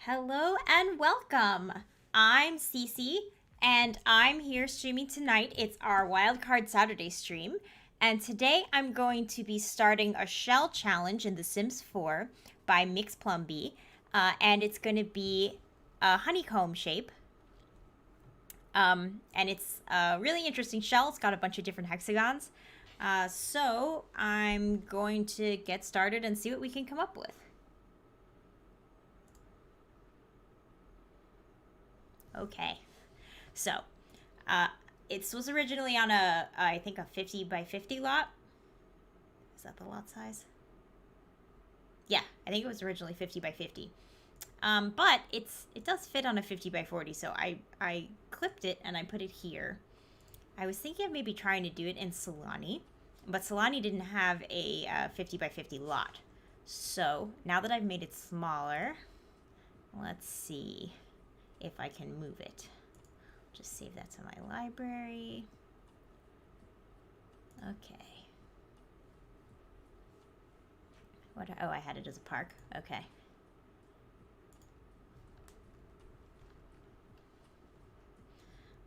Hello and welcome. I'm Cece and I'm here streaming tonight. It's our Wildcard Saturday stream. And today I'm going to be starting a shell challenge in The Sims 4 by MxPlumBee. And it's going to be a honeycomb shape. And it's a really interesting shell. It's got a bunch of different hexagons. So I'm going to get started and see what we can come up with. Okay, so it was originally on I think a 50 by 50 lot. Is that the lot size? Yeah, I think it was originally 50 by 50. But it does fit on a 50 by 40, so I clipped it and I put it here. I was thinking of maybe trying to do it in Solani, but Solani didn't have a 50 by 50 lot. So now that I've made it smaller, let's see if I can move it. Just save that to my library. Okay. Oh, I had it as a park. Okay.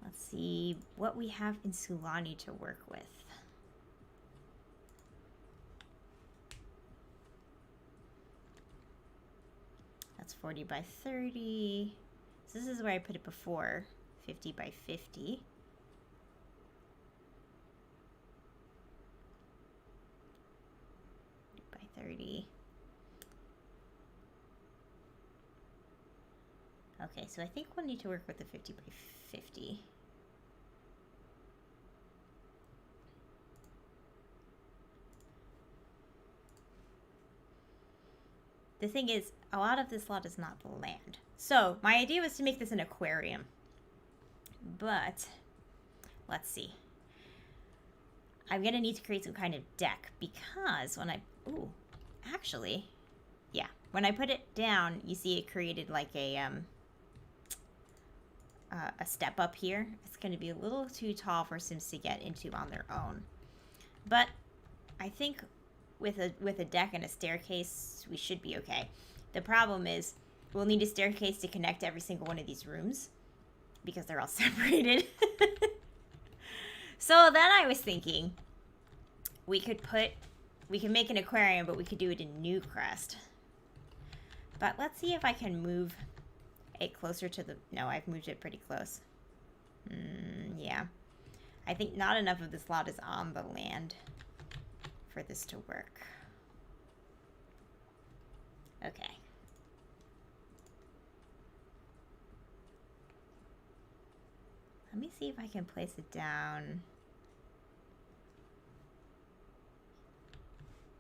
Let's see what we have in Sulani to work with. That's 40 by 30. So this is where I put it before, 50 by 50. By 30. Okay, so I think we'll need to work with the 50 by 50. The thing is, a lot of this lot is not the land. So my idea was to make this an aquarium. But let's see. I'm going to need to create some kind of deck because when when I put it down, you see it created like a step up here. It's going to be a little too tall for Sims to get into on their own. But I think with a deck and a staircase, we should be okay. The problem is we'll need a staircase to connect to every single one of these rooms because they're all separated. So then I was thinking we can make an aquarium, but we could do it in Newcrest. But let's see if I can move it closer to the... No, I've moved it pretty close. Yeah. I think not enough of this lot is on the land for this to work. Okay. Let me see if I can place it down.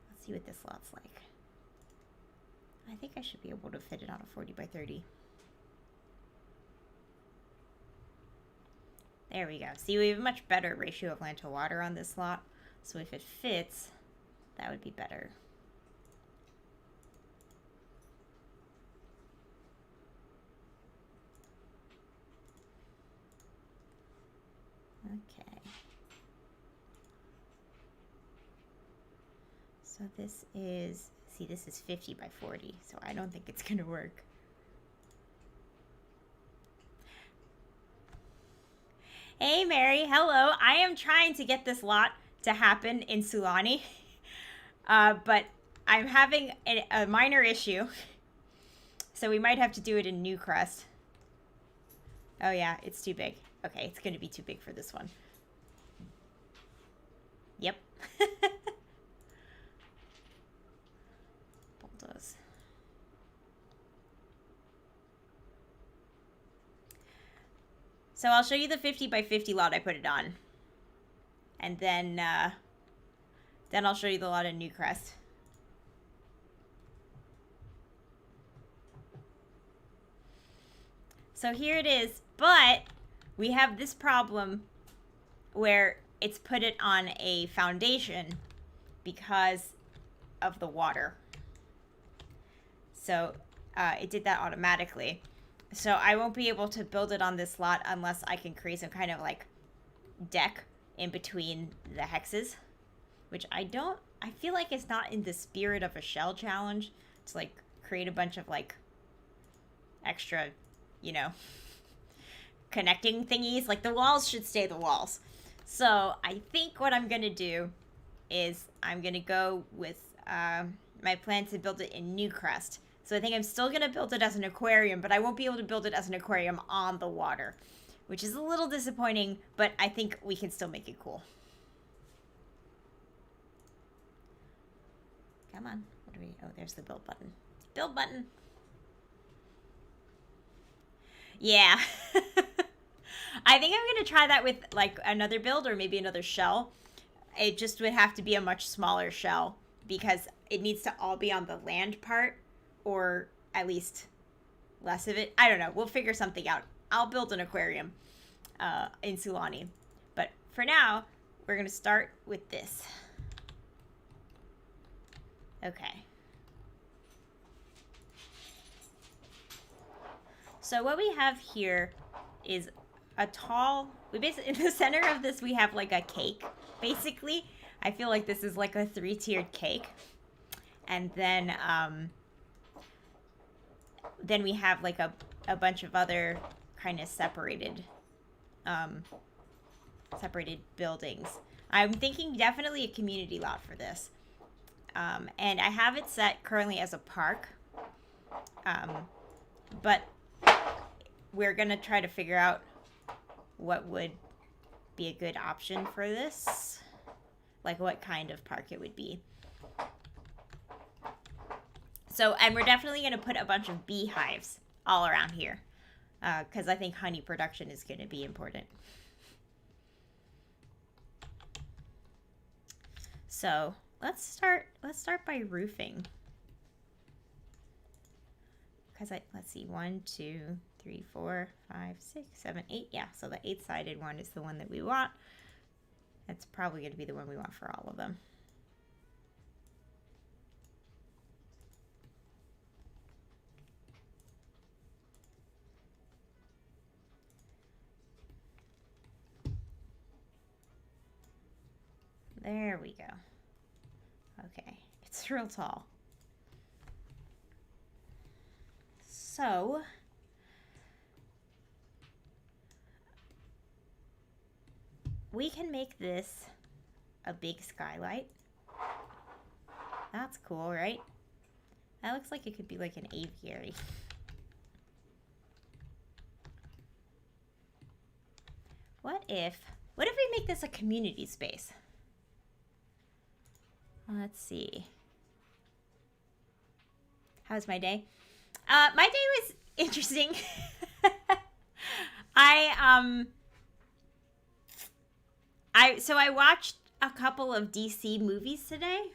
Let's see what this lot's like. I think I should be able to fit it on a 40 by 30. There we go. See, we have a much better ratio of land to water on this lot. So if it fits, that would be better. Okay. So this is, see, this is 50 by 40, so I don't think it's gonna work. Hey Mary, hello. I am trying to get this lot to happen in Sulani, but I'm having a minor issue, so we might have to do it in Newcrest. Oh yeah, it's too big. Okay, it's gonna be too big for this one. Yep. Bulldoze. So I'll show you the 50 by 50 lot I put it on. And then I'll show you the lot in Newcrest. So here it is, but we have this problem where it's put it on a foundation because of the water. So it did that automatically. So I won't be able to build it on this lot unless I can create some kind of like deck in between the hexes, which I feel like it's not in the spirit of a shell challenge to like create a bunch of like extra, you know, connecting thingies. Like the walls should stay the walls. So I think what I'm going to do is I'm going to go with my plan to build it in New Crest. So I think I'm still going to build it as an aquarium, but I won't be able to build it as an aquarium on the water, which is a little disappointing, but I think we can still make it cool. Come on. What do we... Oh, there's the build button. Build button. Yeah. I think I'm going to try that with, like, another build or maybe another shell. It just would have to be a much smaller shell because it needs to all be on the land part, or at least less of it. I don't know. We'll figure something out. I'll build an aquarium in Sulani. But for now, we're going to start with this. Okay. So what we have here is a tall... We basically, in the center of this, we have like a cake, basically. I feel like this is like a 3-tiered cake. And then we have like a bunch of other kind of separated buildings. I'm thinking definitely a community lot for this. And I have it set currently as a park. But we're going to try to figure out what would be a good option for this. Like what kind of park it would be. So, and we're definitely going to put a bunch of beehives all around here. Because I think honey production is going to be important. So, let's start by roofing. Because let's see, 1, 2, 3, 4, 5, 6, 7, 8. Yeah, so the 8-sided one is the one that we want. That's probably going to be the one we want for all of them. There we go. Okay, it's real tall. So, we can make this a big skylight. That's cool, right? That looks like it could be like an aviary. What if we make this a community space? Let's see. How's my day? My day was interesting. So I watched a couple of DC movies today.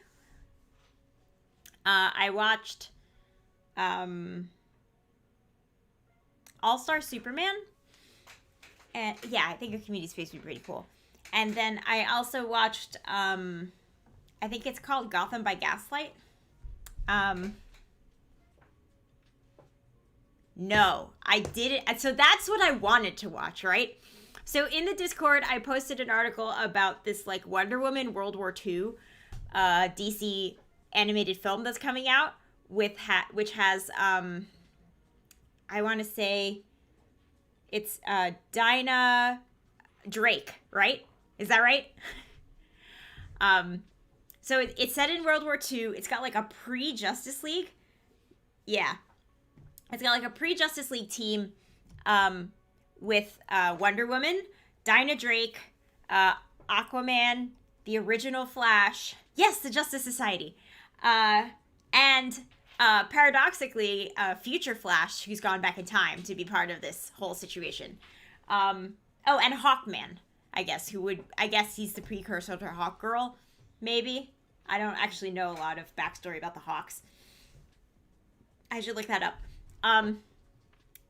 I watched All-Star Superman. And yeah, I think a community space would be pretty cool. And then I also watched I think it's called Gotham by Gaslight. No, I didn't. So that's what I wanted to watch, right? So in the Discord, I posted an article about this like Wonder Woman World War II DC animated film that's coming out with which has I want to say it's Dinah Drake, right? Is that right? So it's set in World War II. It's got like a pre-Justice League. Yeah. It's got like a pre-Justice League team with Wonder Woman, Dinah Drake, Aquaman, the original Flash. Yes, the Justice Society. And paradoxically, future Flash, who's gone back in time to be part of this whole situation. Oh, and Hawkman, I guess, I guess he's the precursor to Hawkgirl, maybe. I don't actually know a lot of backstory about the Hawks. I should look that up.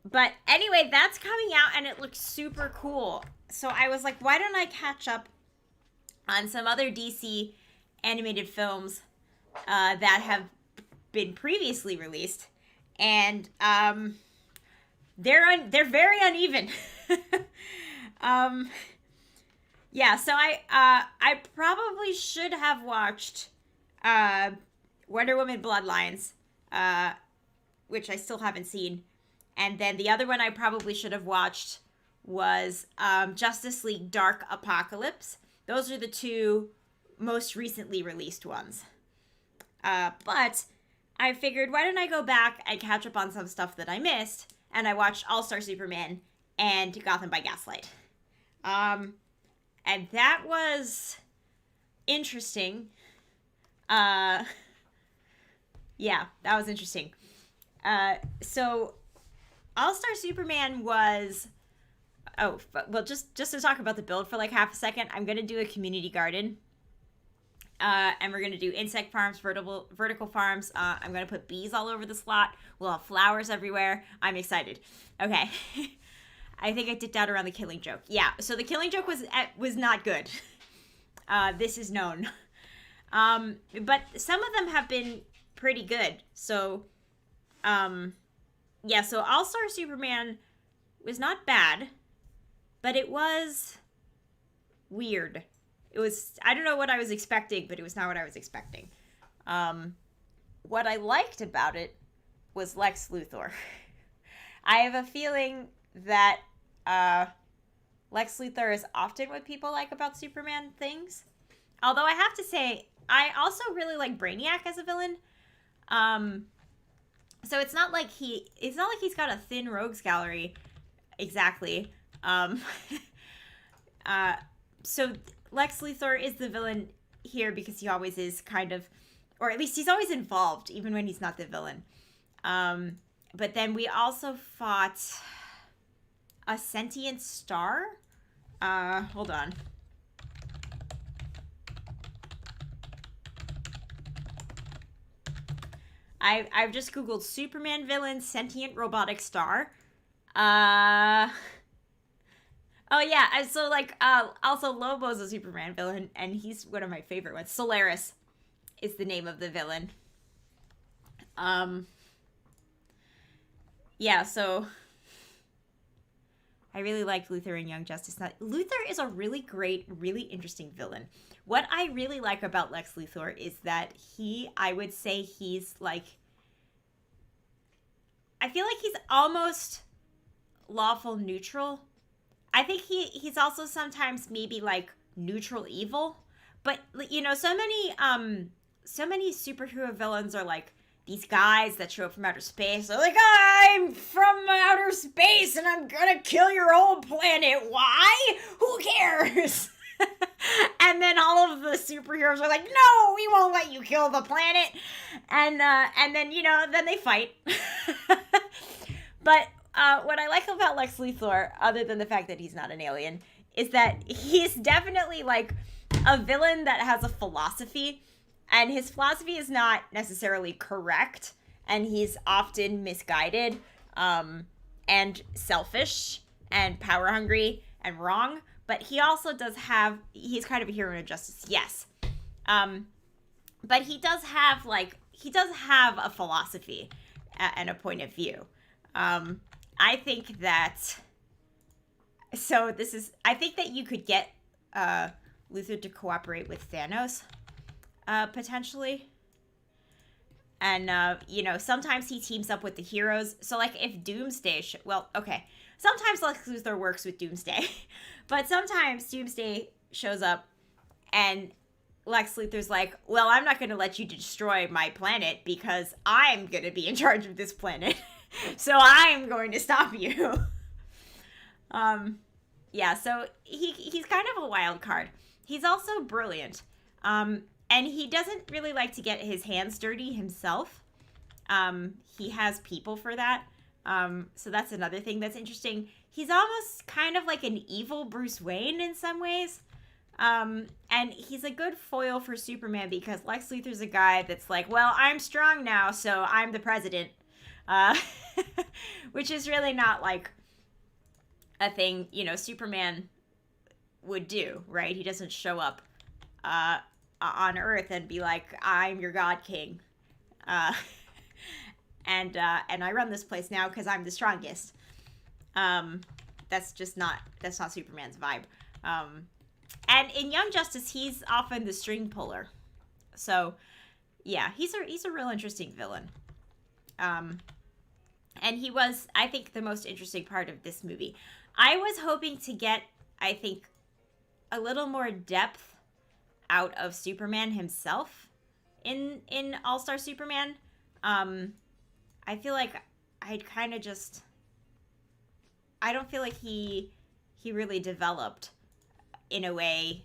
But anyway, that's coming out and it looks super cool. So I was like, why don't I catch up on some other DC animated films that have been previously released, and they're very uneven. Yeah, so I probably should have watched Wonder Woman Bloodlines, which I still haven't seen, And then the other one I probably should have watched was Justice League Dark Apocalypse. Those are the two most recently released ones. But I figured, why don't I go back and catch up on some stuff that I missed? And I watched All-Star Superman and Gotham by Gaslight. And that was interesting. Yeah, that was interesting. So All-Star Superman was... Oh, well, just to talk about the build for like half a second, I'm going to do a community garden. And we're going to do insect farms, vertical farms. I'm going to put bees all over the slot. We'll have flowers everywhere. I'm excited. Okay. I think I dipped out around the Killing Joke. Yeah, so the Killing Joke was not good. This is known. But some of them have been pretty good. So, yeah, so All-Star Superman was not bad, but it was weird. It was, I don't know what I was expecting, but it was not what I was expecting. What I liked about it was Lex Luthor. I have a feeling that Lex Luthor is often what people like about Superman things. Although I have to say, I also really like Brainiac as a villain. So it's not like he's got a thin rogues gallery exactly. So Lex Luthor is the villain here because he always is kind of, or at least he's always involved, even when he's not the villain. But then we also fought a sentient star. Hold on. I've just Googled Superman villain sentient robotic star. Oh yeah, so like also Lobo's a Superman villain, and he's one of my favorite ones. Solaris is the name of the villain. Yeah, so I really liked Luthor and Young Justice. Now, Luthor is a really great, really interesting villain. What I really like about Lex Luthor is that I would say he's like, I feel like he's almost lawful neutral. I think he's also sometimes maybe like neutral evil, but you know, so many superhero villains are like these guys that show up from outer space. They're like, I'm from outer space and I'm gonna kill your whole planet. Why? Who cares? And then all of the superheroes are like, no, we won't let you kill the planet. And then, you know, then they fight. But what I like about Lex Luthor, other than the fact that he's not an alien, is that he's definitely like a villain that has a philosophy. And his philosophy is not necessarily correct. And he's often misguided and selfish and power hungry and wrong. But he also he's kind of a hero of justice, yes. But he does have a philosophy and a point of view. I think that you could get Luthor to cooperate with Thanos, potentially. And, you know, sometimes he teams up with the heroes. So, like, if Doomsday... sometimes Lex Luthor works with Doomsday. But sometimes Doomsday shows up and Lex Luthor's like, well, I'm not going to let you destroy my planet because I'm going to be in charge of this planet. So I'm going to stop you. Yeah, so he's kind of a wild card. He's also brilliant. And he doesn't really like to get his hands dirty himself. He has people for that. So that's another thing that's interesting. He's almost kind of like an evil Bruce Wayne in some ways. And he's a good foil for Superman because Lex Luthor's a guy that's like, well, I'm strong now, so I'm the president. Which is really not like a thing, you know, Superman would do, right? He doesn't show up on Earth and be like, I'm your God King. And I run this place now because I'm the strongest. That's not Superman's vibe. And in Young Justice, he's often the string puller. So, yeah, he's a real interesting villain. And he was, I think, the most interesting part of this movie. I was hoping to get, I think, a little more depth out of Superman himself in All-Star Superman. I feel like I'd kind of just, I don't feel like he really developed in a way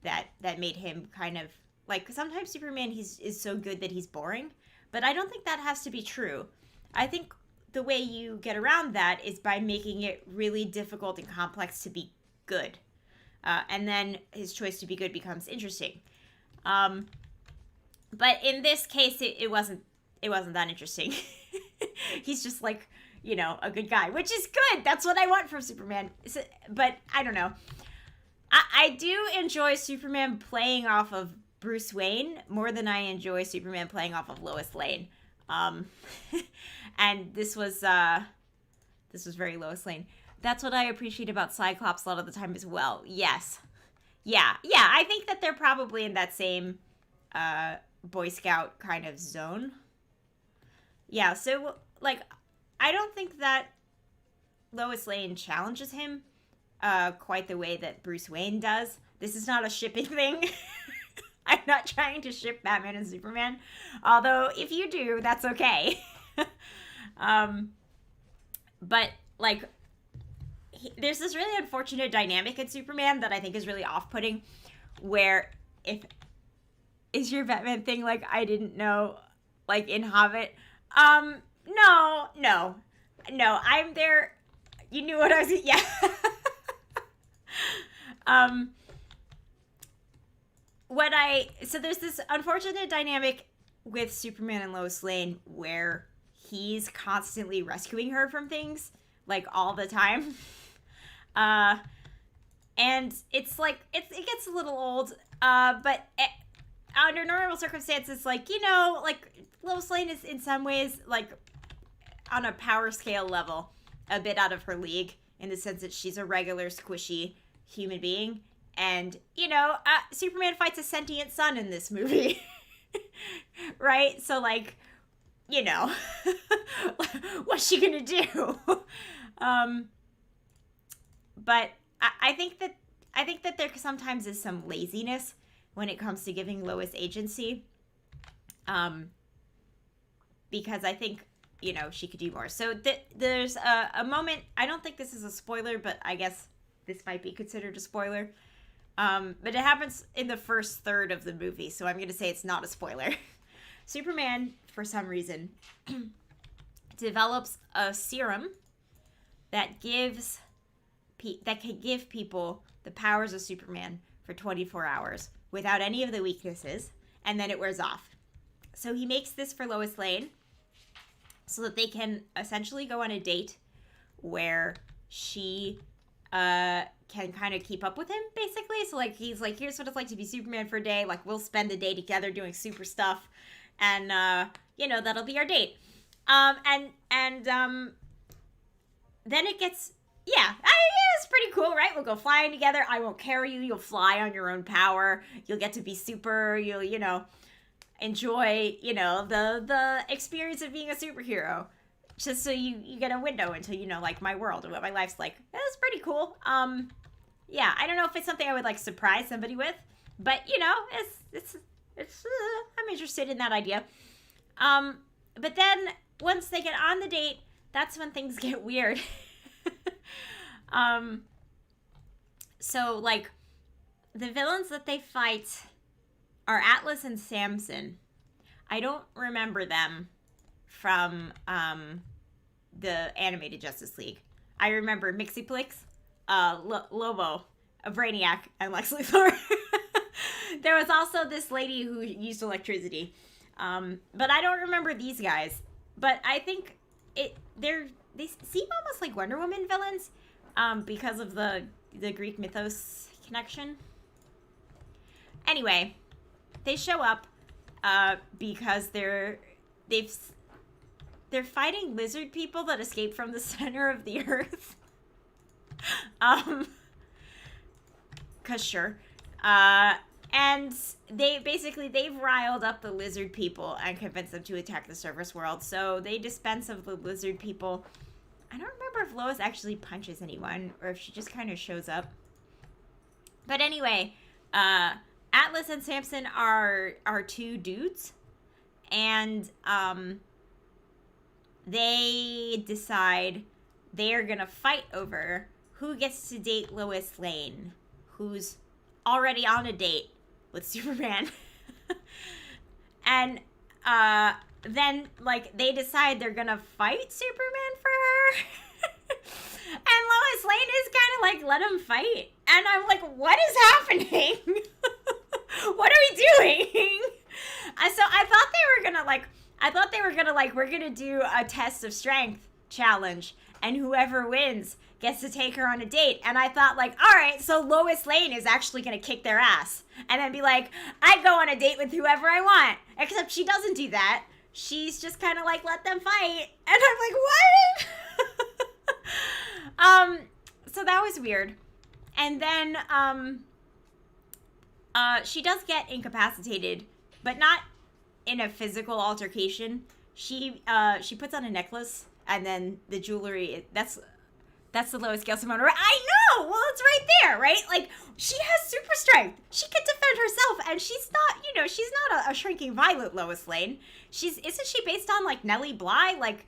that made him kind of, like, sometimes Superman is so good that he's boring, but I don't think that has to be true. I think the way you get around that is by making it really difficult and complex to be good. And then his choice to be good becomes interesting. But in this case, it wasn't that interesting. He's just like, you know, a good guy, which is good. That's what I want from Superman. But I don't know. I do enjoy Superman playing off of Bruce Wayne more than I enjoy Superman playing off of Lois Lane. And this was very Lois Lane. That's what I appreciate about Cyclops a lot of the time as well. Yes. Yeah, I think that they're probably in that same Boy Scout kind of zone. Yeah, so, like, I don't think that Lois Lane challenges him quite the way that Bruce Wayne does. This is not a shipping thing. I'm not trying to ship Batman and Superman. Although, if you do, that's okay. But, like, there's this really unfortunate dynamic in Superman that I think is really off-putting, where is your Batman thing like, I didn't know, like, in Hobbit? No, I'm there. You knew what I was, yeah. So there's this unfortunate dynamic with Superman and Lois Lane where he's constantly rescuing her from things, like, all the time. And it's like, it gets a little old, but under normal circumstances, like, you know, like, Lois Lane is in some ways, like, on a power scale level, a bit out of her league, in the sense that she's a regular, squishy human being. And, you know, Superman fights a sentient sun in this movie. Right? So, like, you know, what's she gonna do? But I think that there sometimes is some laziness when it comes to giving Lois agency. Because I think, you know, she could do more. So there's a moment, I don't think this is a spoiler, but I guess this might be considered a spoiler. But it happens in the first third of the movie, so I'm going to say it's not a spoiler. Superman, for some reason, develops a serum that can give people the powers of Superman for 24 hours without any of the weaknesses, and then it wears off. So he makes this for Lois Lane so that they can essentially go on a date where she can kind of keep up with him, basically. So, like, he's like, here's what it's like to be Superman for a day. Like, we'll spend the day together doing super stuff, and you know, that'll be our date. And then it gets, yeah, it's pretty cool, right? We'll go flying together. I won't carry you. You'll fly on your own power. You'll get to be super. You'll, you know, enjoy, you know, the experience of being a superhero. Just so you get a window into, you know, like, my world and what my life's like. That's pretty cool. Yeah, I don't know if it's something I would, like, surprise somebody with, but, you know, it's I'm interested in that idea. But then once they get on the date, that's when things get weird. So, like, the villains that they fight are Atlas and Samson. I don't remember them from the animated Justice League. I remember MxPlumBee, Lobo, Brainiac, and Lex Luthor. There was also this lady who used electricity. But I don't remember these guys. But I think they seem almost like Wonder Woman villains because of the Greek mythos connection. Anyway, they show up because they're fighting lizard people that escaped from the center of the earth. 'Cause sure. And they've riled up the lizard people and convinced them to attack the surface world. So they dispense of the lizard people. I don't remember if Lois actually punches anyone or if she just kind of shows up. But anyway, Atlas and Samson are two dudes, and they decide they're gonna fight over who gets to date Lois Lane, who's already on a date with Superman. And then, like, they decide they're gonna fight Superman for her. And Lois Lane is kind of like, let him fight. And I'm like, what is happening? What are we doing? And so I thought they were gonna we're gonna do a test of strength challenge, and whoever wins gets to take her on a date. And I thought, like, all right, so Lois Lane is actually gonna kick their ass and then be like, I go on a date with whoever I want. Except she doesn't do that. She's just kind of like, let them fight. And I'm like, what? So that was weird. And then she does get incapacitated, but not in a physical altercation. She puts on a necklace, and then the jewelry, that's the lowest scale Simona. I know! Well, it's right there, right? Like, she has super strength. She can defend herself, and she's not, she's not a shrinking violet Lois Lane. Isn't she based on, like, Nellie Bly? Like,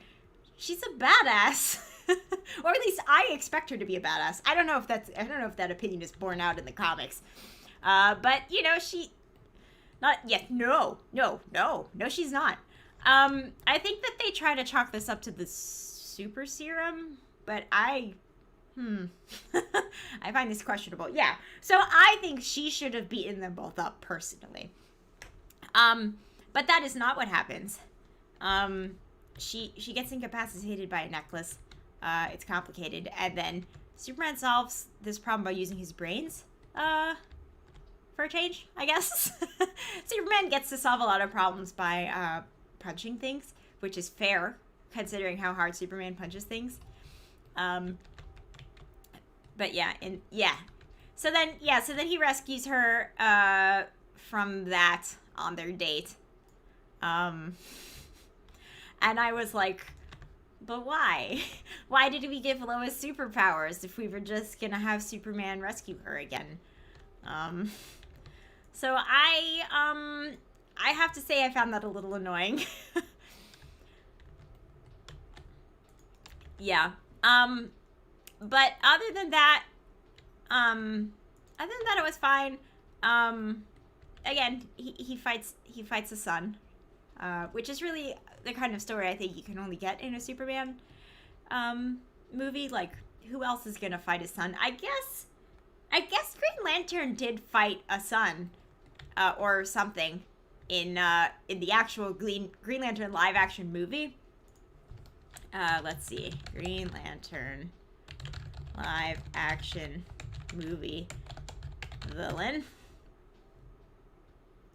she's a badass. Or at least I expect her to be a badass. I don't know if that opinion is borne out in the comics. But, she... Not yet. No, she's not. I think that they try to chalk this up to the super serum, but I find this questionable. Yeah. So I think she should have beaten them both up personally. But that is not what happens. She gets incapacitated by a necklace. It's complicated. And then Superman solves this problem by using his brains. For a change, I guess. Superman gets to solve a lot of problems by punching things, which is fair, considering how hard Superman punches things. But yeah. So then he rescues her from that on their date. And I was like, but why? Why did we give Lois superpowers if we were just gonna have Superman rescue her again? So I have to say I found that a little annoying. Yeah. But other than that, it was fine. Again, he fights the sun, which is really the kind of story I think you can only get in a Superman movie. Like, who else is gonna fight his son? I guess Green Lantern did fight a sun, or something, in the actual Green Lantern live action movie. Let's see, Green Lantern live action movie villain.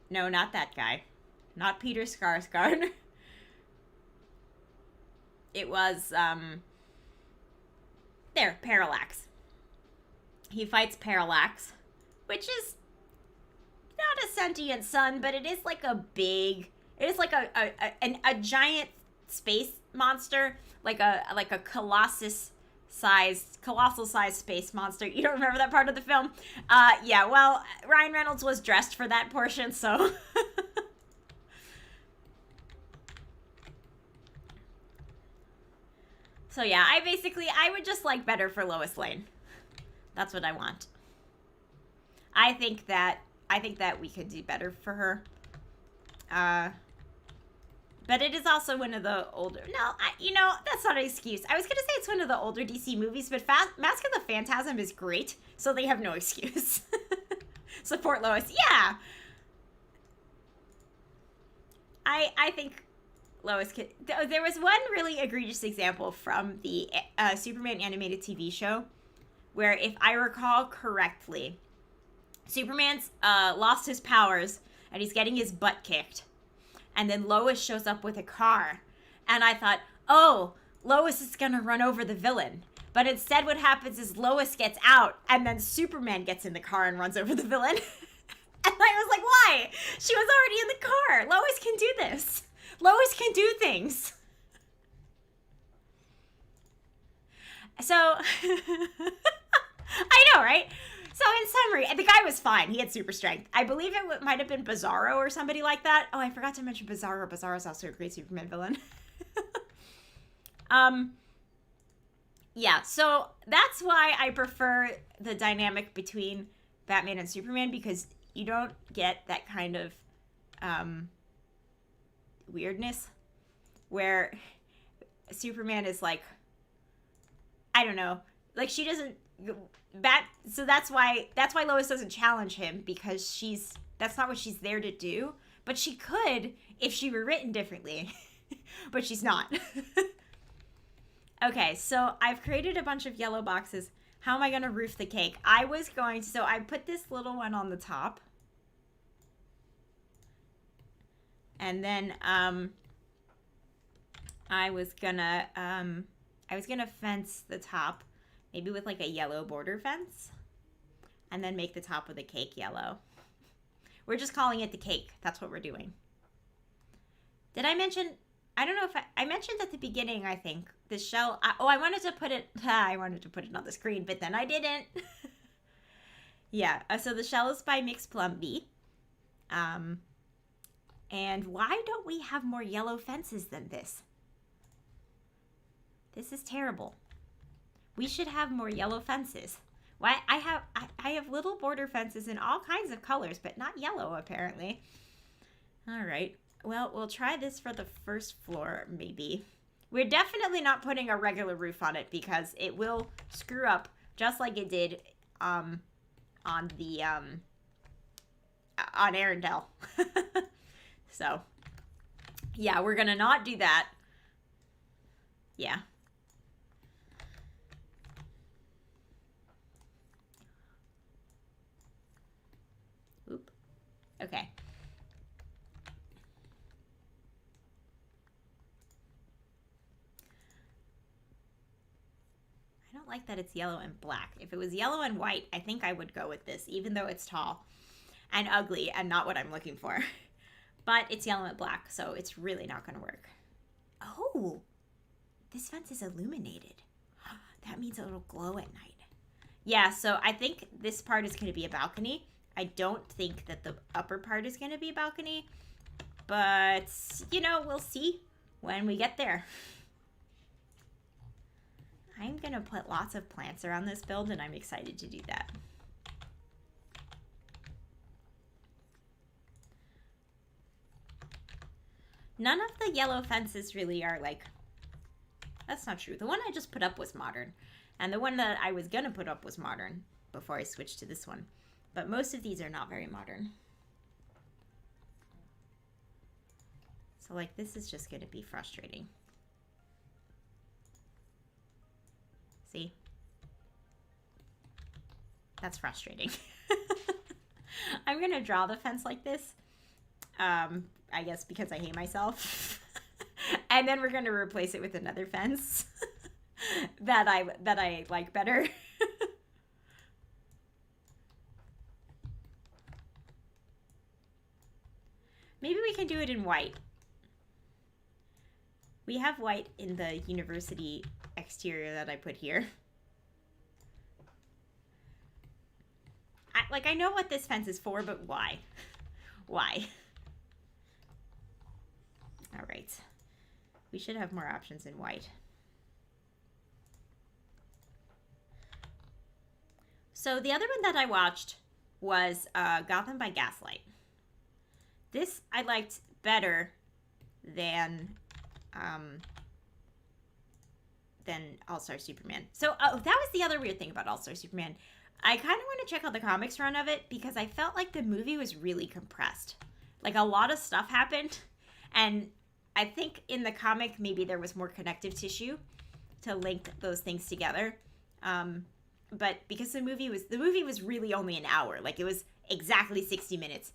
No, not that guy. Not Peter Skarsgård. It was Parallax. He fights Parallax, which is not a sentient sun, but it is like a giant space monster, like a colossal sized space monster. You don't remember that part of the film? Yeah, well, Ryan Reynolds was dressed for that portion, so. So yeah, I would just like better for Lois Lane. That's what I want. I think that we could do better for her. But it is also one of the older... No, that's not an excuse. I was going to say it's one of the older DC movies, but Mask of the Phantasm is great, so they have no excuse. Support Lois. Yeah! I think Lois could... There was one really egregious example from the Superman animated TV show, where, if I recall correctly, Superman's lost his powers, and he's getting his butt kicked. And then Lois shows up with a car. And I thought, oh, Lois is going to run over the villain. But instead what happens is Lois gets out, and then Superman gets in the car and runs over the villain. And I was like, why? She was already in the car. Lois can do this. Lois can do things. So, I know, right? So in summary, the guy was fine. He had super strength. I believe it might have been Bizarro or somebody like that. Oh, I forgot to mention Bizarro. Bizarro's also a great Superman villain. Yeah, so that's why I prefer the dynamic between Batman and Superman, because you don't get that kind of weirdness where Superman is like, I don't know, like she doesn't so that's why Lois doesn't challenge him, because that's not what she's there to do. But she could if she were written differently. But she's not. Okay, so I've created a bunch of yellow boxes. How am I going to roof the cake? So I put this little one on the top. And then I was gonna fence the top, maybe with like a yellow border fence, and then make the top of the cake yellow. We're just calling it the cake. That's what we're doing. Did I mention? I don't know if I mentioned at the beginning, I think, the shell. I wanted to put it on the screen, but then I didn't. Yeah, so the shell is by MxPlumBee. And why don't we have more yellow fences than this? This is terrible. We should have more yellow fences. Why I have little border fences in all kinds of colors, but not yellow apparently. All right. Well, we'll try this for the first floor, maybe. We're definitely not putting a regular roof on it, because it will screw up just like it did on Arendelle. So, yeah, we're gonna not do that. Yeah. Oop. Okay. I don't like that it's yellow and black. If it was yellow and white, I think I would go with this, even though it's tall and ugly and not what I'm looking for. But it's yellow and black, so it's really not going to work. Oh, this fence is illuminated. That means it'll glow at night. Yeah, so I think this part is going to be a balcony. I don't think that the upper part is going to be a balcony. But, you know, we'll see when we get there. I'm going to put lots of plants around this build, and I'm excited to do that. None of the yellow fences really are like, that's not true. The one I just put up was modern. And the one that I was going to put up was modern before I switched to this one. But most of these are not very modern. So like this is just going to be frustrating. See? That's frustrating. I'm going to draw the fence like this. I guess because I hate myself. And then we're going to replace it with another fence that I like better. Maybe we can do it in white. We have white in the university exterior that I put here. I know what this fence is for, but why? Why? All right. We should have more options in white. So the other one that I watched was Gotham by Gaslight. This I liked better than All-Star Superman. So that was the other weird thing about All-Star Superman. I kind of want to check out the comics run of it because I felt like the movie was really compressed. Like a lot of stuff happened, and I think in the comic maybe there was more connective tissue to link those things together. But because the movie was really only an hour, like it was exactly 60 minutes.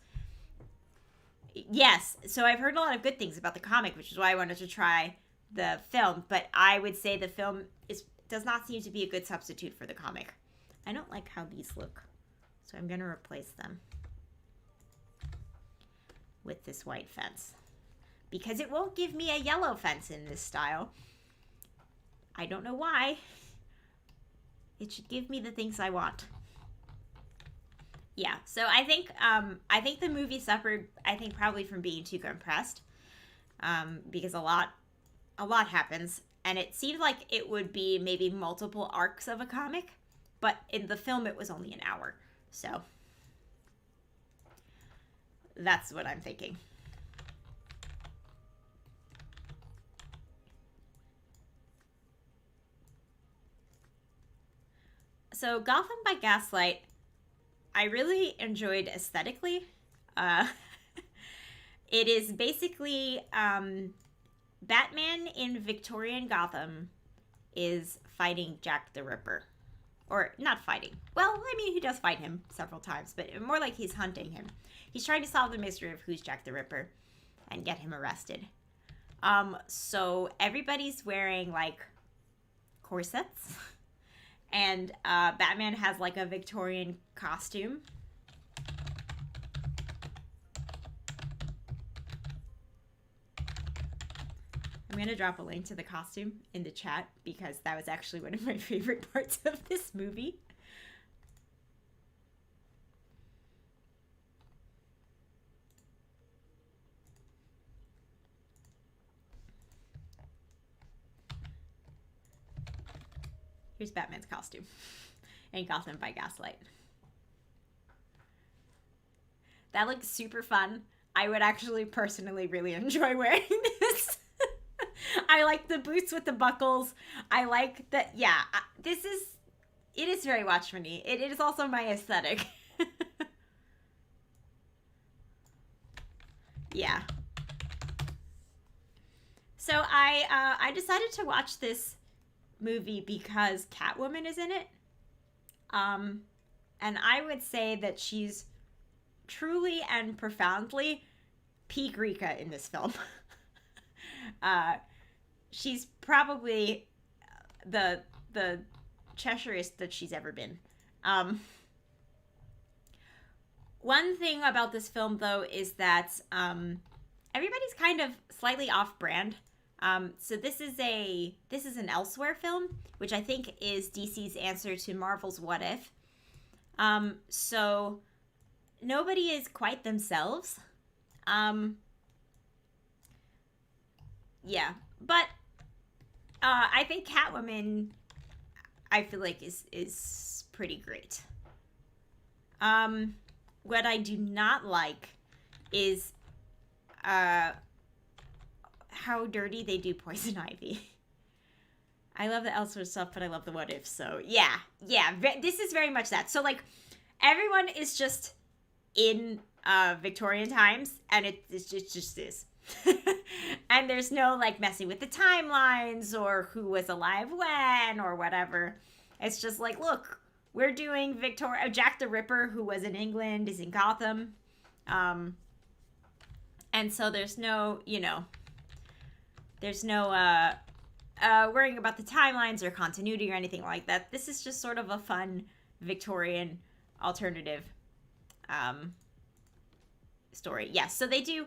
Yes, so I've heard a lot of good things about the comic, which is why I wanted to try the film. But I would say the film does not seem to be a good substitute for the comic. I don't like how these look, so I'm going to replace them. with this white fence. Because it won't give me a yellow fence in this style. I don't know why. It should give me the things I want. Yeah, so I think the movie suffered, I think, probably from being too compressed. Because a lot happens. And it seemed like it would be maybe multiple arcs of a comic. But in the film, it was only an hour. So that's what I'm thinking. So Gotham by Gaslight, I really enjoyed aesthetically. It is basically Batman in Victorian Gotham is fighting Jack the Ripper. Or not fighting. Well, I mean, he does fight him several times, but more like he's hunting him. He's trying to solve the mystery of who's Jack the Ripper and get him arrested. So everybody's wearing like corsets. And Batman has like a Victorian costume. I'm going to drop a link to the costume in the chat because that was actually one of my favorite parts of this movie. Here's Batman's costume in Gotham by Gaslight. That looks super fun. I would actually personally really enjoy wearing this. I like the boots with the buckles. I like that. Yeah, it is very Watchmen-y. It is also my aesthetic. Yeah. So I decided to watch this movie because Catwoman is in it. And I would say that she's truly and profoundly peak Rika in this film. She's probably the Cheshireist that she's ever been. One thing about this film, though, is that everybody's kind of slightly off-brand. So this is an Elsewhere film, which I think is DC's answer to Marvel's What If. So nobody is quite themselves. Yeah, but I think Catwoman, I feel like is pretty great. What I do not like is how dirty they do Poison Ivy. I love the Elsewhere stuff, but I love the What If. So yeah, this is very much that. So like, everyone is just in Victorian times, and it just is. And there's no like messing with the timelines or who was alive when or whatever. It's just like, look, we're doing Jack the Ripper, who was in England, is in Gotham. And so there's no, worrying about the timelines or continuity or anything like that. This is just sort of a fun Victorian alternative story. Yes, so they do.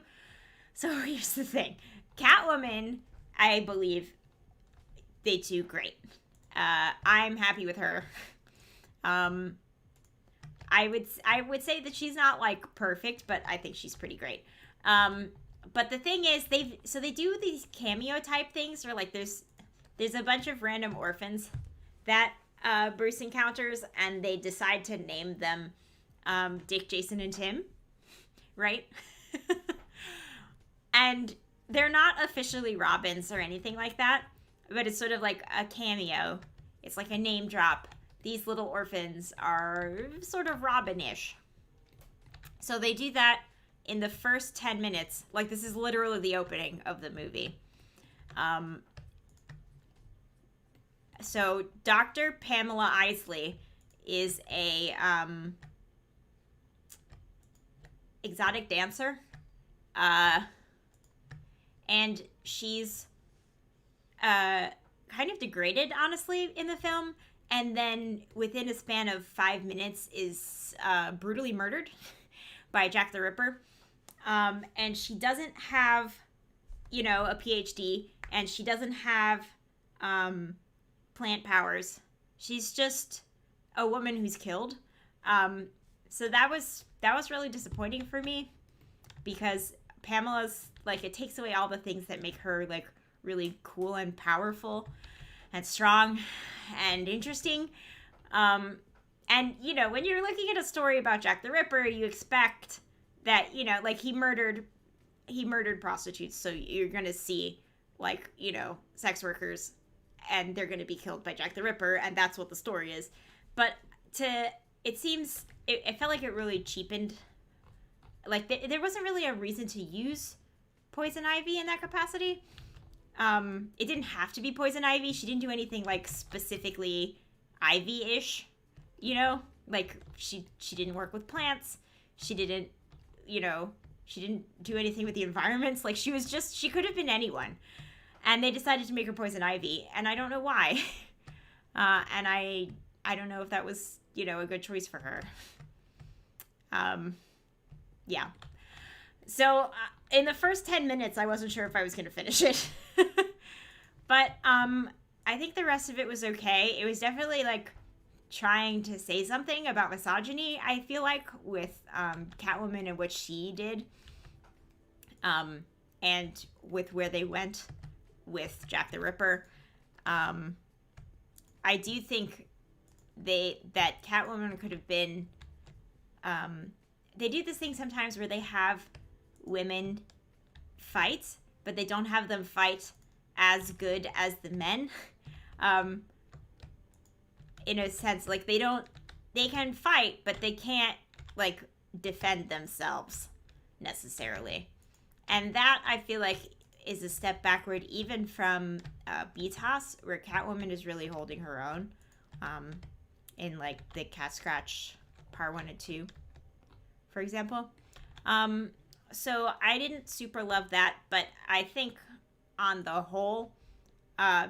So here's the thing. Catwoman, I believe they do great. I'm happy with her. I would say that she's not like perfect, but I think she's pretty great. But the thing is, they do these cameo type things where like there's a bunch of random orphans that Bruce encounters, and they decide to name them Dick, Jason, and Tim, right? And they're not officially Robins or anything like that, but it's sort of like a cameo. It's like a name drop. These little orphans are sort of Robin-ish. So they do that in the first 10 minutes. Like, this is literally the opening of the movie. So Dr. Pamela Isley is a exotic dancer. And she's kind of degraded, honestly, in the film. And then within a span of 5 minutes is brutally murdered by Jack the Ripper. And she doesn't have, you know, a PhD, and she doesn't have plant powers. She's just a woman who's killed. So that was really disappointing for me, because Pamela's like, it takes away all the things that make her like really cool and powerful and strong and interesting. And you know, when you're looking at a story about Jack the Ripper, you expect that, you know, like he murdered prostitutes, so you're gonna see like, you know, sex workers, and they're gonna be killed by Jack the Ripper, and that's what the story is. But it felt like it really cheapened. Like there wasn't really a reason to use poison ivy in that capacity. It didn't have to be poison ivy. She didn't do anything like specifically ivy-ish, you know? Like she didn't work with plants. She didn't, you know, she didn't do anything with the environments. Like she could have been anyone. And they decided to make her poison ivy, and I don't know why. And I don't know if that was, you know, a good choice for her. Yeah. So in the first 10 minutes, I wasn't sure if I was going to finish it. But I think the rest of it was okay. It was definitely like trying to say something about misogyny, I feel like, with Catwoman and what she did. And with where they went with Jack the Ripper. I do think that Catwoman could have been... they do this thing sometimes where they have women fight, but they don't have them fight as good as the men. In a sense, like they can fight, but they can't like defend themselves necessarily. And that, I feel like, is a step backward even from BTOS, where Catwoman is really holding her own in like the Cat Scratch Part 1 and 2, for example. So I didn't super love that, but I think on the whole,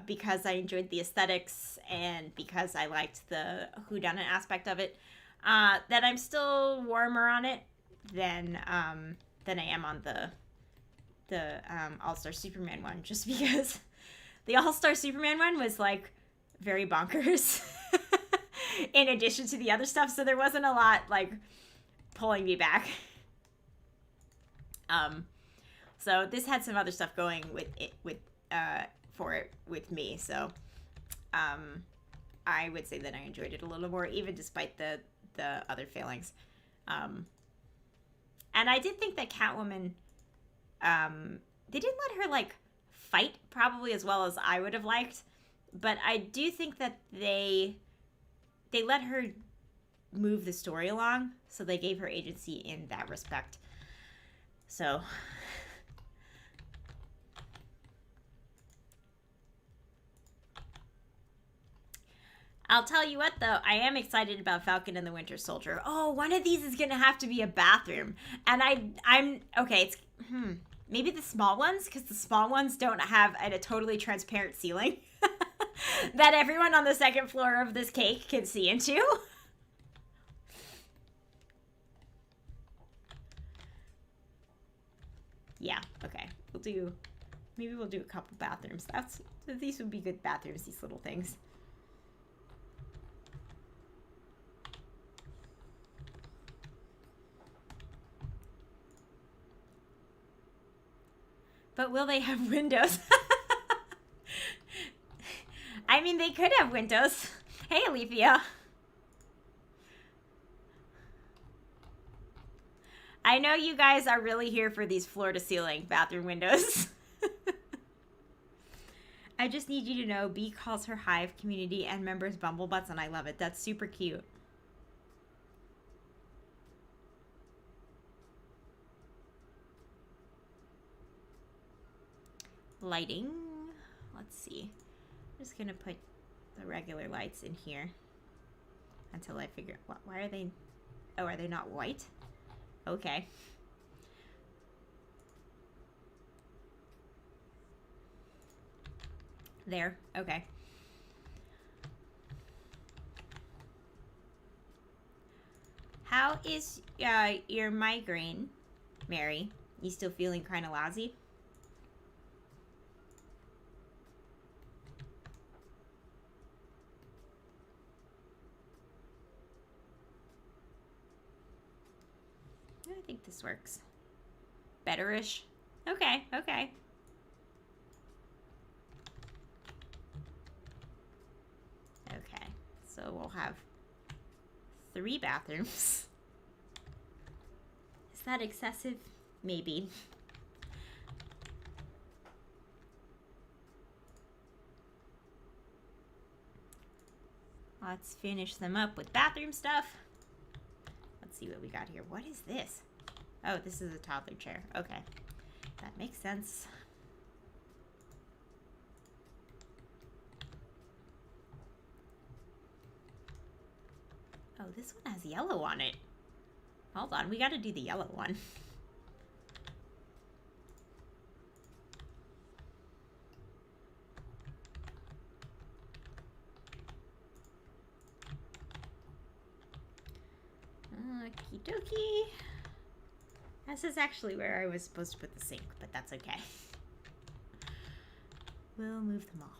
because I enjoyed the aesthetics and because I liked the whodunit aspect of it, that I'm still warmer on it than I am on the All-Star Superman one, just because the All-Star Superman one was like very bonkers in addition to the other stuff, so there wasn't a lot like pulling me back. So this had some other stuff going for it with me, so I would say that I enjoyed it a little more, even despite the other failings. And I did think that Catwoman, they didn't let her like fight probably as well as I would have liked, but I do think that they let her move the story along, so they gave her agency in that respect. So I'll tell you what, though, I am excited about Falcon and the Winter Soldier. Oh, one of these is gonna have to be a bathroom, and I'm okay. It's maybe the small ones, because the small ones don't have a totally transparent ceiling that everyone on the second floor of this cake can see into. Yeah, okay. Maybe we'll do a couple bathrooms. These would be good bathrooms, these little things. But will they have windows? I mean, they could have windows. Hey, Alethea. I know you guys are really here for these floor-to-ceiling bathroom windows. I just need you to know, Bee calls her hive community and members bumblebutts, and I love it. That's super cute. Lighting. Let's see. I'm just gonna put the regular lights in here until I figure out why are they... Oh, are they not white? Okay. There. Okay. How is your migraine, Mary? You still feeling kind of lousy? I think this works. Betterish. Okay, okay. Okay, so we'll have 3 bathrooms. Is that excessive? Maybe. Let's finish them up with bathroom stuff. Let's see what we got here. What is this? Oh, this is a toddler chair. Okay, that makes sense. Oh, this one has yellow on it. Hold on, we gotta do the yellow one. Okie dokie. This is actually where I was supposed to put the sink, but that's okay. We'll move them all.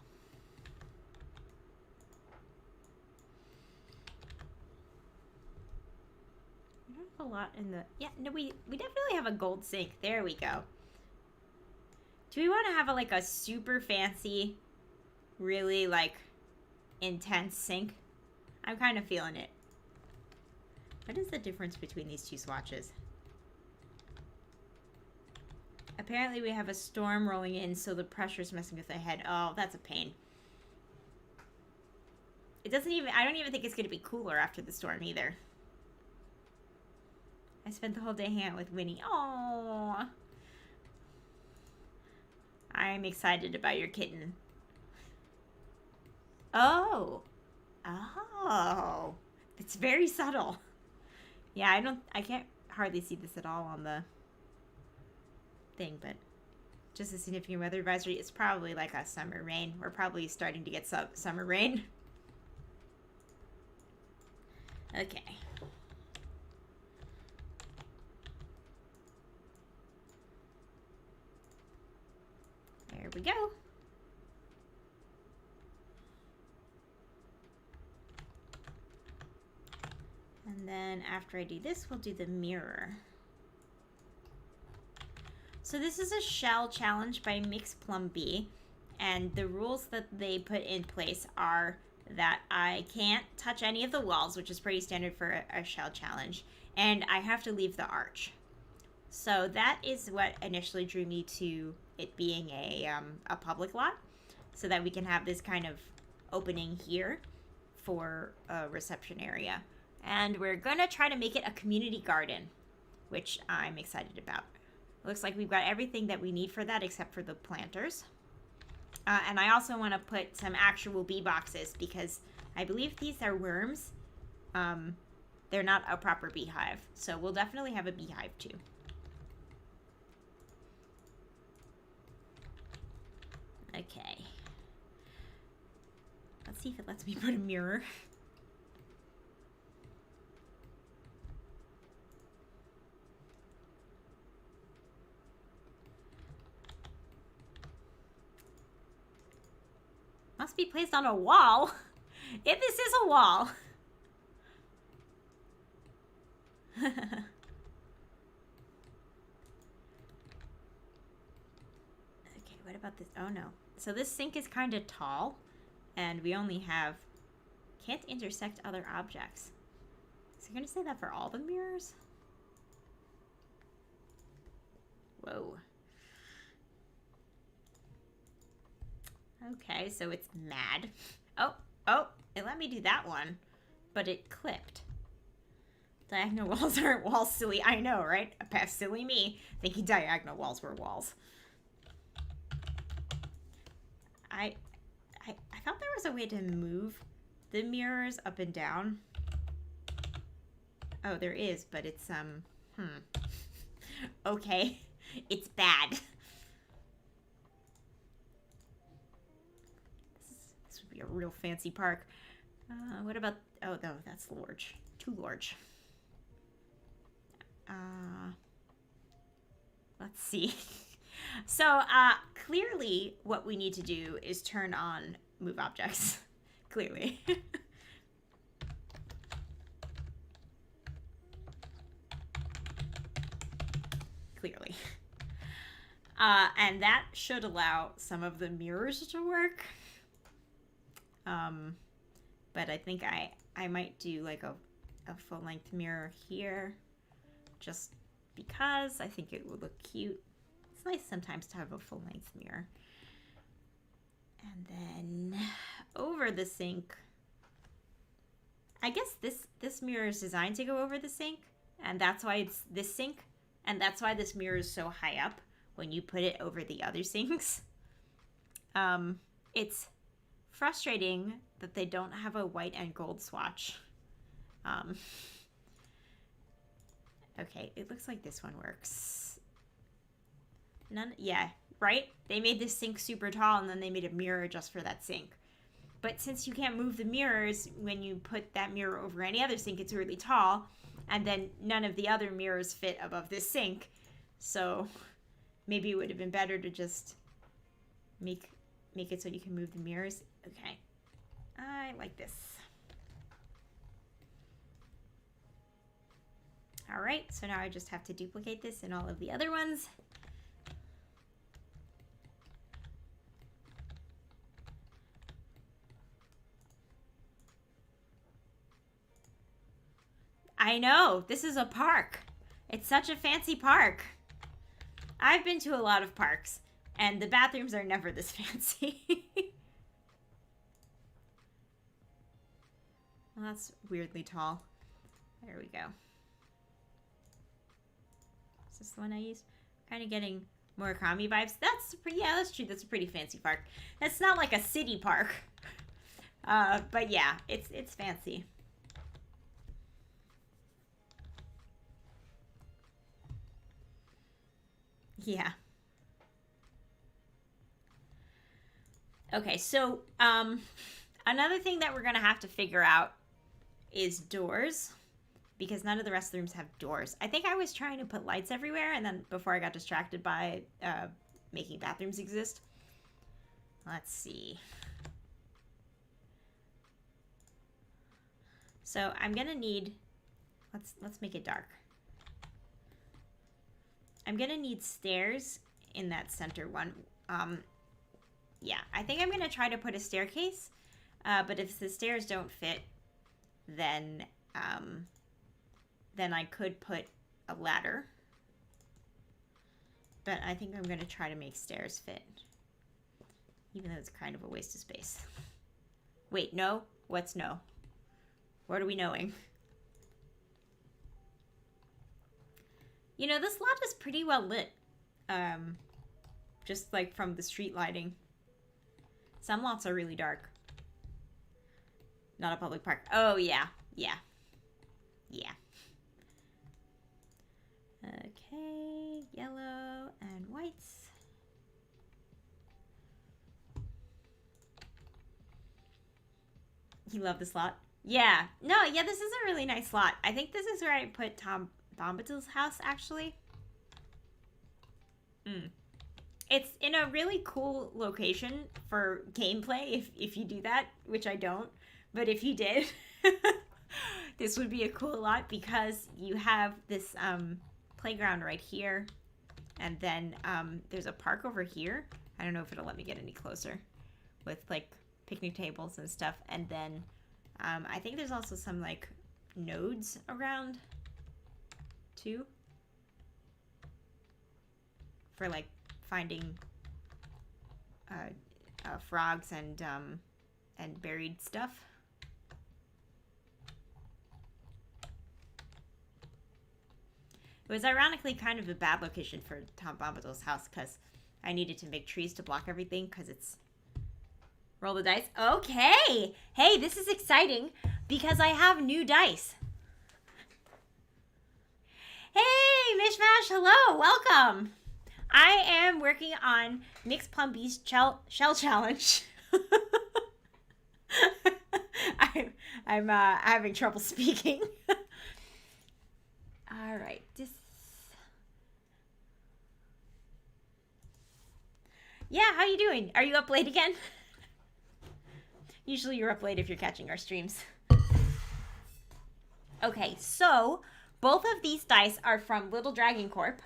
We don't have a lot in the... Yeah, no, we definitely have a gold sink. There we go. Do we want to have like a super fancy, really like intense sink? I'm kind of feeling it. What is the difference between these two swatches? Apparently we have a storm rolling in, so the pressure's messing with the head. Oh, that's a pain. It doesn't even... I don't even think it's going to be cooler after the storm either. I spent the whole day hanging out with Winnie. Oh, I'm excited about your kitten. Oh. Oh. It's very subtle. Yeah, I can't hardly see this at all on the thing, but just a significant weather advisory. It's probably like a summer rain. We're probably starting to get summer rain. Okay. There we go. And then after I do this, we'll do the mirror. So this is a shell challenge by MxPlumBee, and the rules that they put in place are that I can't touch any of the walls, which is pretty standard for a shell challenge, and I have to leave the arch. So that is what initially drew me to it being a public lot, so that we can have this kind of opening here for a reception area. And we're gonna try to make it a community garden, which I'm excited about. Looks like we've got everything that we need for that except for the planters. And I also want to put some actual bee boxes because I believe these are worms. They're not a proper beehive. So we'll definitely have a beehive too. Okay. Let's see if it lets me put a mirror. Must be placed on a wall. If this is a wall. Okay, what about this? Oh no. So this sink is kind of tall, and we only have... Can't intersect other objects. Is it going to say that for all the mirrors? Whoa. Okay, so it's mad. Oh, it let me do that one, but it clipped. Diagonal walls aren't walls, silly. I know, right? Silly me, thinking diagonal walls were walls. I thought there was a way to move the mirrors up and down. Oh, there is, but it's, Okay, it's bad. This would be a real fancy park. What about, oh no, that's large. Too large. Let's see. So, clearly what we need to do is turn on move objects. Clearly. Clearly. And that should allow some of the mirrors to work. But I think I might do like a full-length mirror here, just because I think it would look cute. It's nice sometimes to have a full-length mirror. And then over the sink, I guess this mirror is designed to go over the sink, and that's why it's this sink, and that's why this mirror is so high up when you put it over the other sinks. It's frustrating that they don't have a white and gold swatch. Okay, it looks like this one works. Yeah, right? They made this sink super tall and then they made a mirror just for that sink. But since you can't move the mirrors, when you put that mirror over any other sink, it's really tall. And then none of the other mirrors fit above this sink. So maybe it would have been better to just make it so you can move the mirrors. Okay, I like this. All right, so now I just have to duplicate this in all of the other ones. I know, this is a park. It's such a fancy park. I've been to a lot of parks, and the bathrooms are never this fancy. Well, that's weirdly tall. There we go. Is this the one I used? Kind of getting Murakami vibes. Yeah, that's true. That's a pretty fancy park. That's not like a city park. But yeah, it's fancy. Yeah. Okay, so another thing that we're gonna have to figure out is doors, because none of the rest of the rooms have doors. I think I was trying to put lights everywhere, and then before I got distracted by making bathrooms exist. Let's see. So I'm gonna need, let's make it dark. I'm gonna need stairs in that center one. Yeah, I think I'm gonna try to put a staircase, but if the stairs don't fit, then I could put a ladder. But I think I'm gonna try to make stairs fit, even though it's kind of a waste of space. Wait, no? What's no? What are we knowing? You know, this lot is pretty well lit. Just like from the street lighting. Some lots are really dark. Not a public park. Oh, yeah. Yeah. Yeah. Okay. Yellow and whites. You love this lot? Yeah. No, yeah, this is a really nice lot. I think this is where I put Tom Bombadil's house, actually. It's in a really cool location for gameplay, if you do that, which I don't. But if you did, this would be a cool lot, because you have this playground right here, and then there's a park over here. I don't know if it'll let me get any closer, with like picnic tables and stuff. And then I think there's also some like nodes around too, for like finding frogs and buried stuff. It was ironically kind of a bad location for Tom Bombadil's house, because I needed to make trees to block everything, because it's... Roll the dice. Okay! Hey, this is exciting, because I have new dice. Hey, Mishmash, hello, welcome. I am working on MxPlumBee's shell challenge. I'm having trouble speaking. All right, Yeah, how you doing? Are you up late again? Usually you're up late if you're catching our streams. Okay, so both of these dice are from Little Dragon Corp.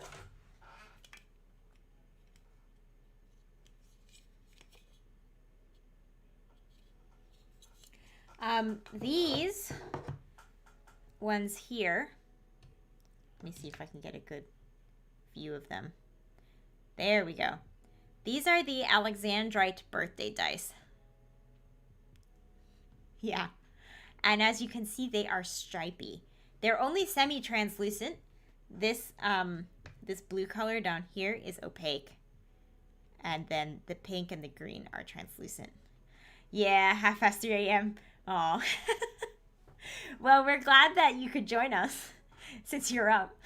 These ones here, let me see if I can get a good view of them. There we go. These are the Alexandrite birthday dice. Yeah. And as you can see, they are stripy. They're only semi-translucent. This this blue color down here is opaque. And then the pink and the green are translucent. Yeah, 3:30 a.m. Oh. Well, we're glad that you could join us since you're up.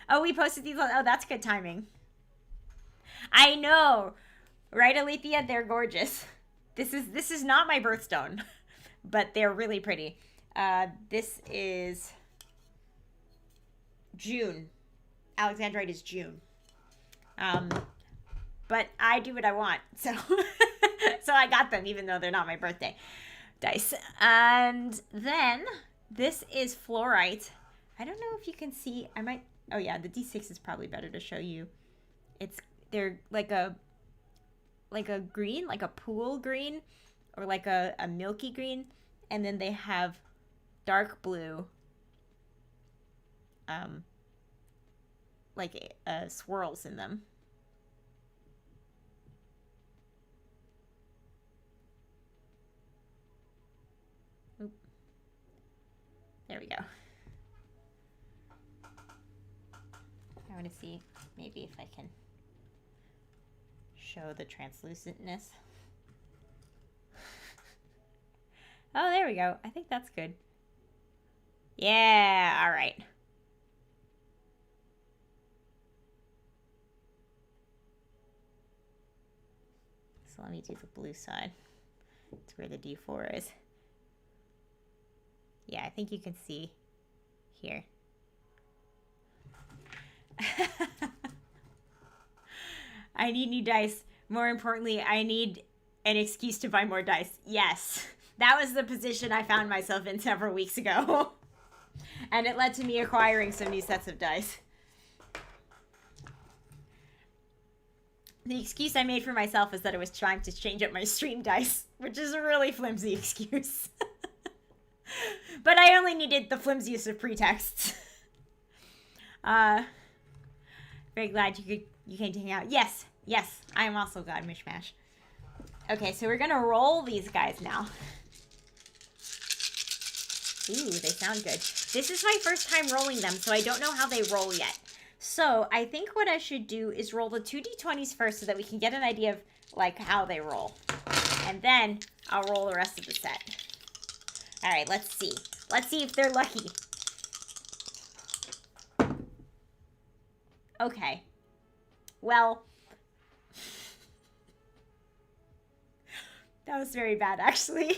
Oh, we posted these on... Oh, that's good timing. I know. Right, Alethea? They're gorgeous. This is not my birthstone, but they're really pretty. This is June. Alexandrite is June. But I do what I want, so so I got them even though they're not my birthday dice. And then this is fluorite. I don't know if you can see. I might. Oh yeah, the D6 is probably better to show you. They're like a green, like a pool green, or like a milky green, and then they have dark blue, like swirls in them. Oop. There we go. I want to see maybe if I can show the translucentness. Oh, there we go. I think that's good. Yeah, all right. So let me do the blue side. It's where the D4 is. Yeah, I think you can see here. I need new dice. More importantly, I need an excuse to buy more dice. Yes, that was the position I found myself in several weeks ago. And it led to me acquiring some new sets of dice. The excuse I made for myself is that it was time to change up my stream dice, which is a really flimsy excuse. But I only needed the flimsiest of pretexts. Very glad you came to hang out. Yes, I am also glad, Mishmash. Okay, so we're gonna roll these guys now. Ooh, they sound good. This is my first time rolling them, so I don't know how they roll yet. So I think what I should do is roll the 2d20s first so that we can get an idea of like how they roll. And then I'll roll the rest of the set. All right, let's see. Let's see if they're lucky. Okay. Well, that was very bad, actually.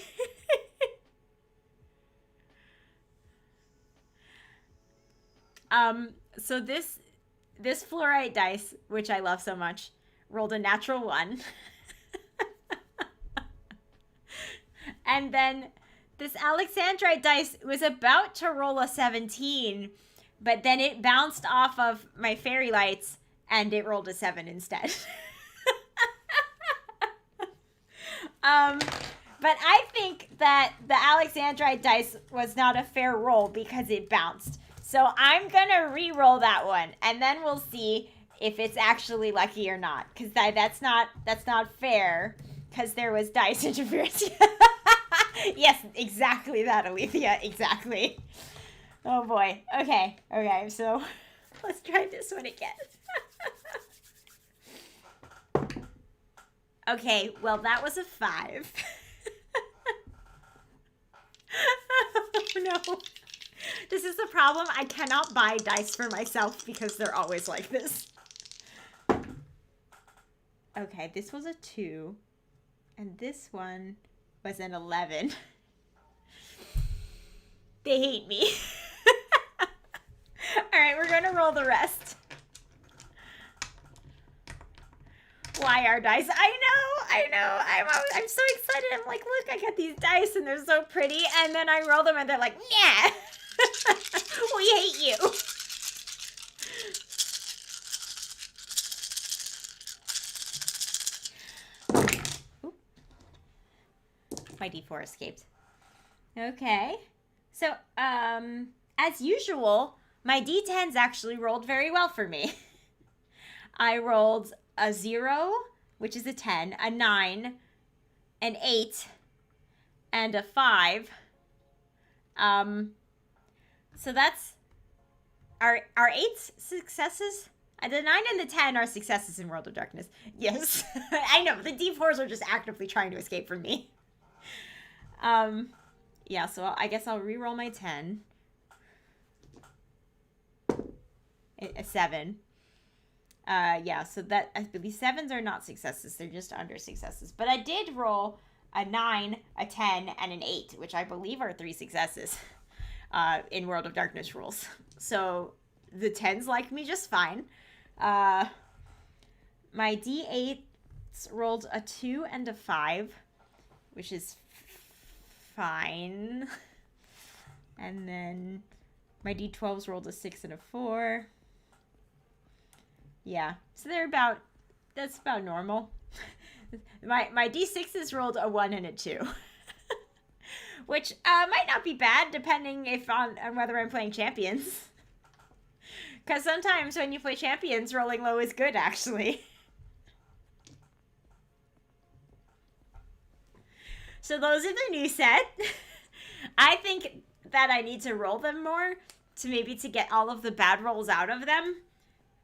So this fluorite dice, which I love so much, rolled a natural 1. And then this Alexandrite dice was about to roll a 17, but then it bounced off of my fairy lights and it rolled a 7 instead. But I think that the Alexandrite dice was not a fair roll because it bounced. So I'm going to re-roll that one, and then we'll see if it's actually lucky or not. Because that's not fair, because there was dice interference. Yes, exactly that, Alethea. Exactly. Oh, boy. Okay, so let's try this one again. Okay, well, that was a 5. Oh, no. This is the problem. I cannot buy dice for myself because they're always like this. Okay, this was a 2. And this one was an 11. They hate me. All right, we're going to roll the rest. Why our dice? I know. I'm so excited. I'm like, look, I got these dice and they're so pretty. And then I roll them and they're like, nah. We hate you. My D4 escaped. Okay. So, as usual, my D10s actually rolled very well for me. I rolled a 0, which is a 10, a 9, an 8, and a 5. So that's our 8 successes. The 9 and the 10 are successes in World of Darkness. Yes. I know, the D4s are just actively trying to escape from me. Yeah, so I guess I'll re-roll my 10. A 7. Yeah, so that, I believe 7s are not successes. They're just under successes. But I did roll a 9, a 10, and an 8, which I believe are 3 successes in World of Darkness rules. So the 10s like me just fine. My D8s rolled a 2 and a 5, which is fine. And then my D12s rolled a 6 and a 4. Yeah, so that's about normal. My D6s rolled a 1 and a 2. Which might not be bad depending on whether I'm playing champions. Because sometimes when you play champions, rolling low is good, actually. So those are the new set. I think that I need to roll them more to get all of the bad rolls out of them.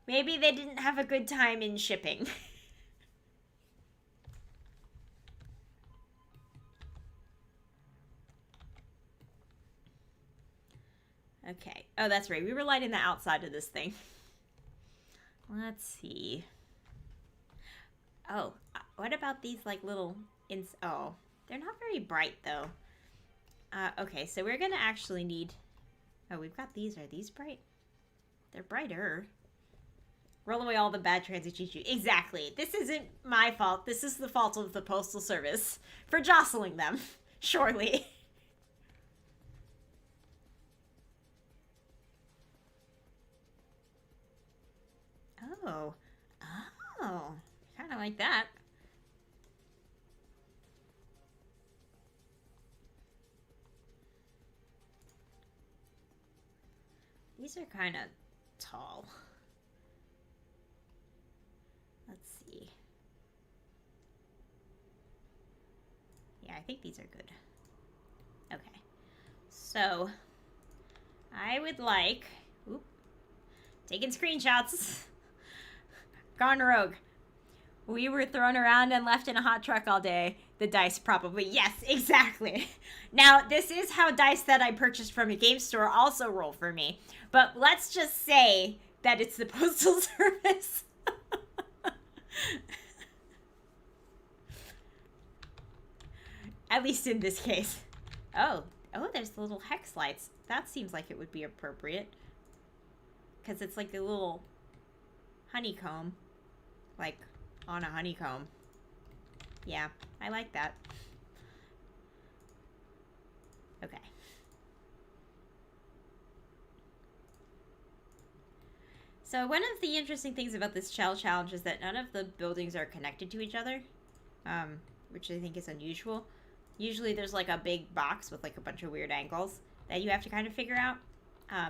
Maybe they didn't have a good time in shipping. Okay. Oh, that's right. We were lighting the outside of this thing. Let's see. Oh, what about these like little oh, they're not very bright though. Okay, so we're gonna actually need. Oh, we've got these. Are these bright? They're brighter. Roll away all the bad transit cheat. Exactly. This isn't my fault. This is the fault of the Postal Service for jostling them. Surely. Oh. Oh. Kind of like that. These are kind of tall. Let's see. Yeah, I think these are good. Okay. So, I would like... Oop. Taking screenshots. Gone rogue. We were thrown around and left in a hot truck all day. The dice probably. Yes, exactly. Now, this is how dice that I purchased from a game store also roll for me. But let's just say that it's the Postal Service. At least in this case. Oh, there's the little hex lights. That seems like it would be appropriate. Because it's like a little honeycomb. Like, on a honeycomb. Yeah, I like that. Okay. So one of the interesting things about this shell challenge is that none of the buildings are connected to each other, which I think is unusual. Usually there's like a big box with like a bunch of weird angles that you have to kind of figure out.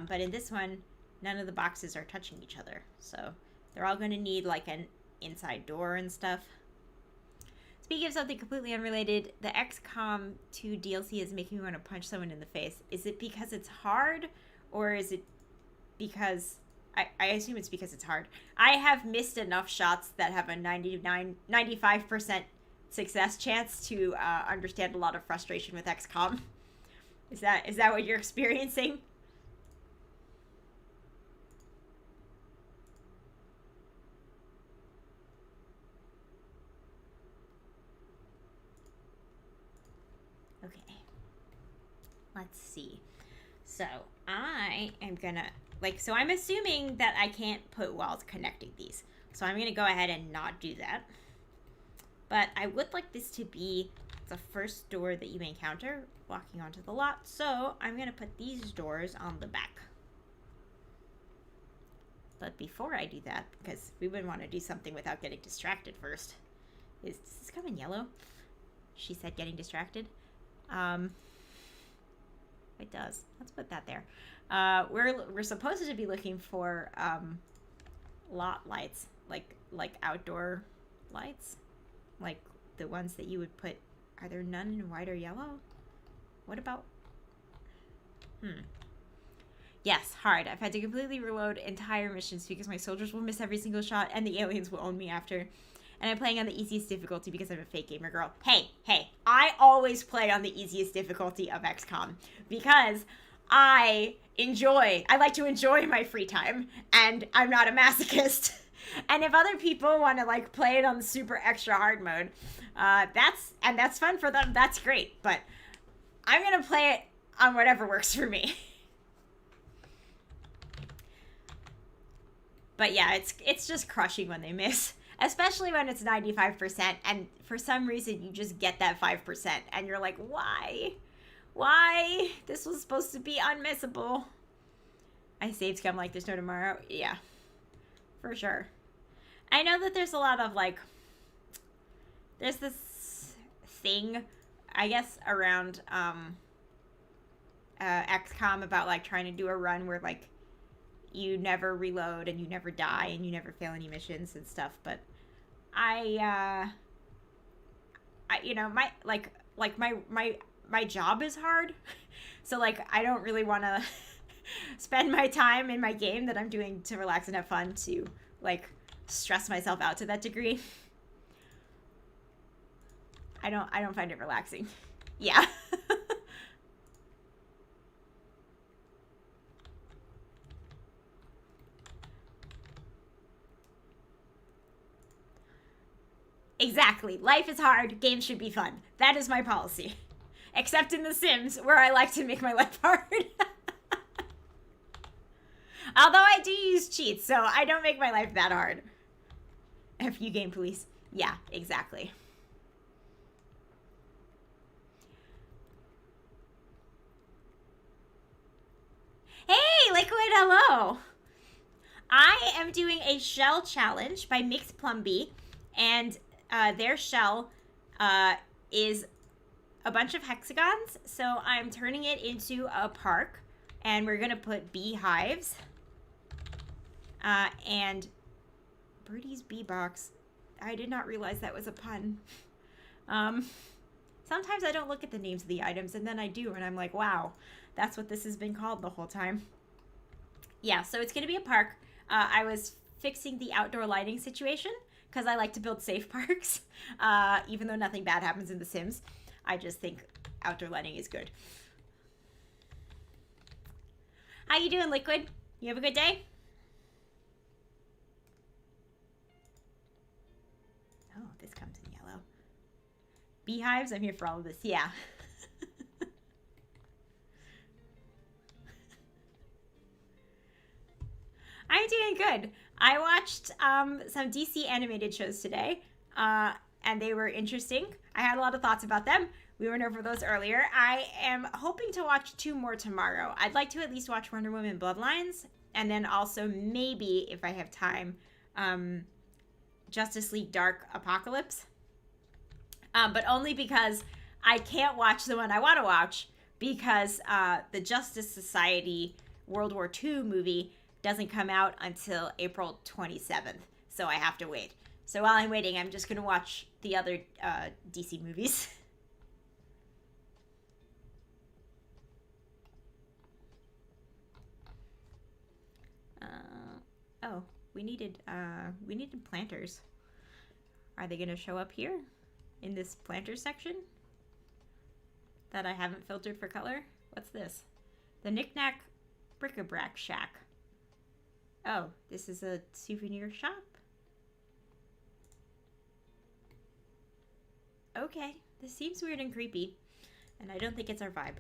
But in this one, none of the boxes are touching each other. So they're all going to need like an inside door and stuff. Speaking of something completely unrelated, the XCOM 2 DLC is making me want to punch someone in the face. Is it because it's hard, or is it because... I assume it's because it's hard. I have missed enough shots that have a 95% success chance to understand a lot of frustration with XCOM. Is that what you're experiencing? Okay. Let's see. So I am gonna... so I'm assuming that I can't put walls connecting these. So I'm going to go ahead and not do that. But I would like this to be the first door that you encounter walking onto the lot. So I'm going to put these doors on the back. But before I do that, because we would want to do something without getting distracted first. Does this come in yellow? She said getting distracted. It does. Let's put that there. We're supposed to be looking for lot lights, like outdoor lights, like the ones that you would put. Are there none in white or yellow? What about? Yes, hard. I've had to completely reload entire missions because my soldiers will miss every single shot and the aliens will own me after. And I'm playing on the easiest difficulty because I'm a fake gamer girl. Hey, I always play on the easiest difficulty of XCOM because I like to enjoy my free time and I'm not a masochist. And if other people want to like play it on the super extra hard mode, that's fun for them. That's great. But I'm going to play it on whatever works for me. But yeah, it's just crushing when they miss, especially when it's 95%, and for some reason you just get that 5%, and you're like, why? Why? This was supposed to be unmissable. I saved scum like there's no tomorrow. Yeah, for sure. I know that there's a lot of like, there's this thing, I guess, around XCOM about like trying to do a run where like you never reload and you never die and you never fail any missions and stuff, but I you know, my job is hard. So like I don't really want to spend my time in my game that I'm doing to relax and have fun to like stress myself out to that degree. I don't find it relaxing. Yeah. Exactly. Life is hard. Games should be fun. That is my policy. Except in The Sims, where I like to make my life hard. Although I do use cheats, so I don't make my life that hard. F you, Game Police. Yeah, exactly. Hey, Liquid, hello. I am doing a shell challenge by MxPlumBee, and their shell is a bunch of hexagons, so I'm turning it into a park, and we're gonna put beehives and Birdie's bee box. I did not realize that was a pun. Sometimes I don't look at the names of the items, and then I do, and I'm like, wow, that's what this has been called the whole time. Yeah, so it's gonna be a park. I was fixing the outdoor lighting situation because I like to build safe parks, even though nothing bad happens in The Sims. I just think outdoor lighting is good. How you doing, Liquid? You have a good day? Oh, this comes in yellow. Beehives, I'm here for all of this. Yeah. I'm doing good. I watched some DC animated shows today, and they were interesting. I had a lot of thoughts about them. We went over those earlier. I am hoping to watch 2 more tomorrow. I'd like to at least watch Wonder Woman Bloodlines, and then also maybe, if I have time, Justice League Dark Apocalypse. But only because I can't watch the one I want to watch, because the Justice Society World War II movie doesn't come out until April 27th, so I have to wait. So while I'm waiting, I'm just going to watch the other DC movies. Oh, we needed planters. Are they going to show up here in this planter section that I haven't filtered for color? What's this? The Knick-Knack Bric-a-Brac Shack. Oh, this is a souvenir shop? Okay, this seems weird and creepy, and I don't think it's our vibe.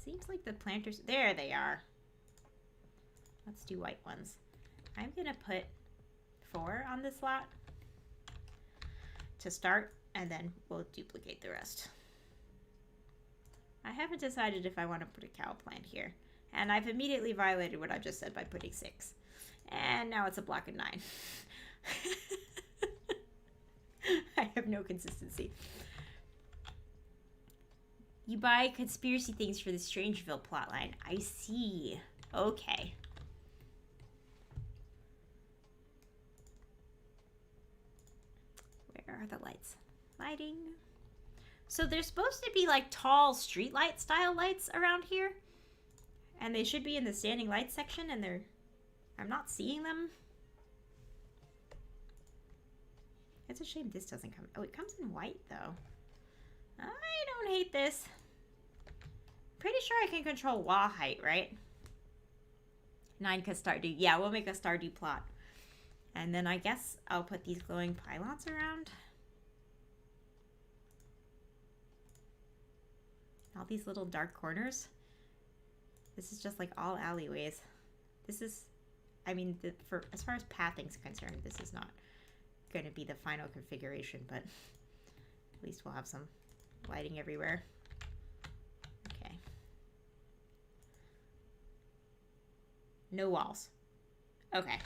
Seems like the planters, there they are. Let's do white ones. I'm gonna put 4 on this lot to start, and then we'll duplicate the rest. I haven't decided if I want to put a cow plant here, and I've immediately violated what I just said by putting 6. And now it's a block of 9. I have no consistency. You buy conspiracy things for the Strangeville plotline. I see. Okay. Where are the lights? Lighting. So there's supposed to be like tall street light style lights around here. And they should be in the standing lights section, and I'm not seeing them. It's a shame this doesn't come. Oh, it comes in white though. I don't hate this. Pretty sure I can control wall height, right? 9 Stardew. Yeah, we'll make a Stardew plot. And then I guess I'll put these glowing pylons around. All these little dark corners. This is just like all alleyways. This is, I mean, for as far as pathing's concerned, this is not going to be the final configuration, but at least we'll have some lighting everywhere. Okay. No walls. Okay.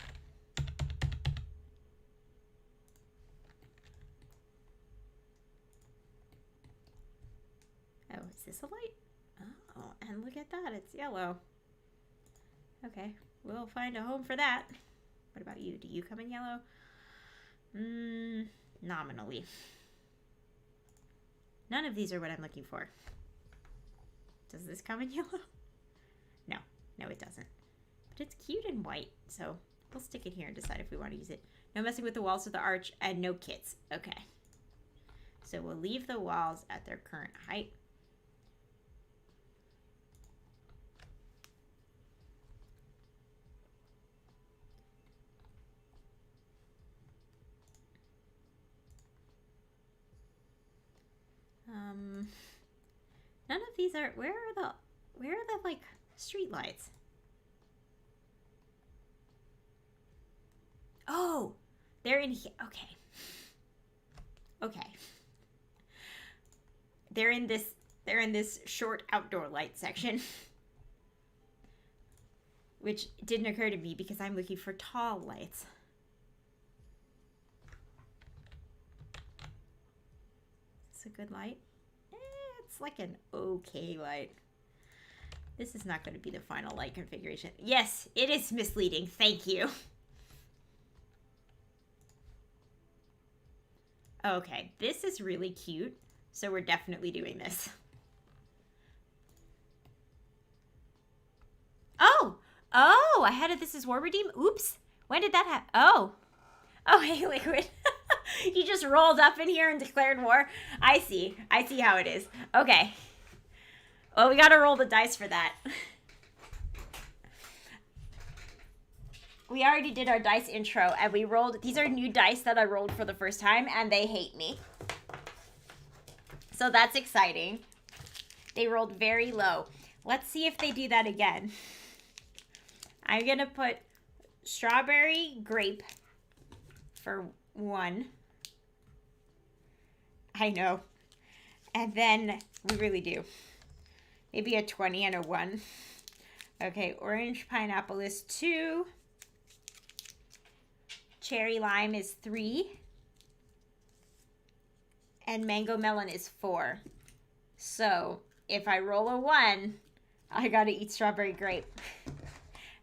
Oh, is this a light? Oh, and look at that. It's yellow. Okay. We'll find a home for that. What about you? Do you come in yellow? Nominally. None of these are what I'm looking for. Does this come in yellow? No. No, it doesn't. But it's cute in white, so we'll stick it here and decide if we want to use it. No messing with the walls of the arch, and no kits. Okay. So we'll leave the walls at their current height. None of these are, where are the like street lights? Oh, they're in here. Okay. Okay. They're in this short outdoor light section. Which didn't occur to me because I'm looking for tall lights. Is this a good light? It's like an okay light. This is not going to be the final light configuration. Yes, it is misleading. Thank you. Okay, this is really cute. So we're definitely doing this. Oh! Oh! I had it. This is War Redeem? Oops. When did that happen? Oh. Oh, hey, Liquid. You just rolled up in here and declared war. I see. I see how it is. Okay. Well, we gotta roll the dice for that. We already did our dice intro, and we rolled... These are new dice that I rolled for the first time, and they hate me. So that's exciting. They rolled very low. Let's see if they do that again. I'm gonna put strawberry grape for 1. I know. And then we really do. Maybe a 20 and a 1. Okay, orange pineapple is 2. Cherry lime is 3. And mango melon is 4. So if I roll a 1, I gotta eat strawberry grape.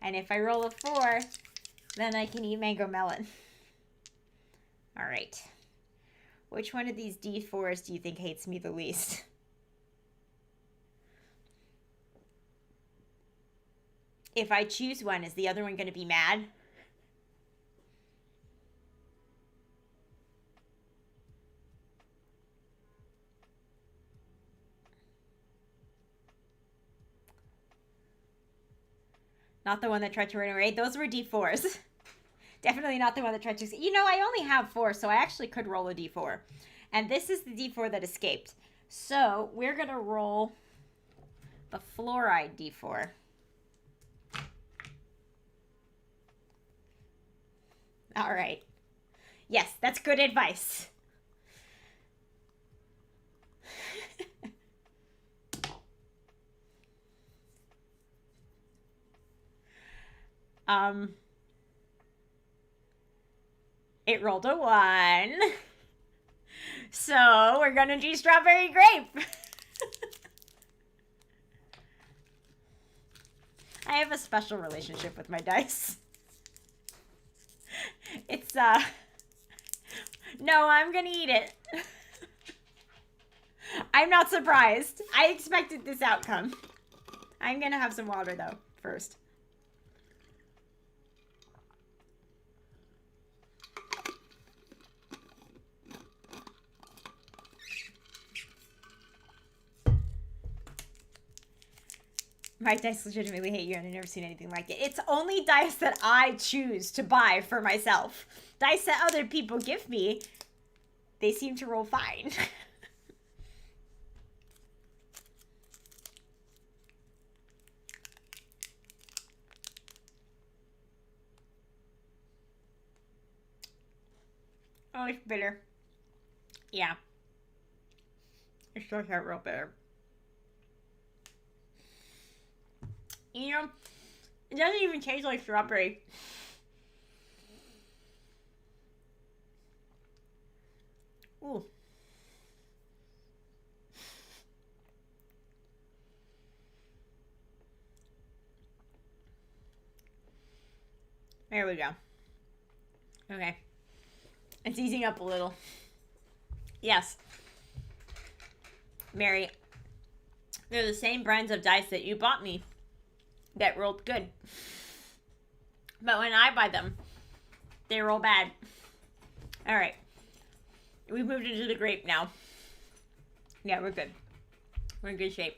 And if I roll a 4, then I can eat mango melon. All right. Which one of these D4s do you think hates me the least? If I choose one, is the other one going to be mad? Not the one that tried to run away. Those were D4s. Definitely not the one that tried to... You know, I only have 4, so I actually could roll a D4. And this is the D4 that escaped. So we're going to roll the fluoride D4. All right. Yes, that's good advice. It rolled a 1. So we're gonna do strawberry grape. I have a special relationship with my dice. It's, no, I'm gonna eat it. I'm not surprised. I expected this outcome. I'm gonna have some water, though, first. My dice legitimately hate you, and I've never seen anything like it. It's only dice that I choose to buy for myself. Dice that other people give me, they seem to roll fine. Oh, it's bitter. Yeah. It starts out real bitter. You know, it doesn't even taste like strawberry. Ooh. There we go. Okay. It's easing up a little. Yes. Mary, they're the same brands of dice that you bought me that rolled good. But when I buy them, they roll bad. Alright. We've moved into the grape now. Yeah, we're good. We're in good shape.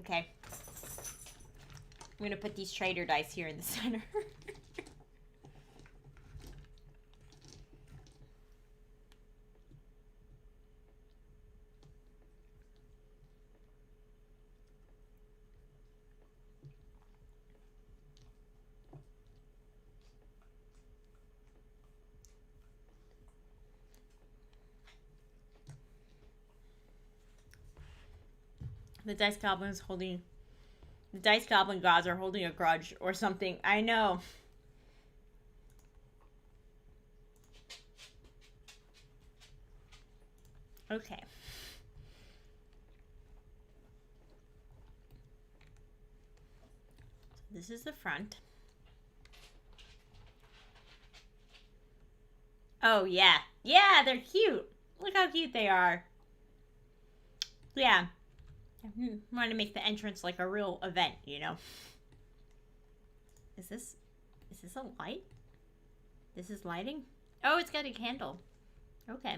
Okay. I'm gonna put these trader dice here in the center. The dice goblins holding... The dice goblin gods are holding a grudge or something. I know. Okay. This is the front. Oh, yeah. Yeah, they're cute. Look how cute they are. Yeah. I want to make the entrance like a real event, you know? Is this a light? This is lighting? Oh, it's got a candle. Okay.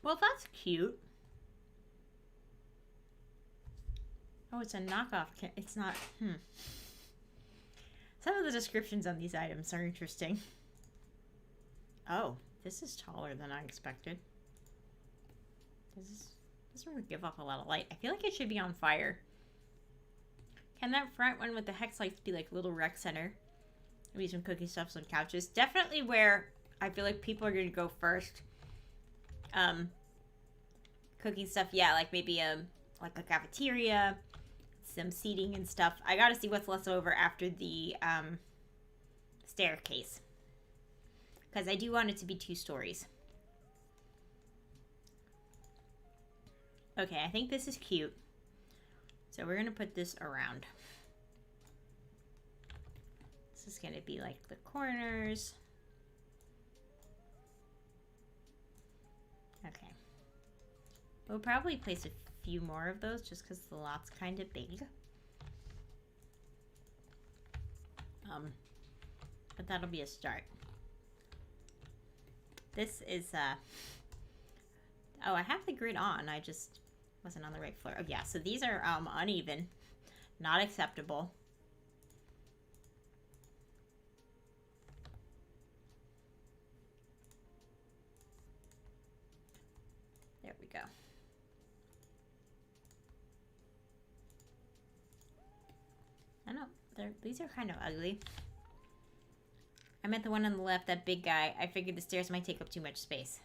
Well, that's cute. Oh, it's a knockoff. It's not... Some of the descriptions on these items are interesting. Oh, this is taller than I expected. This one would give off a lot of light. I feel like it should be on fire. Can that front one with the hex lights be like a little rec center? Maybe some cooking stuff, some couches. Definitely where I feel like people are going to go first. Cooking stuff, yeah, like maybe like a cafeteria, some seating and stuff. I gotta see what's left over after the staircase. Because I do want it to be 2 stories. Okay, I think this is cute. So we're going to put this around. This is going to be like the corners. Okay. We'll probably place a few more of those just because the lot's kind of big. But that'll be a start. This is, oh, I have the grid on. I just wasn't on the right floor. Oh, yeah. So these are uneven. Not acceptable. There we go. I know. These are kind of ugly. meant the one on the left, that big guy. I figured the stairs might take up too much space.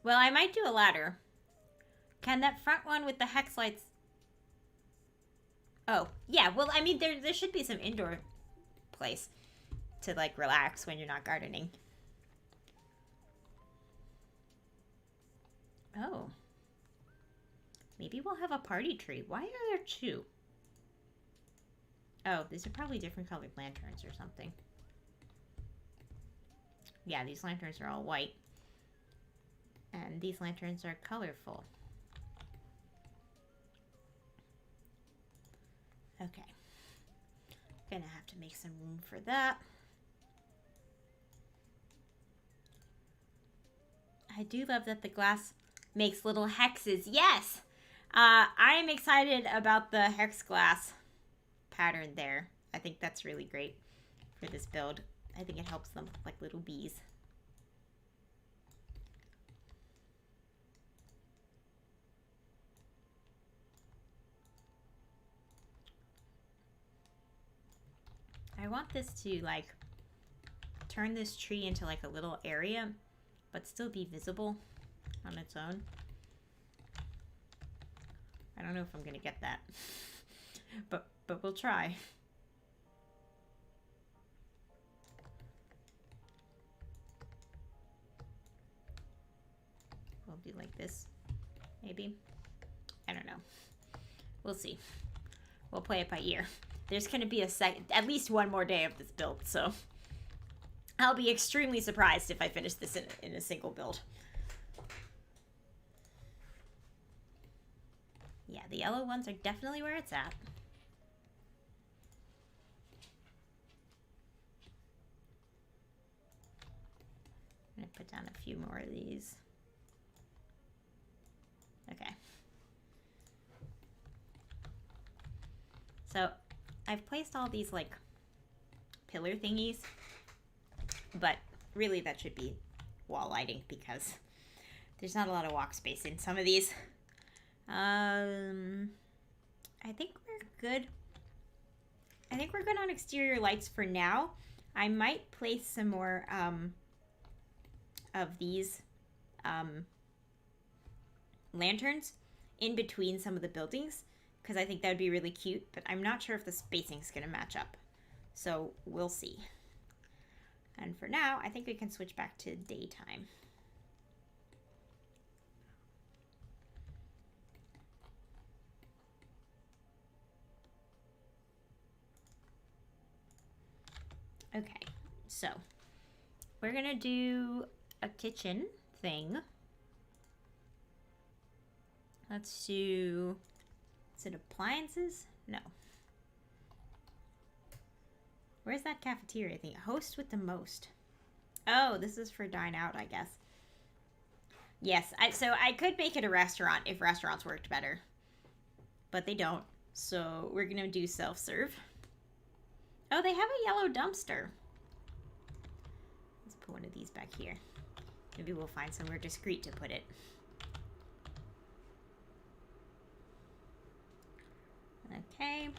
Well, I might do a ladder. Can that front one with the hex lights... Oh, yeah. Well, I mean, there should be some indoor place to, like, relax when you're not gardening. Oh. Maybe we'll have a party tree. Why are there two? Oh, these are probably different colored lanterns or something. Yeah, these lanterns are all white. And these lanterns are colorful. Okay. Gonna have to make some room for that. I do love that the glass makes little hexes. Yes! I am excited about the hex glass pattern there. I think that's really great for this build. I think it helps them look like little bees. I want this to, like, turn this tree into, like, a little area, but still be visible on its own. I don't know if I'm gonna get that, but we'll try. We'll do like this, maybe. I don't know. We'll see. We'll play it by ear. There's gonna be at least one more day of this build, so I'll be extremely surprised if I finish this in a single build. Yeah, the yellow ones are definitely where it's at. I'm gonna put down a few more of these. Okay. So I've placed all these, like, pillar thingies, but really that should be wall lighting because there's not a lot of walk space in some of these. I think we're good. I think we're good on exterior lights for now. I might place some more of these lanterns in between some of the buildings because I think that would be really cute, but I'm not sure if the spacing's going to match up. So we'll see. And for now, I think we can switch back to daytime. Okay, so we're gonna do a kitchen thing. Let's do, is it appliances? No. Where's that cafeteria thing? Host with the most. Oh, this is for dine out, I guess. Yes, so I could make it a restaurant if restaurants worked better. But they don't, so we're gonna do self-serve. Oh, they have a yellow dumpster. Let's put one of these back here. Maybe we'll find somewhere discreet to put it. Okay.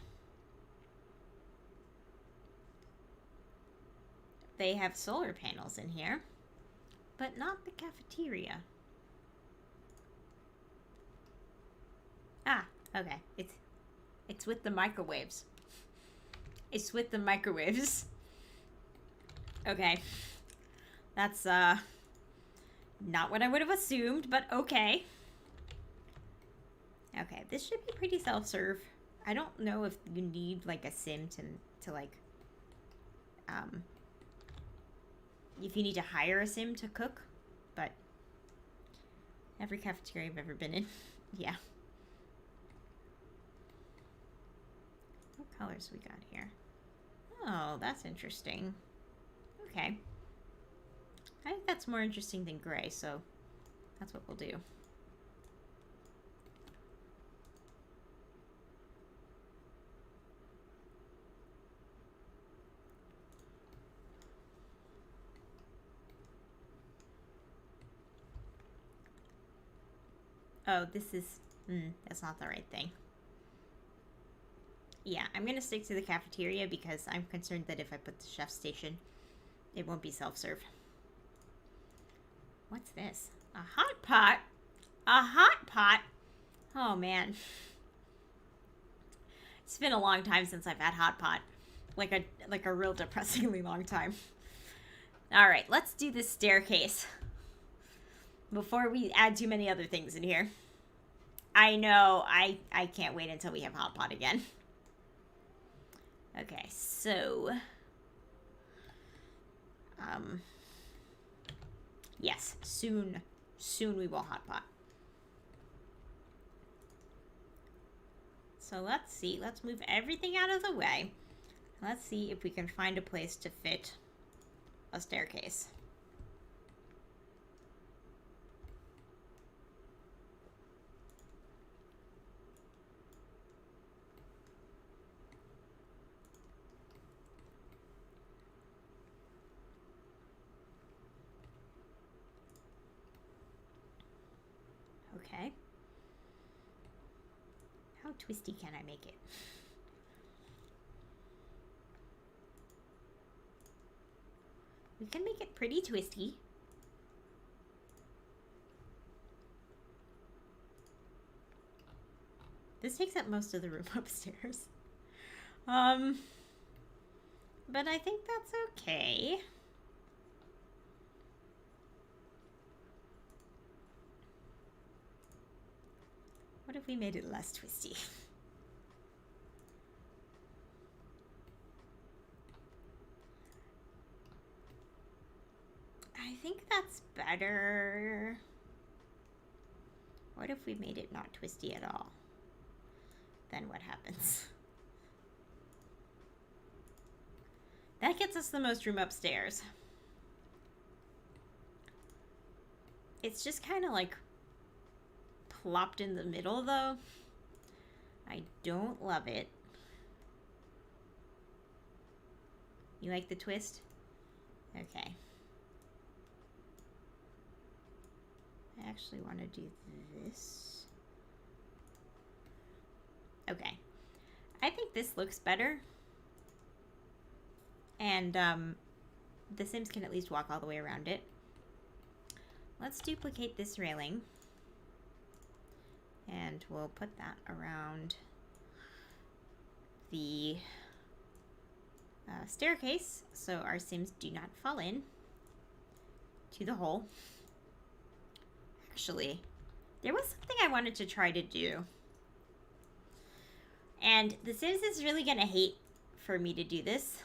They have solar panels in here, but not the cafeteria. Ah, okay. It's with the microwaves. It's with the microwaves. Okay. That's not what I would have assumed, but okay. Okay, this should be pretty self-serve. I don't know if you need like a sim to like if you need to hire a sim to cook, but every cafeteria I've ever been in, yeah. What colors we got here? Oh, that's interesting. Okay. I think that's more interesting than gray, so that's what we'll do. Oh, this is... that's not the right thing. Yeah, I'm going to stick to the cafeteria because I'm concerned that if I put the chef station, it won't be self-serve. What's this? A hot pot? A hot pot? Oh, man. It's been a long time since I've had hot pot. Like a real depressingly long time. All right, let's do this staircase before we add too many other things in here. I know, I can't wait until we have hot pot again. Okay, so yes, soon we will hot pot. So let's see, let's move everything out of the way. Let's see if we can find a place to fit a staircase. Okay. How twisty can I make it? We can make it pretty twisty. This takes up most of the room upstairs. But I think that's okay. What if we made it less twisty? I think that's better. What if we made it not twisty at all? Then what happens? That gets us the most room upstairs. It's just kind of like plopped in the middle though. I don't love it. You like the twist? Okay. I actually want to do this. Okay. I think this looks better. And the Sims can at least walk all the way around it. Let's duplicate this railing. And we'll put that around the staircase so our Sims do not fall in to the hole. Actually, there was something I wanted to try to do. And the Sims is really going to hate for me to do this.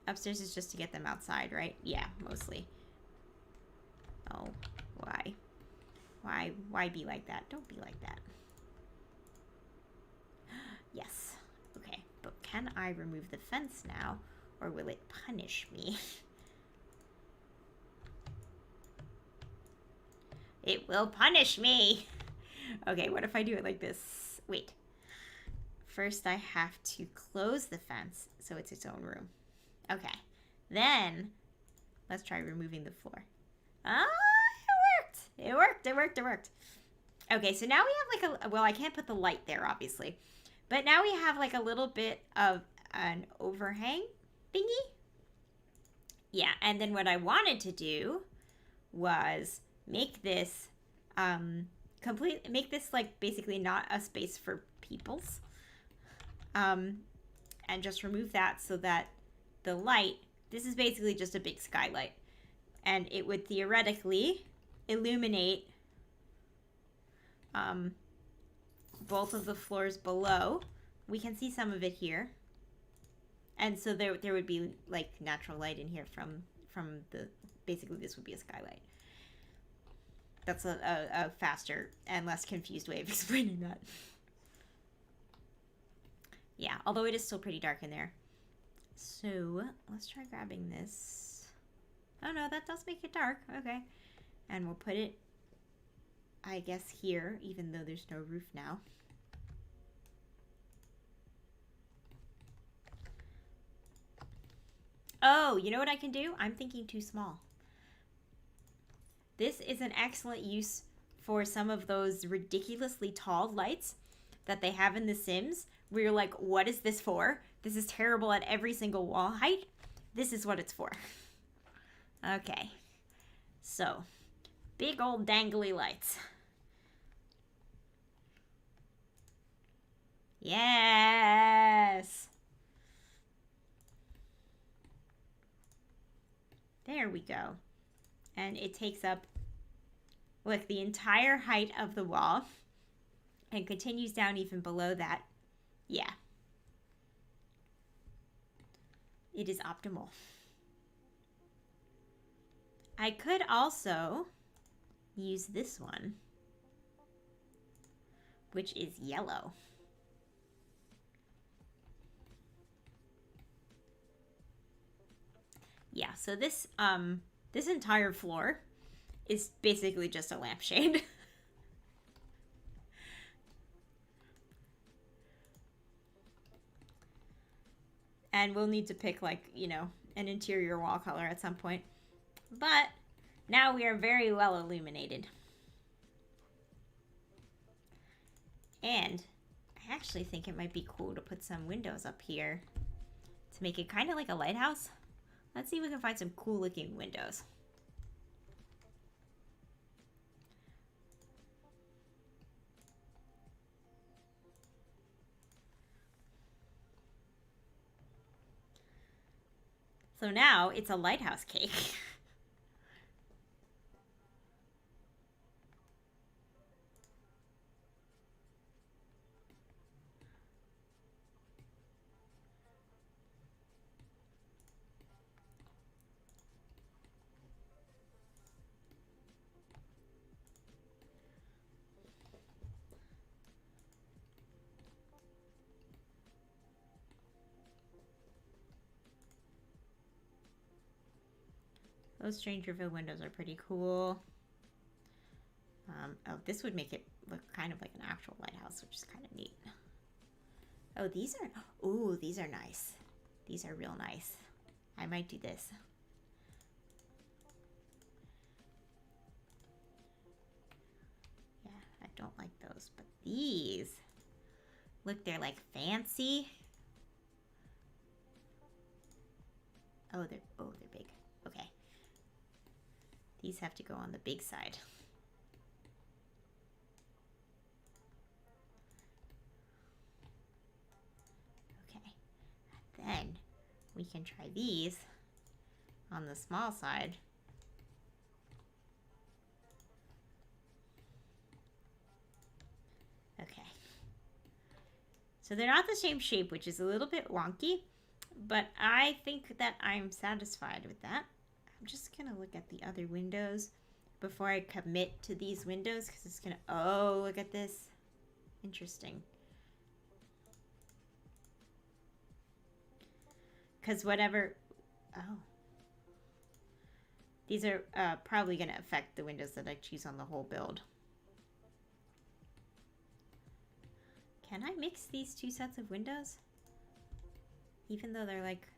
Upstairs is just to get them outside, right? Yeah, mostly. Oh, why? Why be like that? Don't be like that. Yes. Okay, but can I remove the fence now, or will it punish me? It will punish me. Okay, what if I do it like this? Wait. First, I have to close the fence so it's its own room. Okay. Then, let's try removing the floor. Ah, it worked. Okay, so now we have like a, well, I can't put the light there, obviously. But now we have like a little bit of an overhang thingy. Yeah, and then what I wanted to do was make this make this like basically not a space for peoples. And just remove that so that the light, this is basically just a big skylight. And it would theoretically illuminate both of the floors below. We can see some of it here. And so there would be like natural light in here from the, basically this would be a skylight. That's a faster and less confused way of explaining that. Yeah, although it is still pretty dark in there. So let's try grabbing this. Oh no, that does make it dark. Okay. And we'll put it, I guess, here, even though there's no roof now. Oh, you know what I can do? I'm thinking too small. This is an excellent use for some of those ridiculously tall lights that they have in The Sims, where you're like, what is this for? This is terrible at every single wall height. This is what it's for. Okay. So, big old dangly lights. Yes! There we go. And it takes up, look, the entire height of the wall and continues down even below that. Yeah. It is optimal. I could also use this one, which is yellow. Yeah, so this this entire floor is basically just a lampshade. And we'll need to pick, like, you know, an interior wall color at some point. But now we are very well illuminated. And I actually think it might be cool to put some windows up here to make it kind of like a lighthouse. Let's see if we can find some cool looking windows. So now it's a lighthouse cake. Those strange reveal windows are pretty cool. Oh, this would make it look kind of like an actual lighthouse, which is kind of neat. Oh, these are, ooh, these are nice. These are real nice. I might do this. Yeah, I don't like those, but these, look, they're like fancy. Oh, they're big. Okay. These have to go on the big side. Okay. Then we can try these on the small side. Okay. So they're not the same shape, which is a little bit wonky, but I think that I'm satisfied with that. I'm just gonna look at the other windows before I commit to these windows, because it's gonna, oh, look at this. Interesting. Because whatever, oh. These are probably gonna affect the windows that I choose on the whole build. Can I mix these two sets of windows? Even though they're like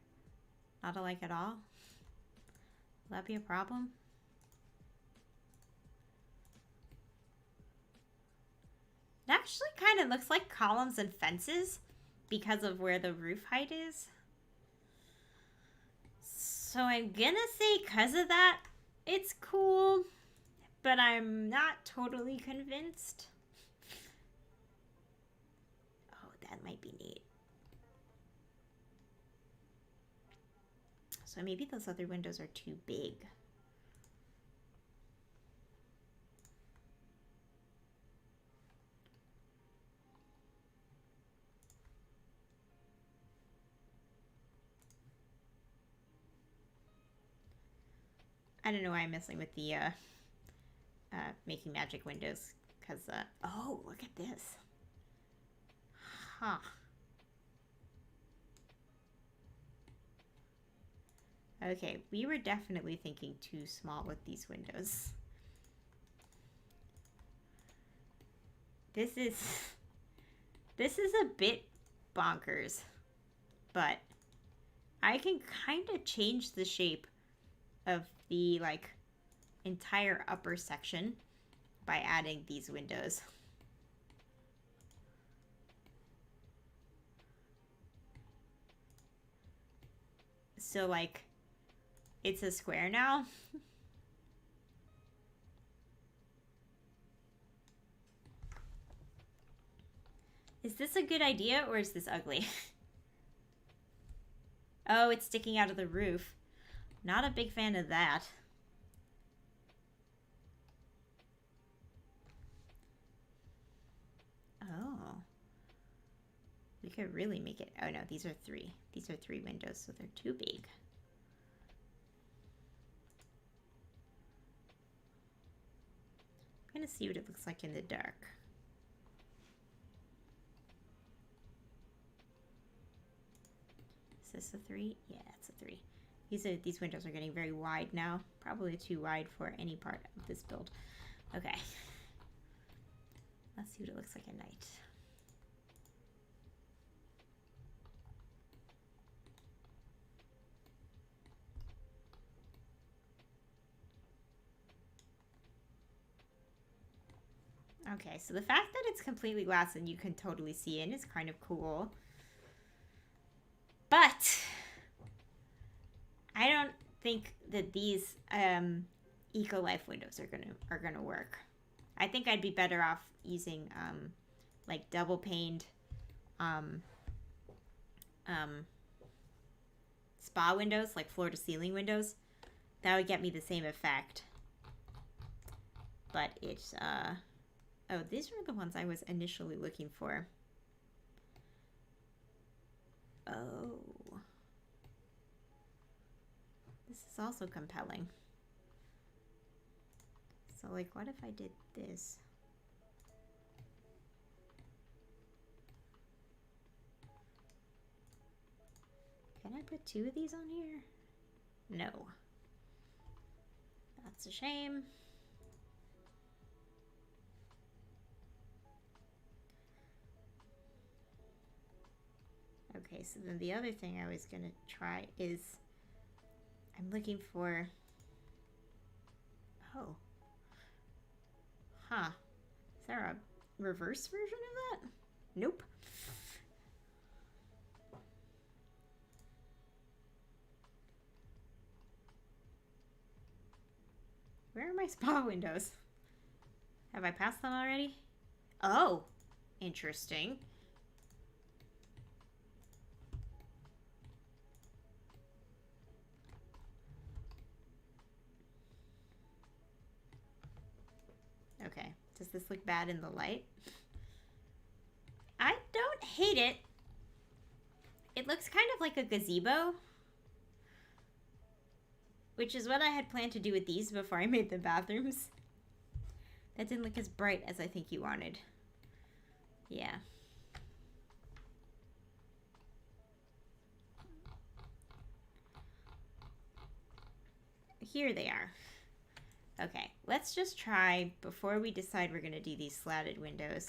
not alike at all? Will that be a problem? It actually kind of looks like columns and fences because of where the roof height is. So I'm gonna say because of that, it's cool, but I'm not totally convinced. Oh, that might be neat. So maybe those other windows are too big. I don't know why I'm messing with the making magic windows, because, oh, look at this. Huh. Okay, we were definitely thinking too small with these windows. This is a bit bonkers, but I can kind of change the shape of the, like, entire upper section by adding these windows. So like, it's a square now. Is this a good idea or is this ugly? Oh, it's sticking out of the roof. Not a big fan of that. Oh. We could really make it. Oh no, these are 3. These are 3 windows, so they're too big. I'm gonna see what it looks like in the dark. Is this a 3? Yeah, it's a 3. These windows are getting very wide now. Probably too wide for any part of this build. Okay. Let's see what it looks like at night. Okay, so the fact that it's completely glass and you can totally see in is kind of cool. But I don't think that these eco-life windows are gonna work. I think I'd be better off using like double paned spa windows, like floor to ceiling windows. That would get me the same effect. But it's oh, these were the ones I was initially looking for. Oh. This is also compelling. So like, what if I did this? Can I put 2 of these on here? No. That's a shame. Okay, so then the other thing I was gonna try is I'm looking for, oh, huh, is there a reverse version of that? Nope. Where are my spa windows? Have I passed them already? Oh, interesting. Okay, does this look bad in the light? I don't hate it. It looks kind of like a gazebo, which is what I had planned to do with these before I made the bathrooms. That didn't look as bright as I think you wanted. Yeah. Here they are. Okay, let's just try before we decide we're gonna do these slatted windows,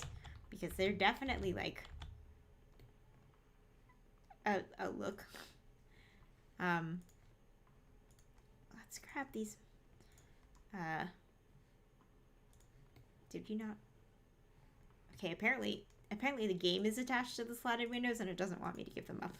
because they're definitely like a look. Let's grab these. Did you not? Okay, apparently the game is attached to the slatted windows and it doesn't want me to give them up.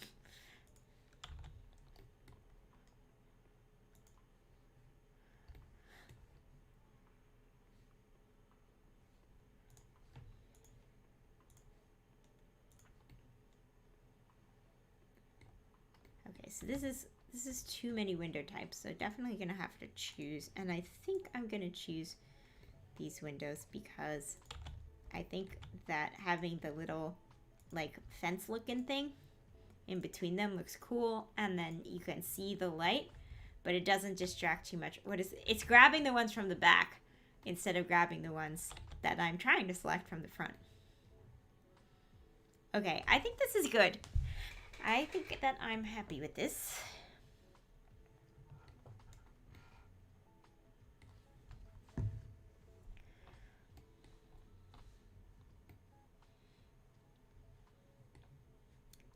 Okay, so this is too many window types, so definitely gonna have to choose, and I think I'm gonna choose these windows because I think that having the little like fence looking thing in between them looks cool, and then you can see the light, but it doesn't distract too much. It's grabbing the ones from the back instead of grabbing the ones that I'm trying to select from the front. Okay, I think this is good. I think that I'm happy with this.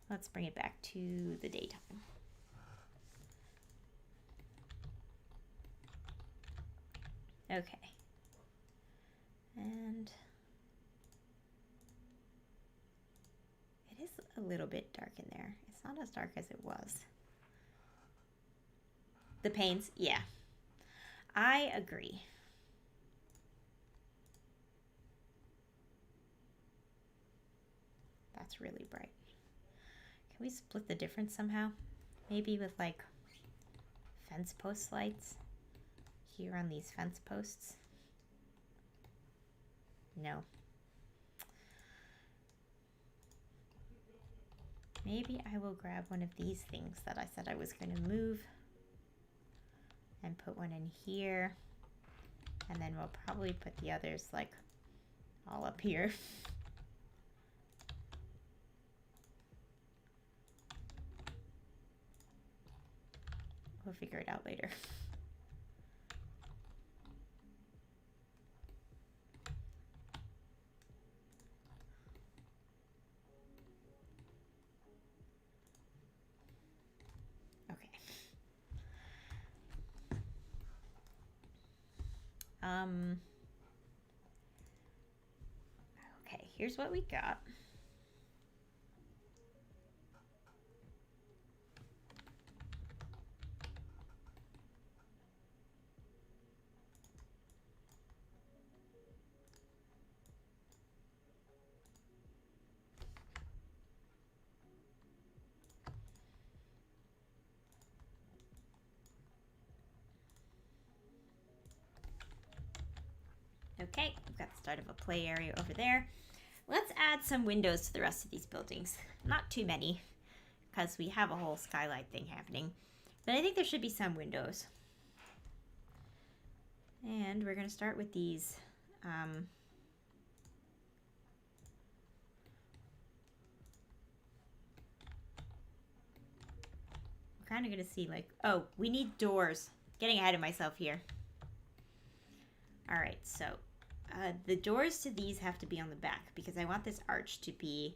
Let's bring it back to the daytime. Okay. And it is a little bit dark in there. It's not as dark as it was. The panes, yeah. I agree. That's really bright. Can we split the difference somehow? Maybe with like fence post lights here on these fence posts? No. Maybe I will grab one of these things that I said I was going to move and put one in here. And then we'll probably put the others like all up here. We'll figure it out later. Okay. Okay, here's what we got. Okay, we've got the start of a play area over there. Let's add some windows to the rest of these buildings. Not too many, because we have a whole skylight thing happening. But I think there should be some windows. And we're going to start with these. We're kind of going to see like, oh, we need doors. Getting ahead of myself here. All right, so the doors to these have to be on the back because I want this arch to be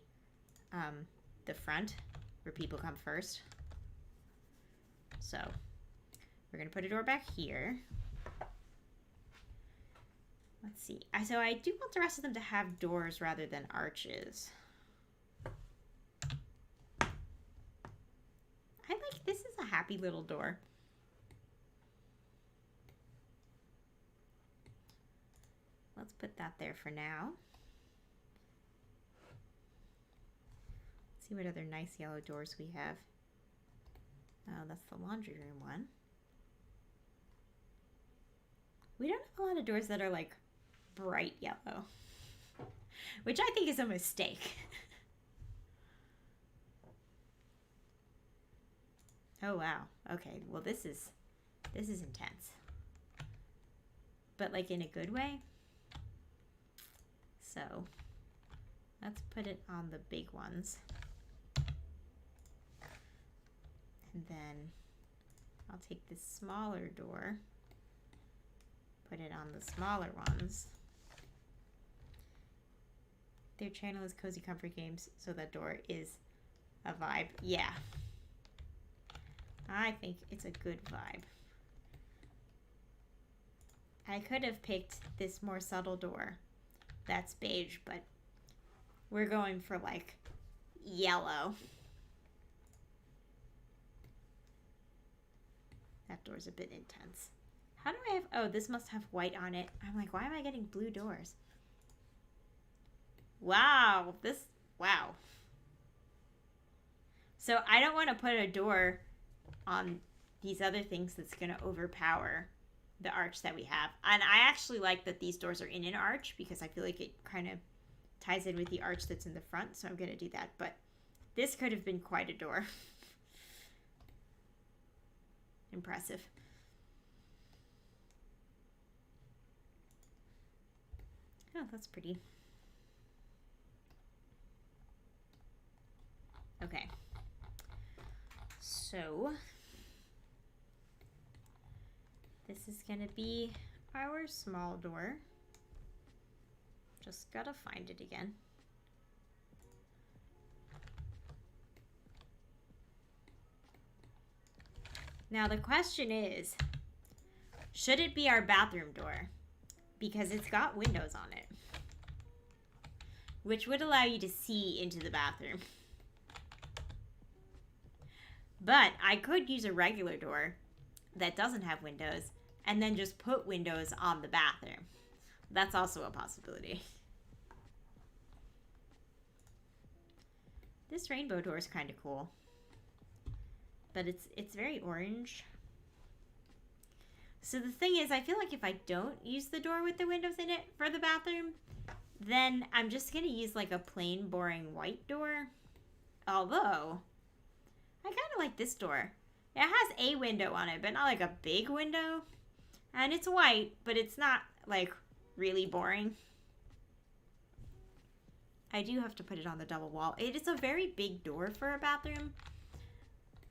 the front where people come first. So we're going to put a door back here. Let's see. So I do want the rest of them to have doors rather than arches. I like, this is a happy little door. Let's put that there for now. Let's see what other nice yellow doors we have. Oh, that's the laundry room one. We don't have a lot of doors that are like bright yellow, which I think is a mistake. Oh wow. Okay, well this is intense. But like in a good way. So let's put it on the big ones. And then I'll take this smaller door, put it on the smaller ones. Their channel is Cozy Comfort Games, so that door is a vibe. Yeah. I think it's a good vibe. I could have picked this more subtle door that's beige, but we're going for like yellow. That door's a bit intense. How do I have, oh, this must have white on it. I'm like, why am I getting blue doors? Wow, wow. So I don't want to put a door on these other things that's going to overpower the arch that we have. And I actually like that these doors are in an arch because I feel like it kind of ties in with the arch that's in the front. So I'm going to do that. But this could have been quite a door. Impressive. Oh, that's pretty. Okay. So this is going to be our small door. Just gotta find it again. Now the question is, should it be our bathroom door? Because it's got windows on it, which would allow you to see into the bathroom. But I could use a regular door that doesn't have windows and then just put windows on the bathroom. That's also a possibility. This rainbow door is kind of cool, but it's very orange. So the thing is, I feel like if I don't use the door with the windows in it for the bathroom, then I'm just going to use like a plain, boring white door. Although, I kind of like this door. It has a window on it, but not like a big window. And it's white, but it's not like really boring. I do have to put it on the double wall. It is a very big door for a bathroom,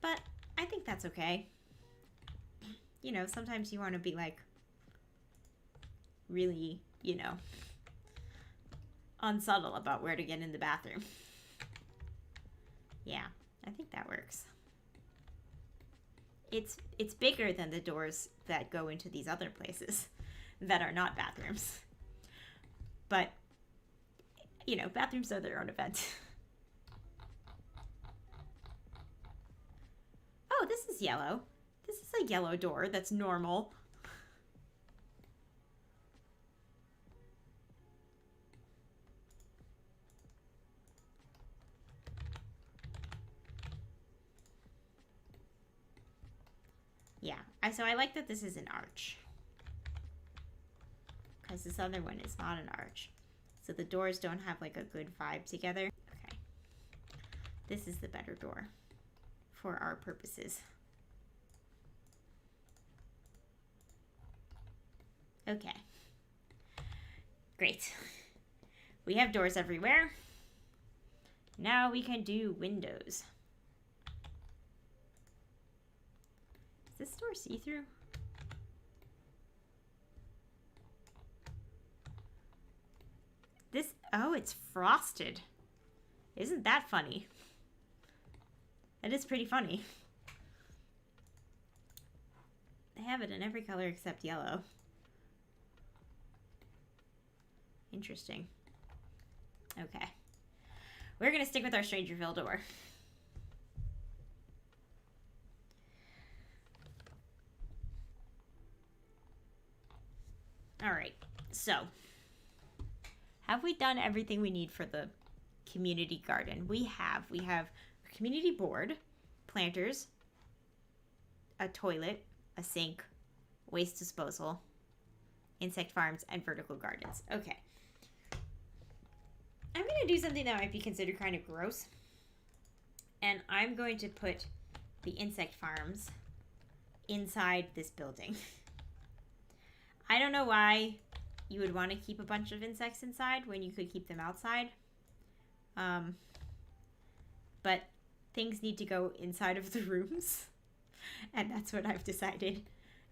but I think that's okay. You know, sometimes you want to be like really, you know, unsubtle about where to get in the bathroom. Yeah, I think that works. It's bigger than the doors that go into these other places that are not bathrooms. But you know, bathrooms are their own event. Oh, this is yellow. This is a yellow door that's normal. Yeah, so I like that this is an arch. Because this other one is not an arch. So the doors don't have like a good vibe together. Okay. This is the better door for our purposes. Okay. Great. We have doors everywhere. Now we can do windows. Is this door see-through? Oh, it's frosted. Isn't that funny? That is pretty funny. They have it in every color except yellow. Interesting. Okay. We're gonna stick with our Strangerville door. All right, so have we done everything we need for the community garden? We have a community board, planters, a toilet, a sink, waste disposal, insect farms, and vertical gardens. Okay. I'm going to do something that might be considered kind of gross. And I'm going to put the insect farms inside this building. I don't know why you would want to keep a bunch of insects inside when you could keep them outside. But things need to go inside of the rooms. And that's what I've decided.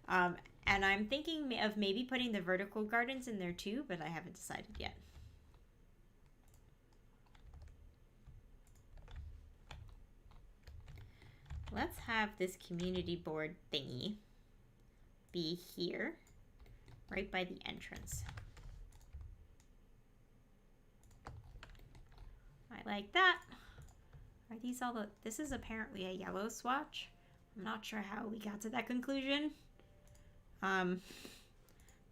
And I'm thinking of maybe putting the vertical gardens in there too, but I haven't decided yet. Let's have this community board thingy be here, right by the entrance. I like that. Are these all the... This is apparently a yellow swatch. I'm not sure how we got to that conclusion. I'm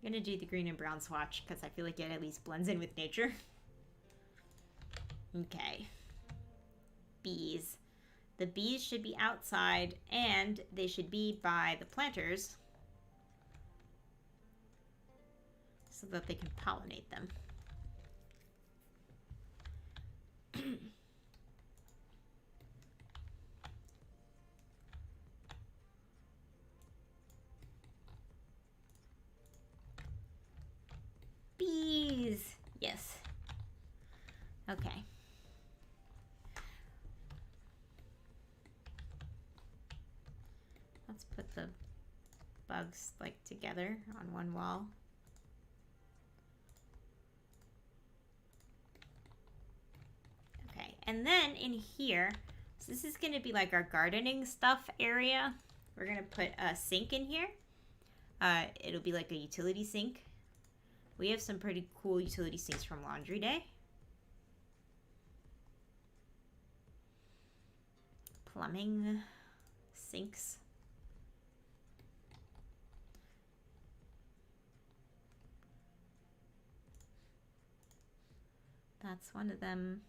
gonna do the green and brown swatch because I feel like it at least blends in with nature. Okay. Bees. The bees should be outside and they should be by the planters so that they can pollinate them. Bees! Yes. Okay. Let's put the bugs like together on one wall. Okay, and then in here, so this is gonna be like our gardening stuff area. We're gonna put a sink in here. It'll be like a utility sink. We have some pretty cool utility sinks from Laundry Day. Plumbing sinks. That's one of them.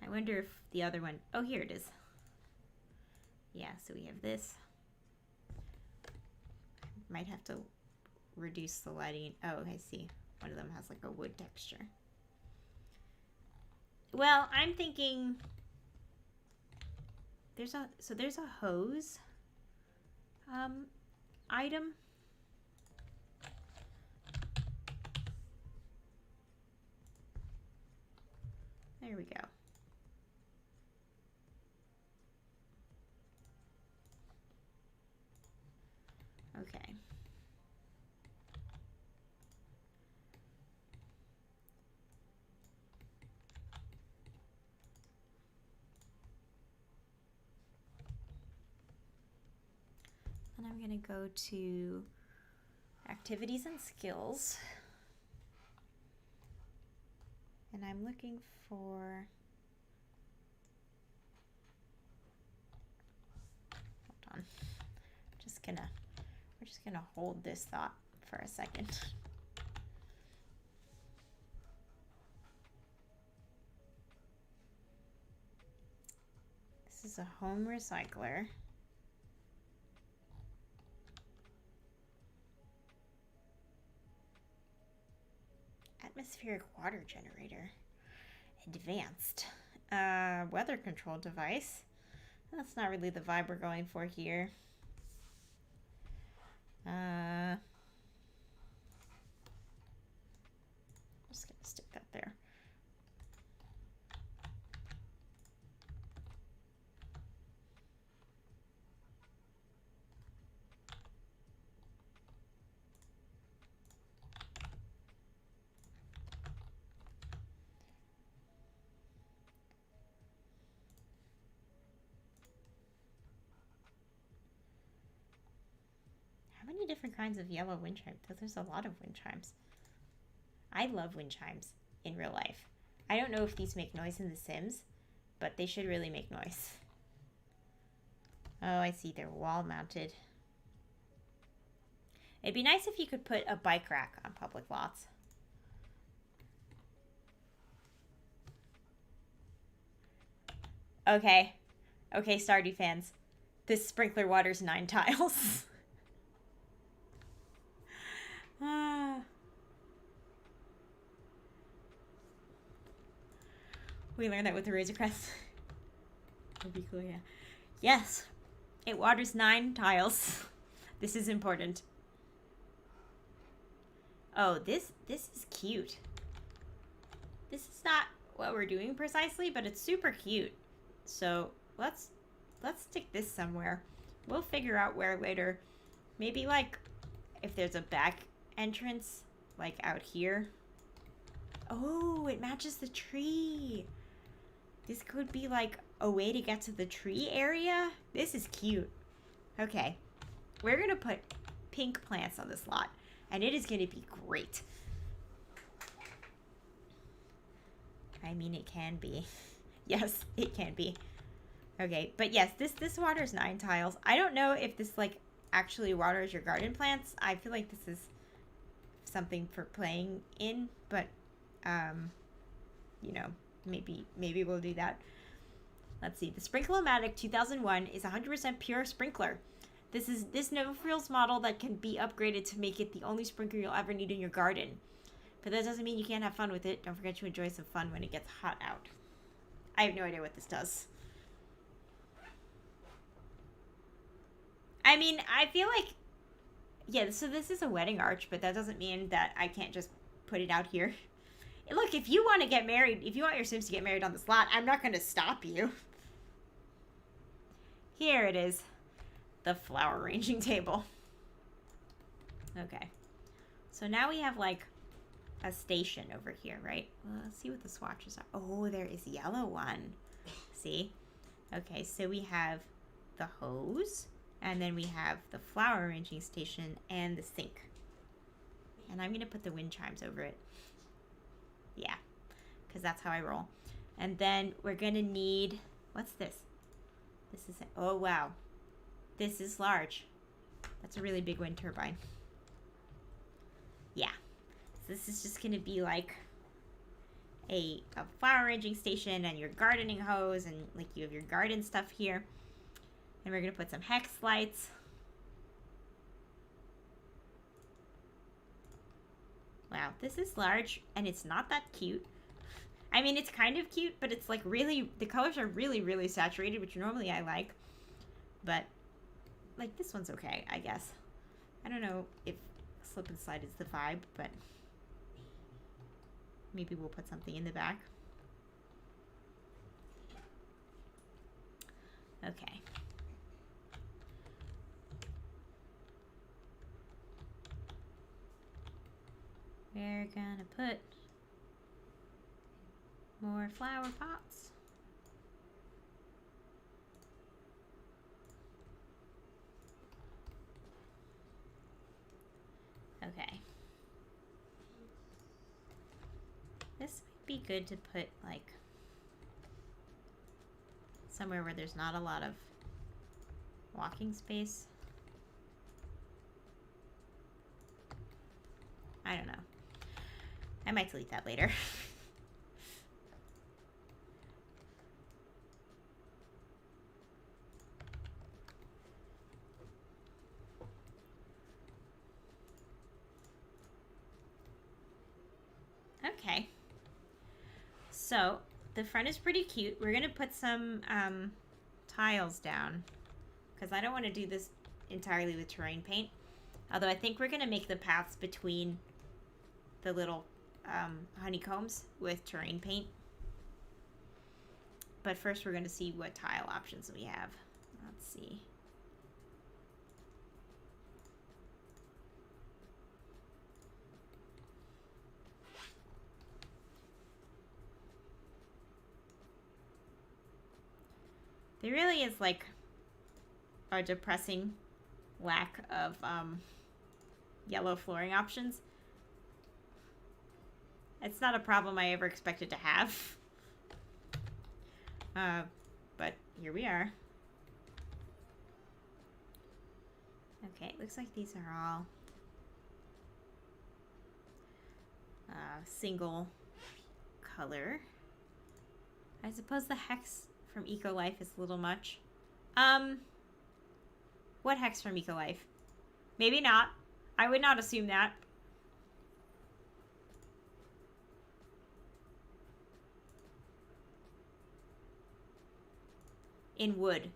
I wonder if the other one... Oh, here it is. Yeah, so we have this. Might have to reduce the lighting. Oh, I see. One of them has like a wood texture. Well, I'm thinking there's a hose item. There we go. Okay. And I'm going to go to activities and skills. And I'm looking for... Hold on. We're just gonna hold this thought for a second. This is a home recycler. Atmospheric water generator. Advanced. Weather control device. That's not really the vibe we're going for here. I'm just gonna stick that there. How many different kinds of yellow wind chimes? There's a lot of wind chimes. I love wind chimes in real life. I don't know if these make noise in The Sims, but they should really make noise. Oh, I see. They're wall mounted. It'd be nice if you could put a bike rack on public lots. Okay. Okay, Stardew fans. This sprinkler water's 9 tiles. We learned that with the Razor Crest. That'd be cool, yeah. Yes, it waters 9 tiles. This is important. Oh, this is cute. This is not what we're doing precisely, but it's super cute. So let's stick this somewhere. We'll figure out where later. Maybe like if there's a back entrance, like out here. Oh, it matches the tree. This could be like a way to get to the tree area. This is cute. Okay, we're gonna put pink plants on this lot, and it is gonna be great. I mean, it can be. Yes, it can be. Okay, but yes, this waters 9 tiles. I don't know if this like actually waters your garden plants. I feel like this is something for playing in, but you know, maybe we'll do that. Let's see. The Sprinkle-O-Matic 2001 is 100% pure sprinkler. This no frills model that can be upgraded to make it the only sprinkler you'll ever need in your garden. But that doesn't mean you can't have fun with it. Don't forget to enjoy some fun when it gets hot out. I have no idea what this does. I mean, I feel like, yeah, so this is a wedding arch, but that doesn't mean that I can't just put it out here. Look, if you want to get married, if you want your Sims to get married on this lot, I'm not going to stop you. Here it is. The flower arranging table. Okay. So now we have like a station over here, right? Well, let's see what the swatches are. Oh, there is a yellow one. See? Okay, so we have the hose, and then we have the flower arranging station and the sink. And I'm going to put the wind chimes over it. Yeah, because that's how I roll. And then we're going to need, what's this? This is, oh wow. This is large. That's a really big wind turbine. Yeah. So this is just going to be like a flower arranging station and your gardening hose, and like you have your garden stuff here. And we're gonna put some hex lights. Wow, this is large and it's not that cute. I mean, it's kind of cute, but it's like really, the colors are really, really saturated, which normally I like. But like this one's okay, I guess. I don't know if slip and slide is the vibe, but maybe we'll put something in the back. Okay. We're gonna put more flower pots. Okay. This might be good to put like somewhere where there's not a lot of walking space. I don't know. I might delete that later. Okay. So the front is pretty cute. We're gonna put some tiles down because I don't want to do this entirely with terrain paint. Although I think we're gonna make the paths between the little honeycombs with terrain paint. But first we're gonna see what tile options we have. Let's see. There really is like a depressing lack of yellow flooring options. It's not a problem I ever expected to have. But here we are. Okay, it looks like these are all single color. I suppose the hex from Eco Life is a little much. What hex from Eco Life? Maybe not. I would not assume that. In wood.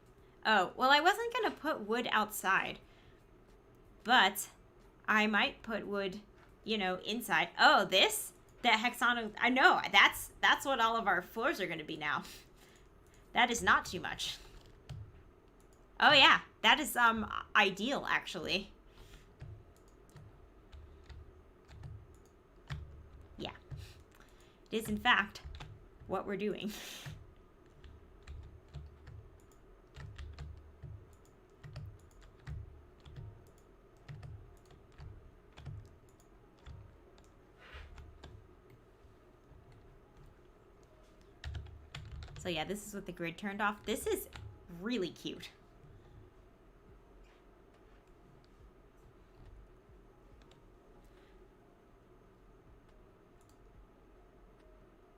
Oh, well, I wasn't gonna put wood outside, but I might put wood, you know, inside. Oh, this? That hexagonal. I know. That's what all of our floors are gonna be now. That is not too much. Oh yeah, that is ideal actually. Yeah. It is in fact what we're doing. So yeah, this is with the grid turned off. This is really cute.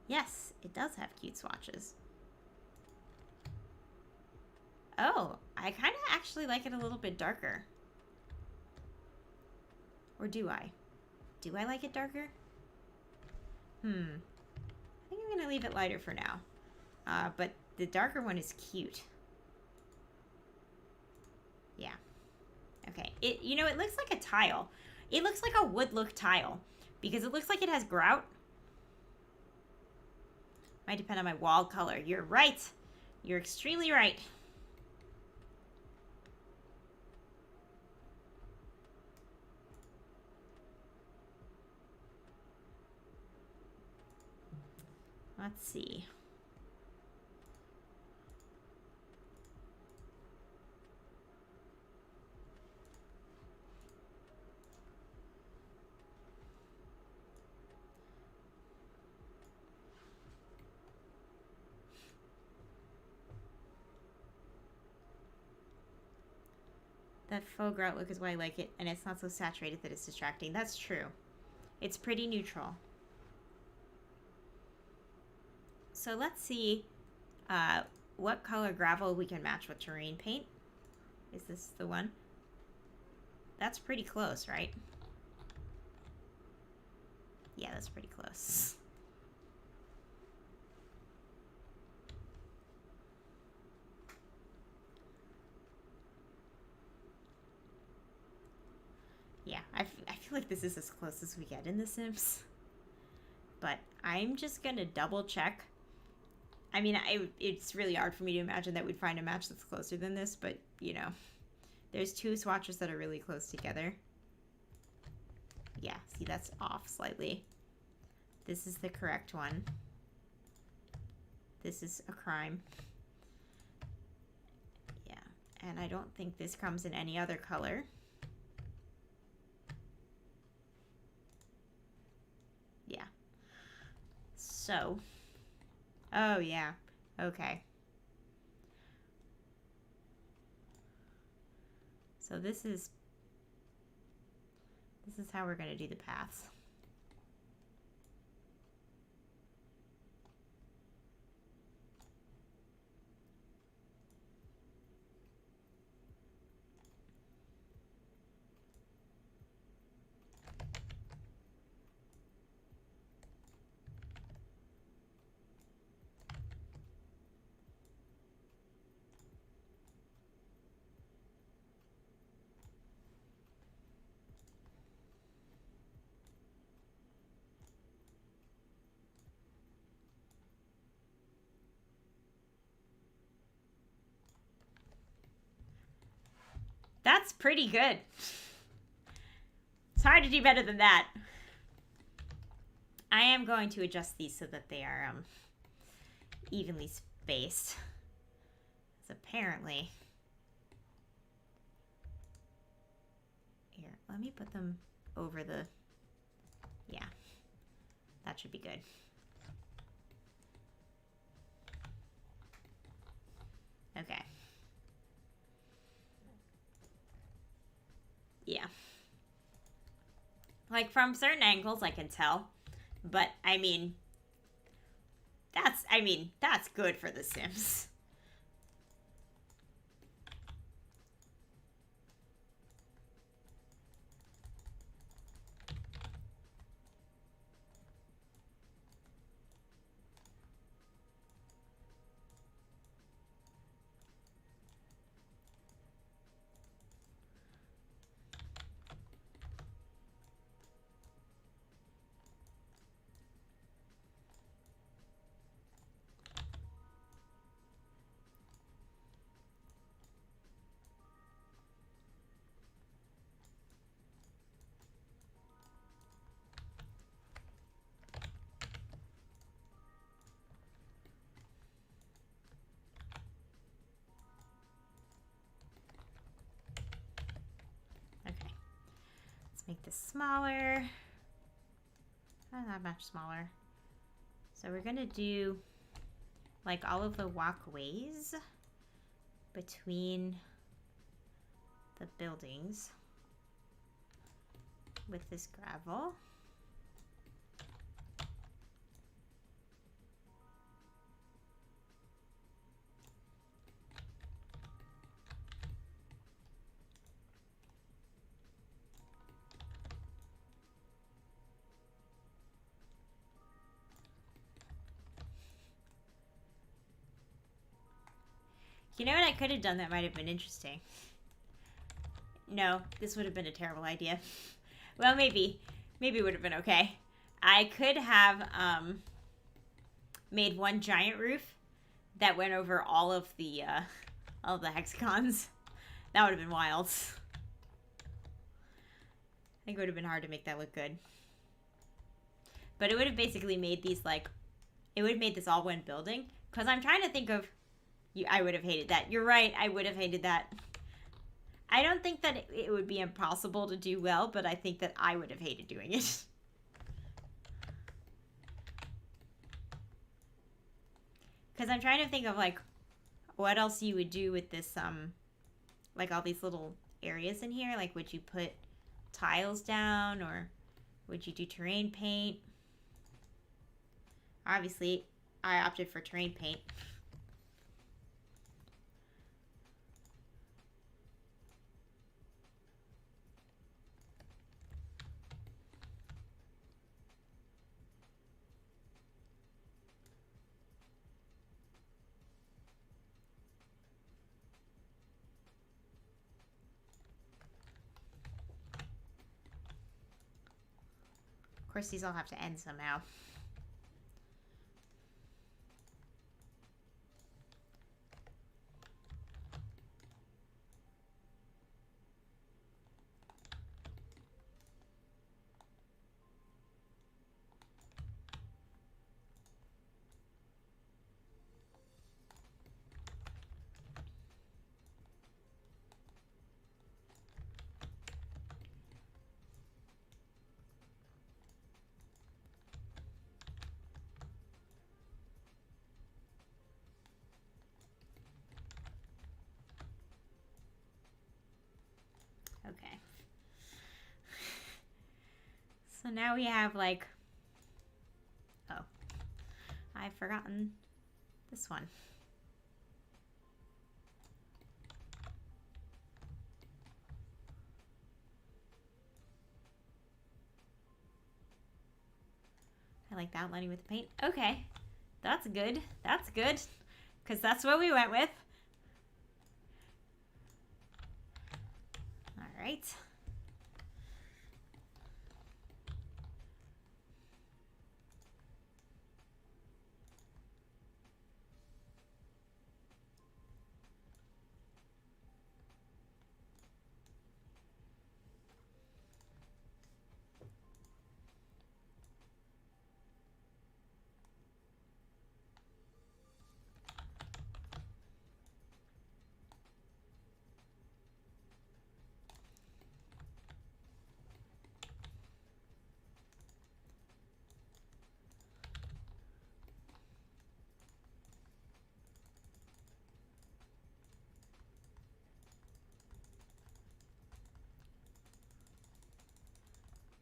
Yes, it does have cute swatches. Oh, I kind of actually like it a little bit darker. Or do I? Do I like it darker? I think I'm going to leave it lighter for now. But the darker one is cute. Yeah. Okay. You know, it looks like a tile. It looks like a wood look tile because it looks like it has grout. Might depend on my wall color. You're right. You're extremely right. Let's see. That faux grout look is why I like it, and it's not so saturated that it's distracting. That's true. It's pretty neutral. So let's see what color gravel we can match with terrain paint. Is this the one? That's pretty close, right? Yeah, that's pretty close. Yeah, I feel like this is as close as we get in The Sims. But I'm just gonna double check. I mean, it's really hard for me to imagine that we'd find a match that's closer than this, but, you know. There's two swatches that are really close together. Yeah, see, that's off slightly. This is the correct one. This is a crime. Yeah, and I don't think this comes in any other color. Yeah. So, oh yeah, okay. So this is how we're going to do the paths. That's pretty good. It's hard to do better than that. I am going to adjust these so that they are evenly spaced. So apparently... Here, let me put them over the... Yeah, that should be good. Okay. Yeah. Like, from certain angles, I can tell. But, I mean, that's good for The Sims. Make this smaller. Not that much smaller. So we're gonna do like all of the walkways between the buildings with this gravel. You know what I could have done that might have been interesting? No, this would have been a terrible idea. Well, maybe. Maybe it would have been okay. I could have made one giant roof that went over all of the hexagons. That would have been wild. I think it would have been hard to make that look good. But it would have basically made these like... It would have made this all one building. Because I'm trying to think of... I would have hated that. You're right, I would have hated that. I don't think that it would be impossible to do well, but I think that I would have hated doing it. Because I'm trying to think of, like, what else you would do with this, like, all these little areas in here. Like, would you put tiles down, or would you do terrain paint? Obviously, I opted for terrain paint. Of course, these all have to end somehow. Okay. So now we have like, oh, I've forgotten this one. I like the outlining with the paint. Okay, that's good. That's good, because that's what we went with. All right.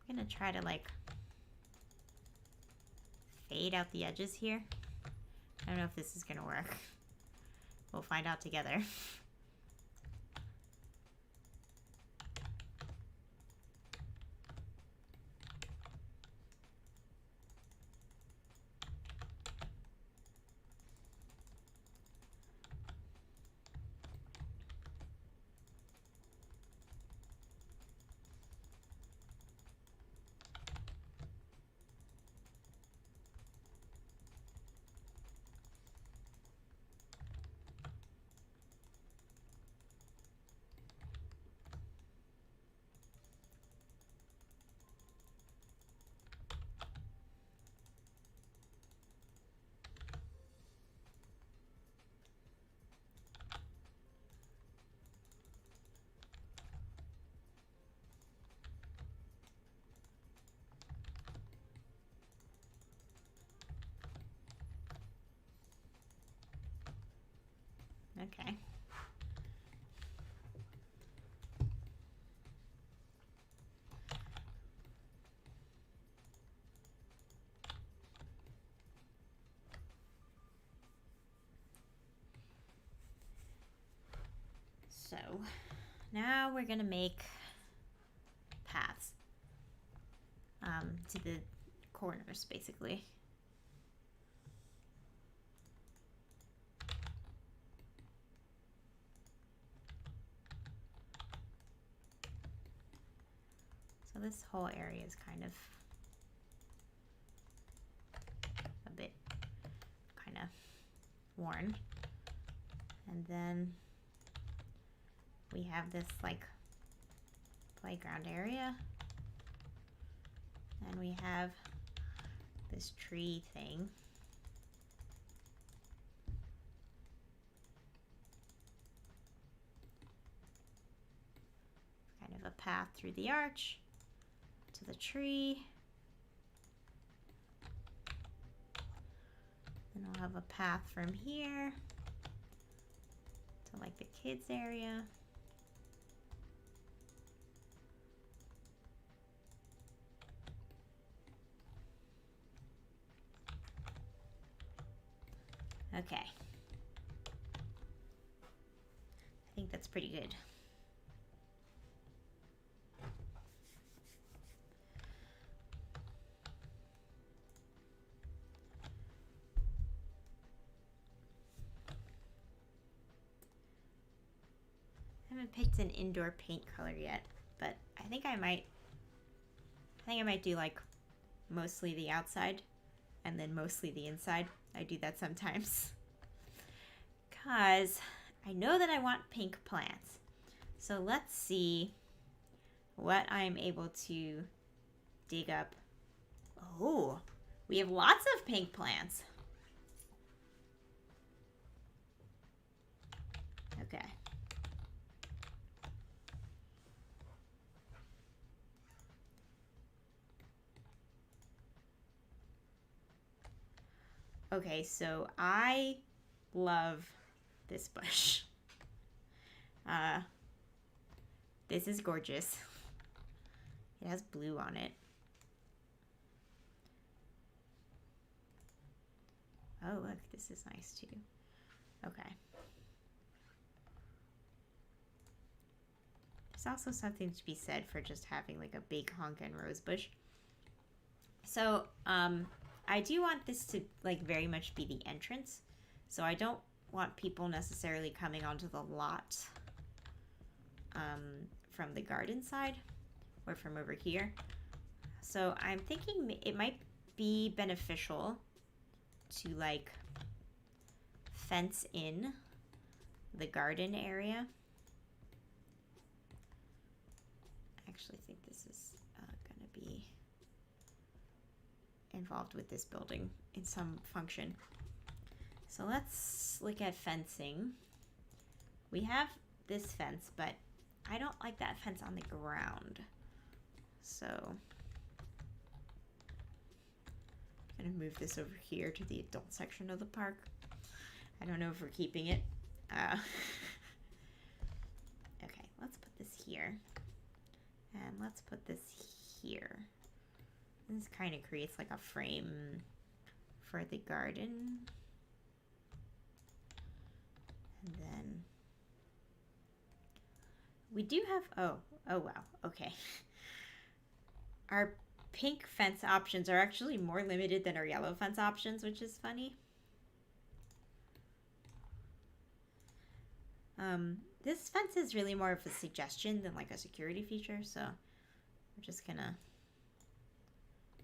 I'm gonna try to like fade out the edges here. I don't know if this is gonna work. We'll find out together. Okay. So now we're gonna make paths to the corners, basically. So this whole area is kind of a bit kind of worn. And then we have this like playground area. And we have this tree thing. Kind of a path through the arch to the tree. Then we'll have a path from here to like the kids area. Okay. I think that's pretty good. I haven't picked an indoor paint color yet, but I think I might do like mostly the outside and then mostly the inside. I do that sometimes. Because I know that I want pink plants. So let's see what I'm able to dig up. Oh, we have lots of pink plants. Okay. Okay, so I love this bush. This is gorgeous. It has blue on it. Oh, look, this is nice too. Okay. There's also something to be said for just having like a big honkin' rose bush. So, I do want this to like very much be the entrance. So I don't want people necessarily coming onto the lot from the garden side or from over here. So I'm thinking it might be beneficial to like fence in the garden area. I actually think this is going to be involved with this building in some function. So let's look at fencing. We have this fence, but I don't like that fence on the ground. So I'm gonna move this over here to the adult section of the park. I don't know if we're keeping it. Okay, let's put this here. And let's put this here. This kind of creates like a frame for the garden. And then we do have, oh wow, okay. Our pink fence options are actually more limited than our yellow fence options, which is funny. This fence is really more of a suggestion than like a security feature, so we're just gonna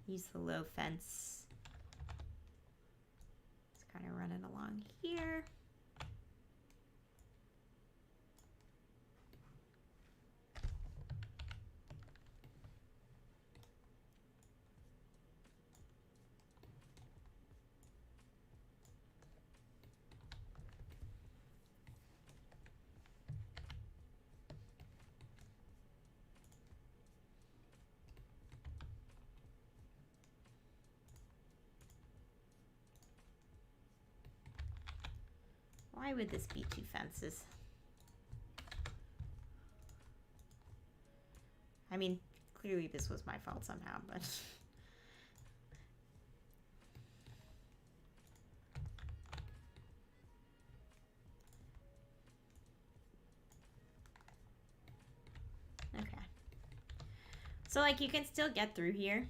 use the low fence. It's kind of running along here. Why would this be two fences? I mean, clearly this was my fault somehow, but... Okay. So, like, you can still get through here.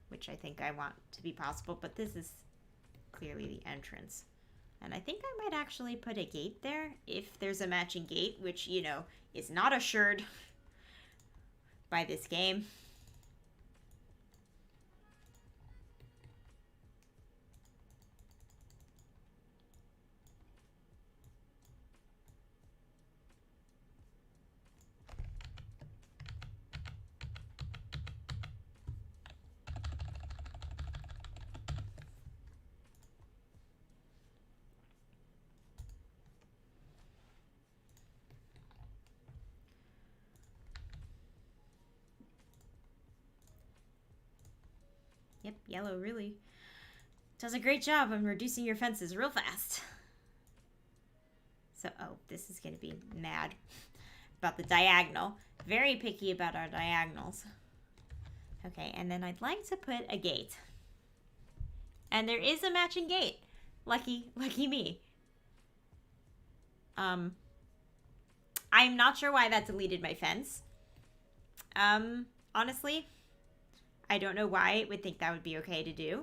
Which I think I want to be possible, but this is clearly the entrance. And I think I might actually put a gate there if there's a matching gate, which, you know, is not assured by this game. Yep, yellow really does a great job of reducing your fences real fast. So, oh, this is going to be mad about the diagonal. Very picky about our diagonals. Okay, and then I'd like to put a gate. And there is a matching gate. Lucky me. I'm not sure why that deleted my fence. Honestly, I don't know why it would think that would be okay to do.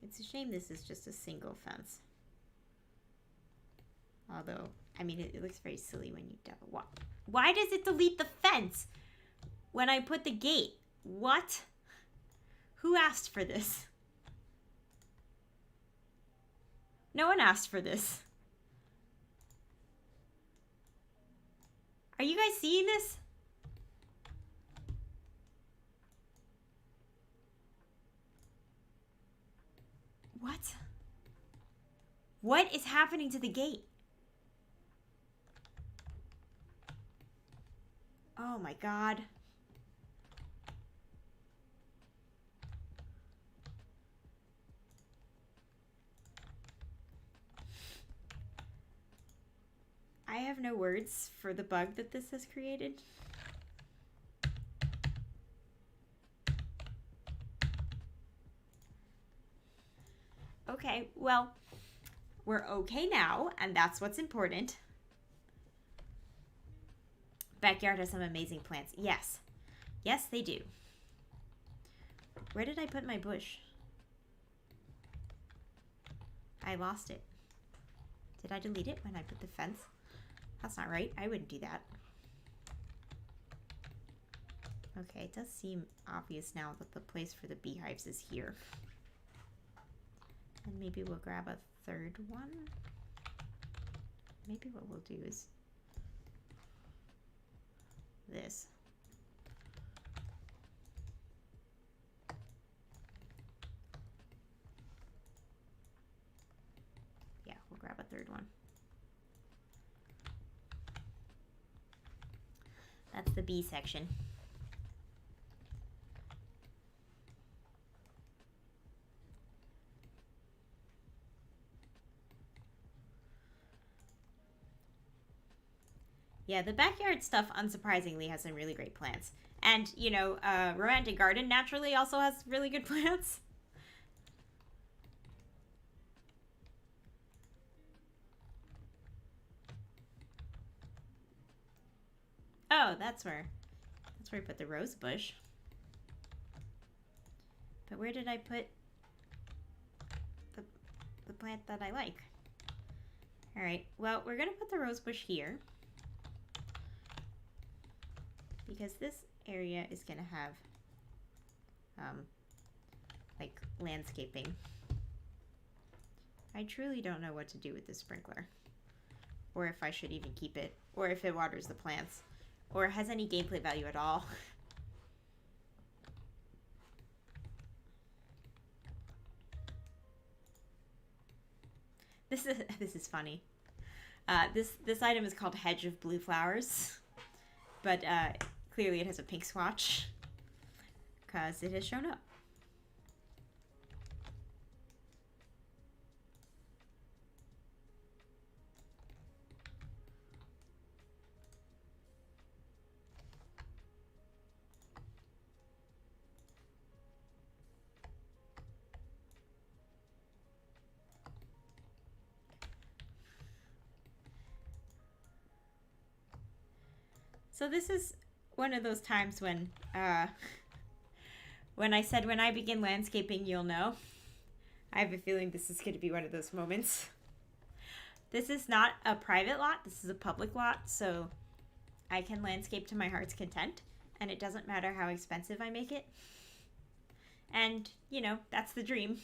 It's a shame this is just a single fence. Although, I mean, it looks very silly when you double. Why does it delete the fence when I put the gate? What? Who asked for this? No one asked for this. Are you guys seeing this? What? What is happening to the gate? Oh my god. I have no words for the bug that this has created. Okay, well, we're okay now, and that's what's important. Backyard has some amazing plants. Yes. Yes, they do. Where did I put my bush? I lost it. Did I delete it when I put the fence? That's not right. I wouldn't do that. Okay, it does seem obvious now that the place for the beehives is here. And maybe we'll grab a third one. Maybe what we'll do is this. Yeah, we'll grab a third one. That's the bee section. Yeah, the backyard stuff, unsurprisingly, has some really great plants. And, you know, Romantic Garden naturally also has really good plants. Oh, that's where I put the rose bush. But where did I put the plant that I like? All right, well, we're gonna put the rose bush here, because this area is gonna have like landscaping. I truly don't know what to do with this sprinkler, or if I should even keep it, or if it waters the plants, or has any gameplay value at all. This is funny. This item is called Hedge of Blue Flowers, but clearly it has a pink swatch because it has shown up. So this is one of those times when I said when I begin landscaping, you'll know. I have a feeling this is going to be one of those moments. This is not a private lot. This is a public lot, so I can landscape to my heart's content, and it doesn't matter how expensive I make it. And, you know, that's the dream.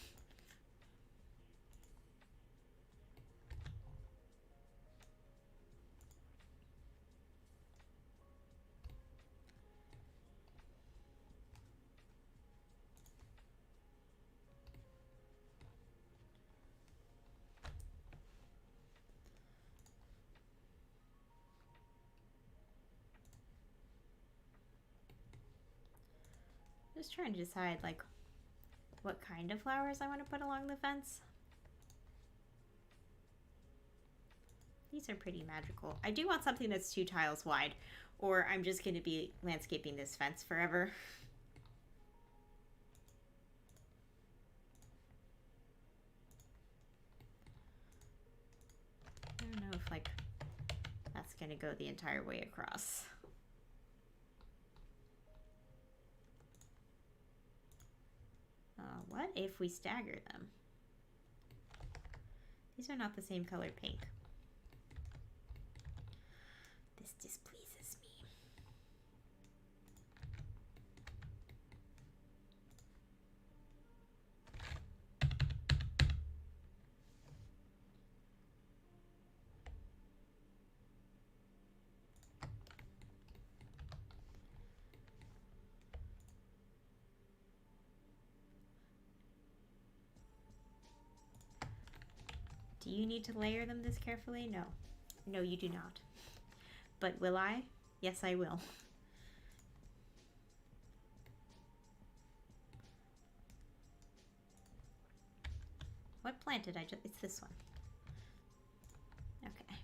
Just trying to decide, like, what kind of flowers I want to put along the fence. These are pretty magical. I do want something that's 2 tiles wide, or I'm just going to be landscaping this fence forever. I don't know if, like, that's going to go the entire way across. What if we stagger them? These are not the same color pink. This displeases me. Do you need to layer them this carefully? No. No, you do not. But will I? Yes, I will. What plant did I just... It's this one. Okay.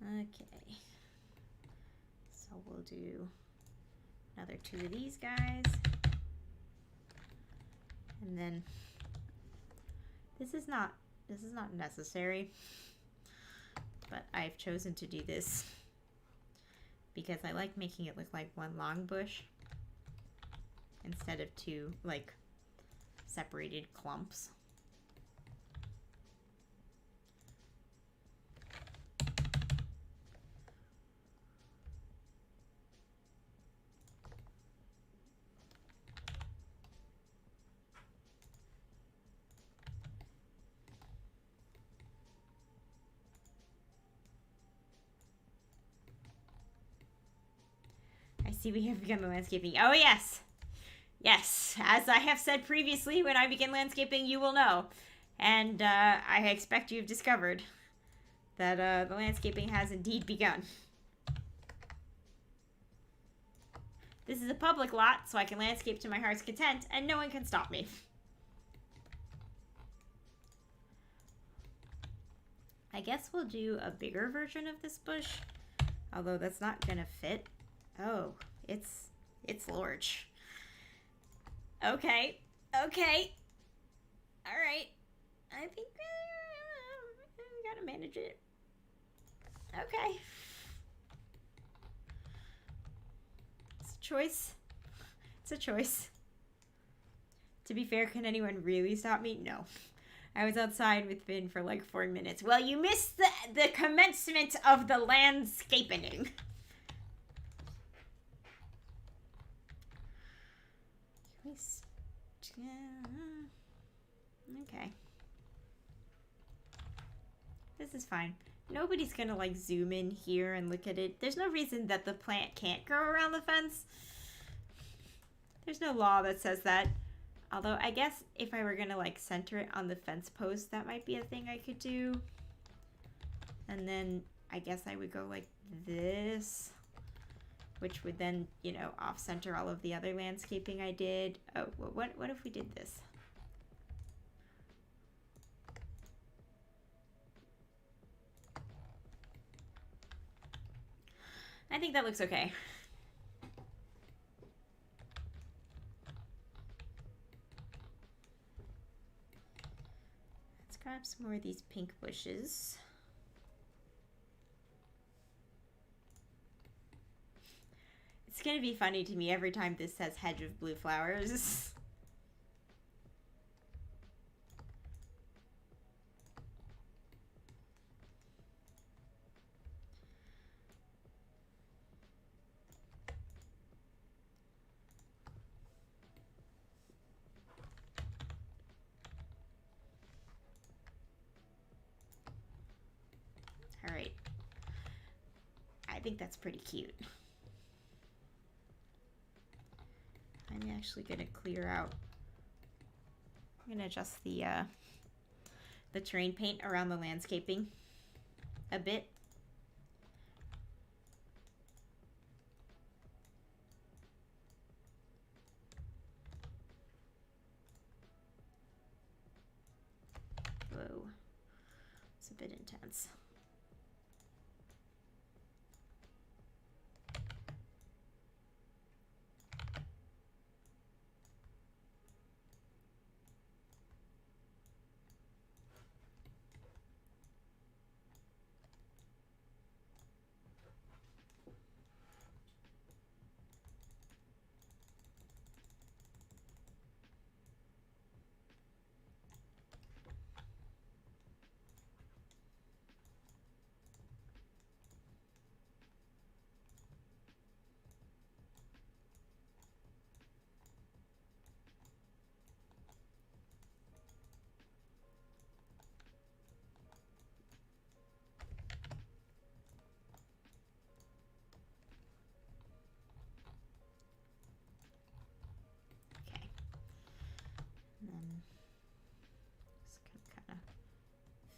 Okay, so we'll do another 2 of these guys, and then this is not necessary, but I've chosen to do this because I like making it look like one long bush instead of 2 like separated clumps. See, we have begun the landscaping. Oh, yes. Yes. As I have said previously, when I begin landscaping, you will know. And I expect you've discovered that the landscaping has indeed begun. This is a public lot, so I can landscape to my heart's content, and no one can stop me. I guess we'll do a bigger version of this bush, although that's not gonna fit. Oh, it's large. Okay, okay. All right. I think we gotta manage it. Okay. It's a choice. It's a choice. To be fair, can anyone really stop me? No. I was outside with Finn for like 4 minutes. Well, you missed the commencement of the landscaping. Okay. This is fine. Nobody's gonna like zoom in here and look at it. There's no reason that the plant can't grow around the fence. There's no law that says that. Although I guess if I were gonna like center it on the fence post, that might be a thing I could do. And then I guess I would go like this, which would then, you know, off-center all of the other landscaping I did. Oh, what if we did this? I think that looks okay. Let's grab some more of these pink bushes. It's gonna be funny to me every time this says hedge of blue flowers. I think that's pretty cute. I'm actually gonna clear out. I'm gonna adjust the terrain paint around the landscaping a bit. Whoa, it's a bit intense.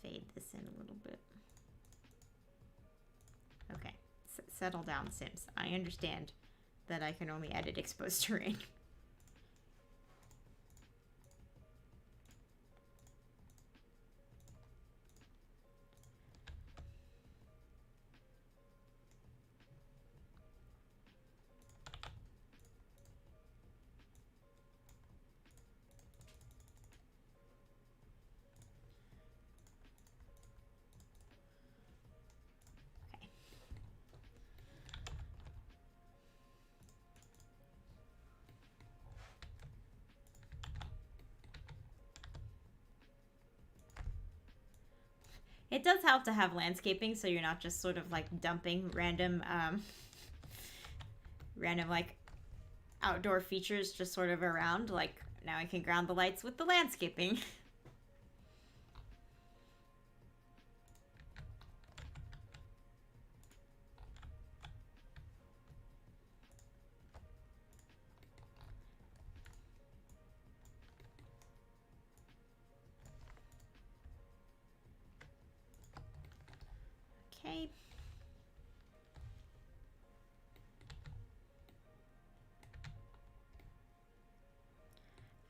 Fade this in a little bit. Okay, settle down, Sims. I understand that I can only edit exposed terrain. It does help to have landscaping, so you're not just sort of like dumping random like outdoor features just sort of around. Like now I can ground the lights with the landscaping. Okay.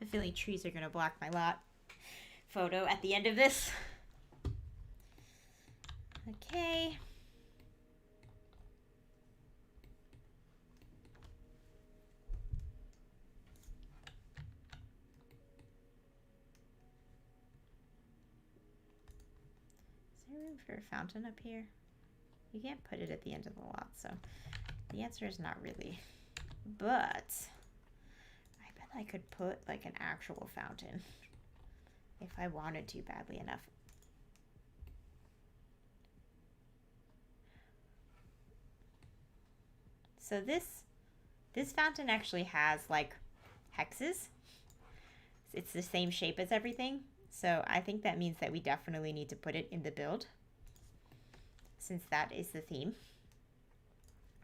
I feel like trees are going to block my lot photo at the end of this. Okay. Is there room for a fountain up here? You can't put it at the end of the lot, so the answer is not really. But I bet I could put like an actual fountain if I wanted to badly enough. So this fountain actually has like hexes. It's the same shape as everything. So I think that means that we definitely need to put it in the build, since that is the theme.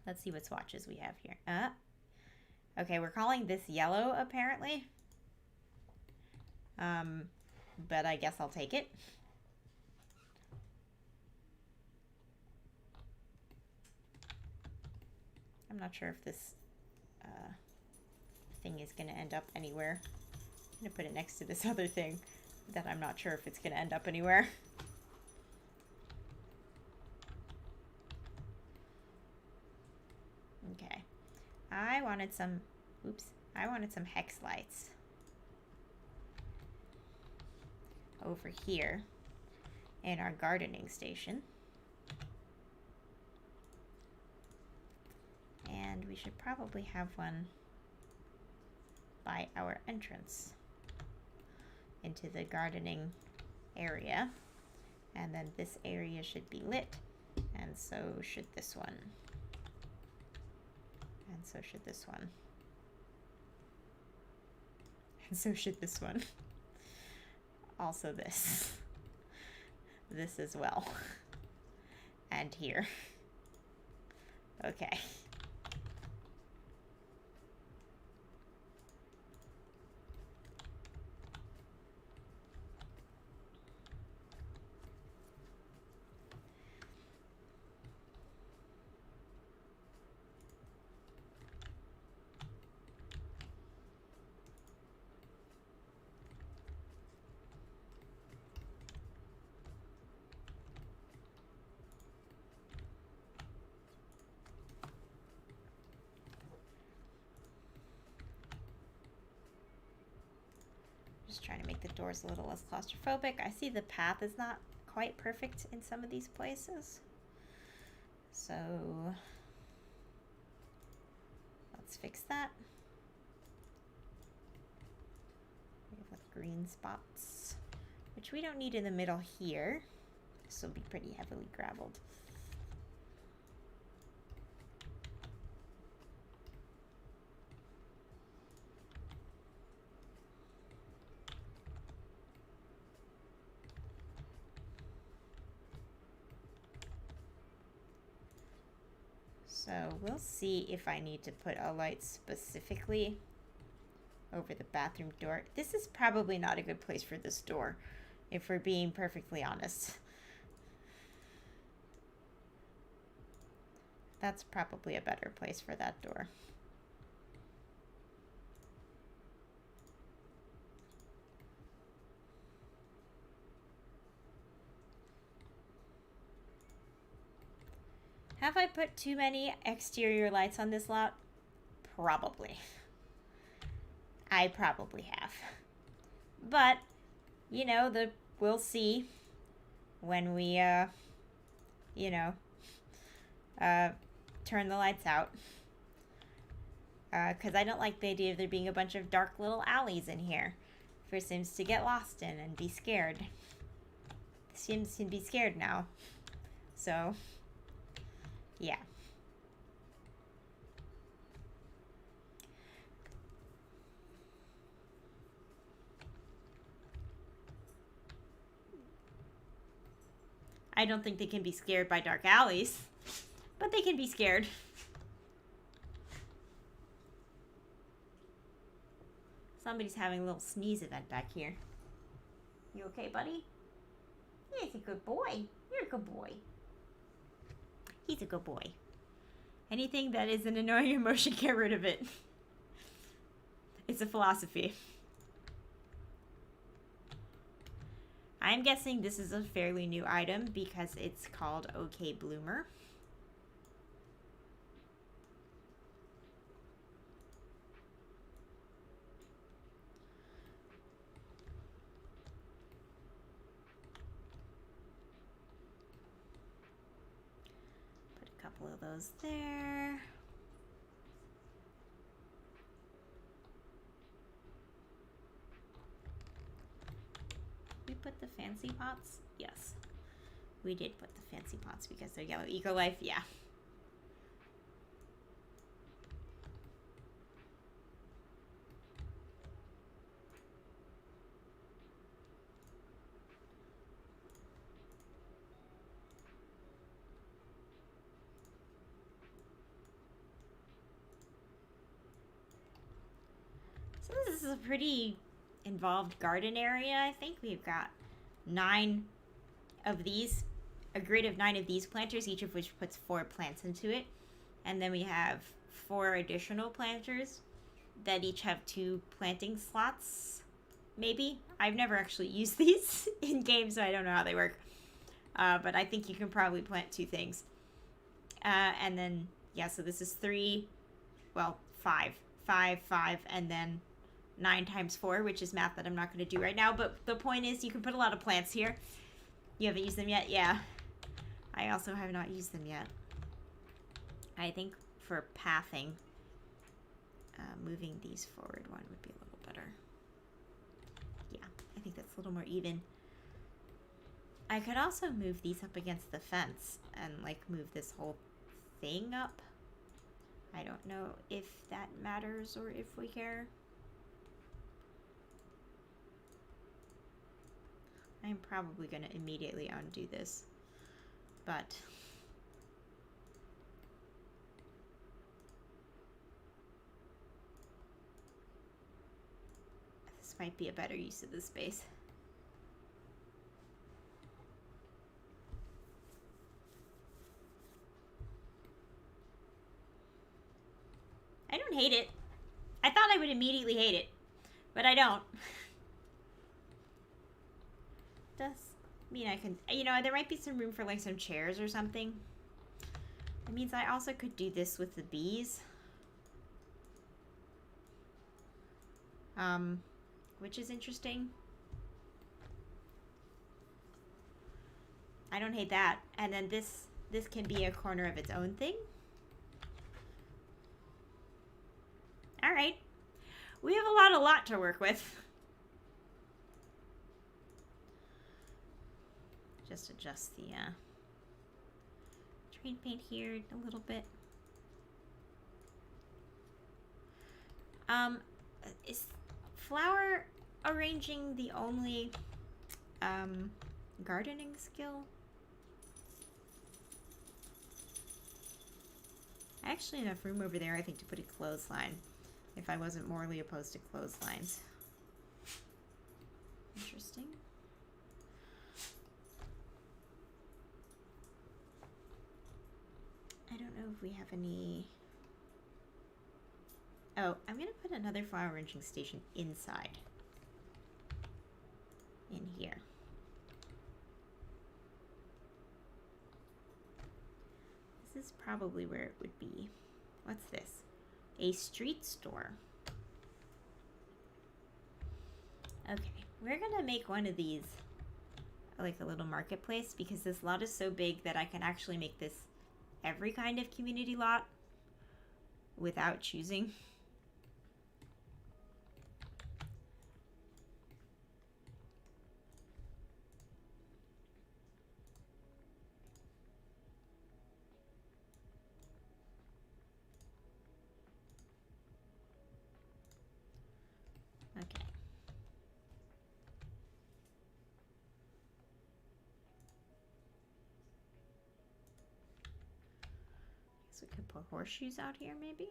Let's see what swatches we have here. Okay, we're calling this yellow apparently. But I guess I'll take it. I'm not sure if this thing is gonna end up anywhere. I'm gonna put it next to this other thing that I'm not sure if it's gonna end up anywhere. Okay, I wanted some hex lights over here in our gardening station. And we should probably have one by our entrance into the gardening area. And then this area should be lit, and so should this one. And so should this one. And so should this one. Also this. This as well. And here. Okay. Just trying to make the doors a little less claustrophobic. I see the path is not quite perfect in some of these places. So let's fix that. We have green spots, which we don't need in the middle here. This will be pretty heavily gravelled. So we'll see if I need to put a light specifically over the bathroom door. This is probably not a good place for this door, if we're being perfectly honest. That's probably a better place for that door. Have I put too many exterior lights on this lot? Probably. I probably have. But, you know, we'll see when we, turn the lights out. Because I don't like the idea of there being a bunch of dark little alleys in here for Sims to get lost in and be scared. The Sims can be scared now. So, yeah. I don't think they can be scared by dark alleys, but they can be scared. Somebody's having a little sneeze event back here. You okay, buddy? Yeah, he's a good boy. You're a good boy. He's a good boy. Anything that is an annoying emotion, get rid of it. It's a philosophy. I'm guessing this is a fairly new item because it's called OK Bloomer. Put a couple of those there. We put the fancy pots? Yes. We did put the fancy pots because they're yellow. Eco Life, yeah. So this is a pretty involved garden area. I think we've got 9 of these, a grid of 9 of these planters, each of which puts 4 plants into it. And then we have 4 additional planters that each have 2 planting slots, maybe. I've never actually used these in game, so I don't know how they work. But I think you can probably plant 2 things. And then, yeah, so this is 3, well, 5, 5, 5, and then 9 times 4, which is math that I'm not going to do right now. But the point is, you can put a lot of plants here. You haven't used them yet? Yeah. I also have not used them yet. I think for pathing, moving these forward one would be a little better. Yeah, I think that's a little more even. I could also move these up against the fence and, like, move this whole thing up. I don't know if that matters or if we care. I'm probably going to immediately undo this, but might be a better use of the space. I don't hate it. I thought I would immediately hate it, but I don't. Does mean I can, you know, there might be some room for like some chairs or something. It means I also could do this with the bees. Which is interesting. I don't hate that. And then this can be a corner of its own thing. All right. We have a lot to work with. Just adjust the train paint here a little bit. Is flower arranging the only gardening skill? I actually enough room over there, I think, to put a clothesline if I wasn't morally opposed to clotheslines. Interesting. I don't know if we have any... Oh, I'm going to put another flower arranging station inside. In here. This is probably where it would be. What's this? A street store. Okay, we're going to make one of these like a little marketplace because this lot is so big that I can actually make this every kind of community lot without choosing. Okay. Guess we could put horseshoes out here maybe.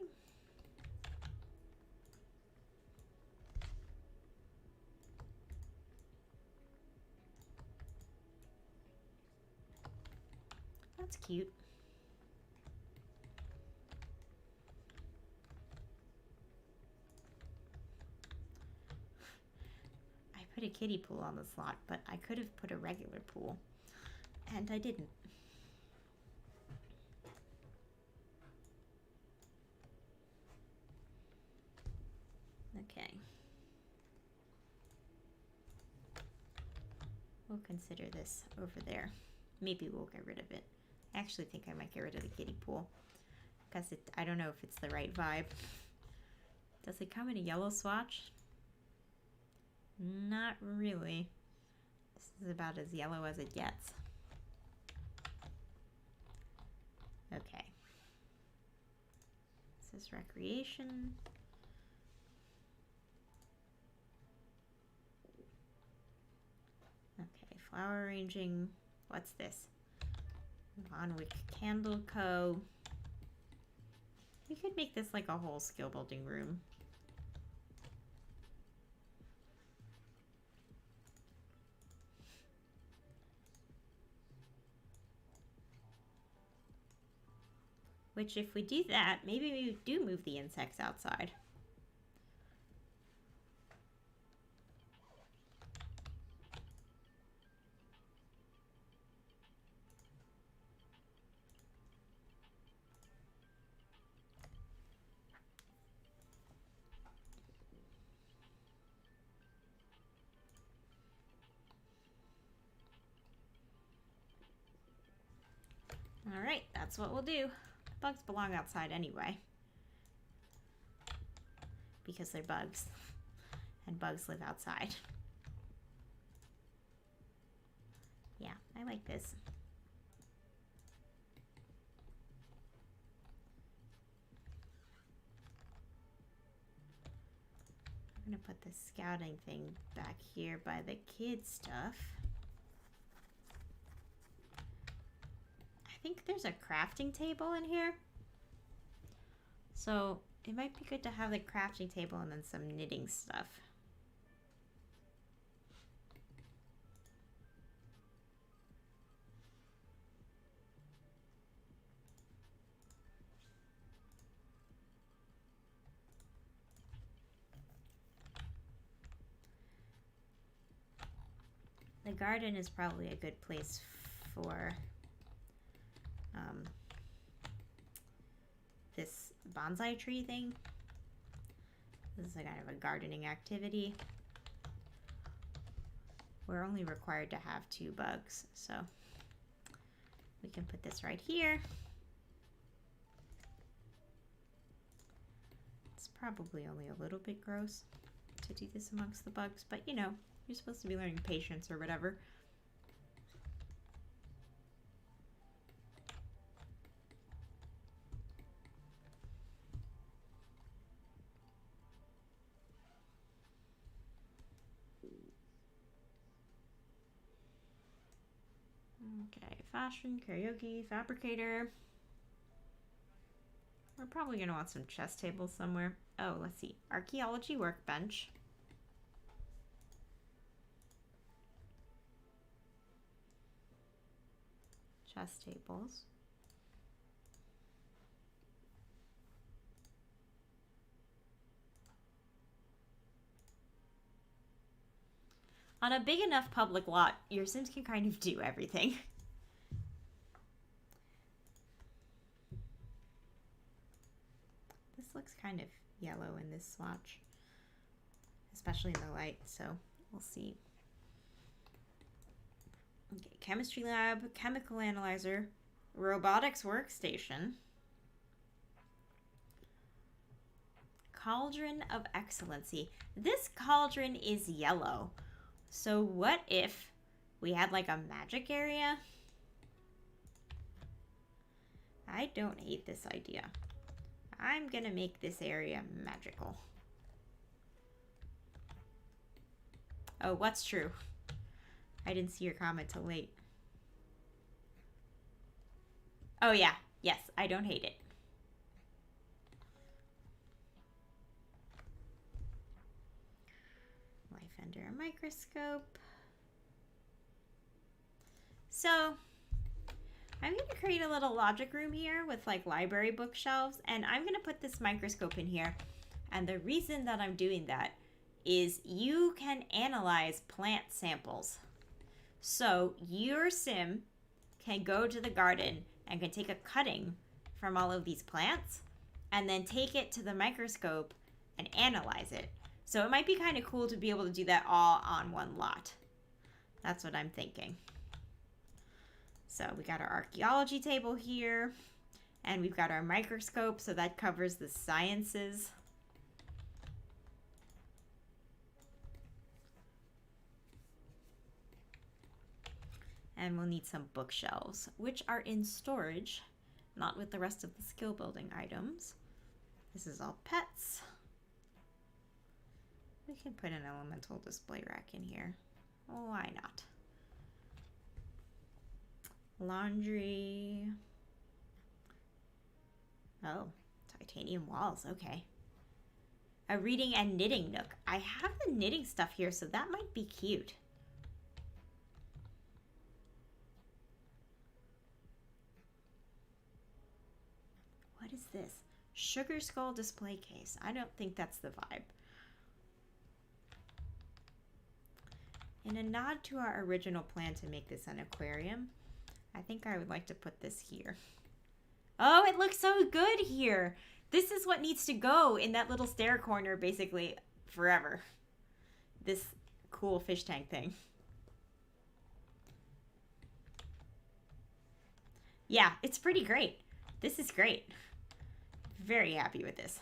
That's cute. I put a kiddie pool on the slot, but I could have put a regular pool, and I didn't. Okay. We'll consider this over there. Maybe we'll get rid of it. I actually think I might get rid of the kiddie pool because I don't know if it's the right vibe. Does it come in a yellow swatch? Not really. This is about as yellow as it gets. Okay. This is recreation. Okay, flower arranging. What's this? Vonwick Candle Co. We could make this like a whole skill building room. Which, if we do that, maybe we do move the insects outside. All right, that's what we'll do. Bugs belong outside anyway, because they're bugs, and bugs live outside. Yeah, I like this. I'm gonna put the scouting thing back here by the kids' stuff. I think there's a crafting table in here. So it might be good to have the crafting table and then some knitting stuff. garden is probably a good place for this bonsai tree thing. This is a kind of a gardening activity. We're only required to have 2 bugs, so we can put this right here. It's probably only a little bit gross to do this amongst the bugs, but you know, you're supposed to be learning patience or whatever. Okay, fashion, karaoke, fabricator. We're probably going to want some chess tables somewhere. Oh, let's see. Archaeology workbench. Chess tables. On a big enough public lot, your Sims can kind of do everything. This looks kind of yellow in this swatch, especially in the light, so we'll see. Okay, chemistry lab, chemical analyzer, robotics workstation, cauldron of excellency. This cauldron is yellow. So what if we had like a magic area? I don't hate this idea. I'm gonna make this area magical. Oh, what's true? I didn't see your comment till late. Oh yeah, yes, I don't hate it. Life under a microscope. So I'm going to create a little logic room here with like library bookshelves, and I'm going to put this microscope in here. And the reason that I'm doing that is you can analyze plant samples. So your sim can go to the garden and can take a cutting from all of these plants and then take it to the microscope and analyze it. So it might be kind of cool to be able to do that all on one lot. That's what I'm thinking. So we got our archaeology table here, and we've got our microscope, so that covers the sciences. And we'll need some bookshelves, which are in storage, not with the rest of the skill building items. This is all pets. We can put an elemental display rack in here. Why not? Laundry. Oh, titanium walls. Okay. A reading and knitting nook. I have the knitting stuff here, so that might be cute. What is this? Sugar skull display case. I don't think that's the vibe. In a nod to our original plan to make this an aquarium, I think I would like to put this here. Oh, it looks so good here. This is what needs to go in that little stair corner basically forever. This cool fish tank thing. Yeah, it's pretty great. This is great. Very happy with this.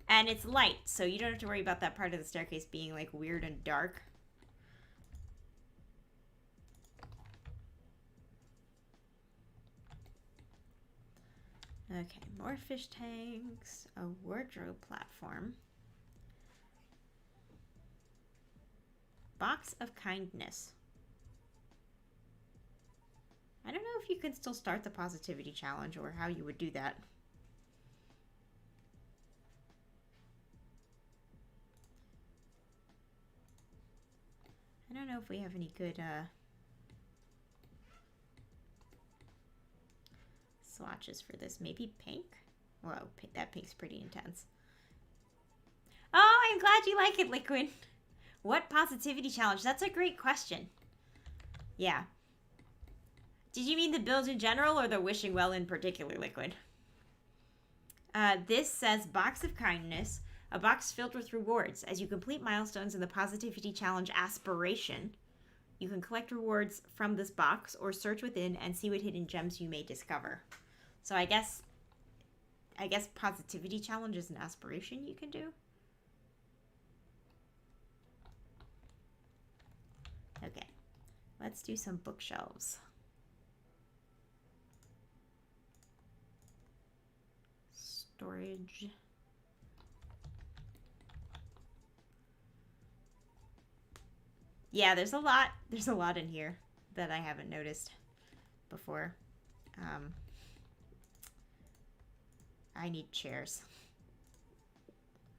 And it's light, so you don't have to worry about that part of the staircase being like weird and dark. Okay, more fish tanks, a wardrobe platform. Box of kindness. I don't know if you can still start the positivity challenge or how you would do that. I don't know if we have any good swatches for this. Maybe pink? Whoa, that pink's pretty intense. Oh, I'm glad you like it, Liquid. What positivity challenge? That's a great question. Yeah. Did you mean the build in general or the wishing well in particular, Liquid? This says Box of Kindness, a box filled with rewards. As you complete milestones in the Positivity Challenge Aspiration, you can collect rewards from this box or search within and see what hidden gems you may discover. So I guess Positivity Challenge is an aspiration you can do. Okay, let's do some bookshelves. Storage. Yeah, there's a lot in here that I haven't noticed before. I need chairs.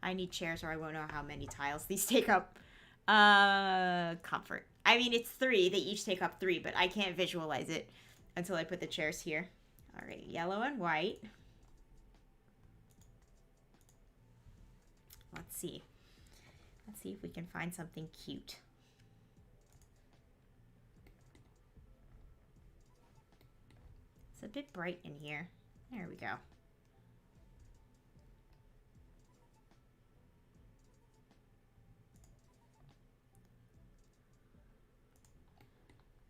I need chairs or I won't know how many tiles these take up. Comfort. I mean, it's 3. They each take up 3, but I can't visualize it until I put the chairs here. All right, yellow and white. Let's see. Let's see if we can find something cute. It's a bit bright in here. There we go.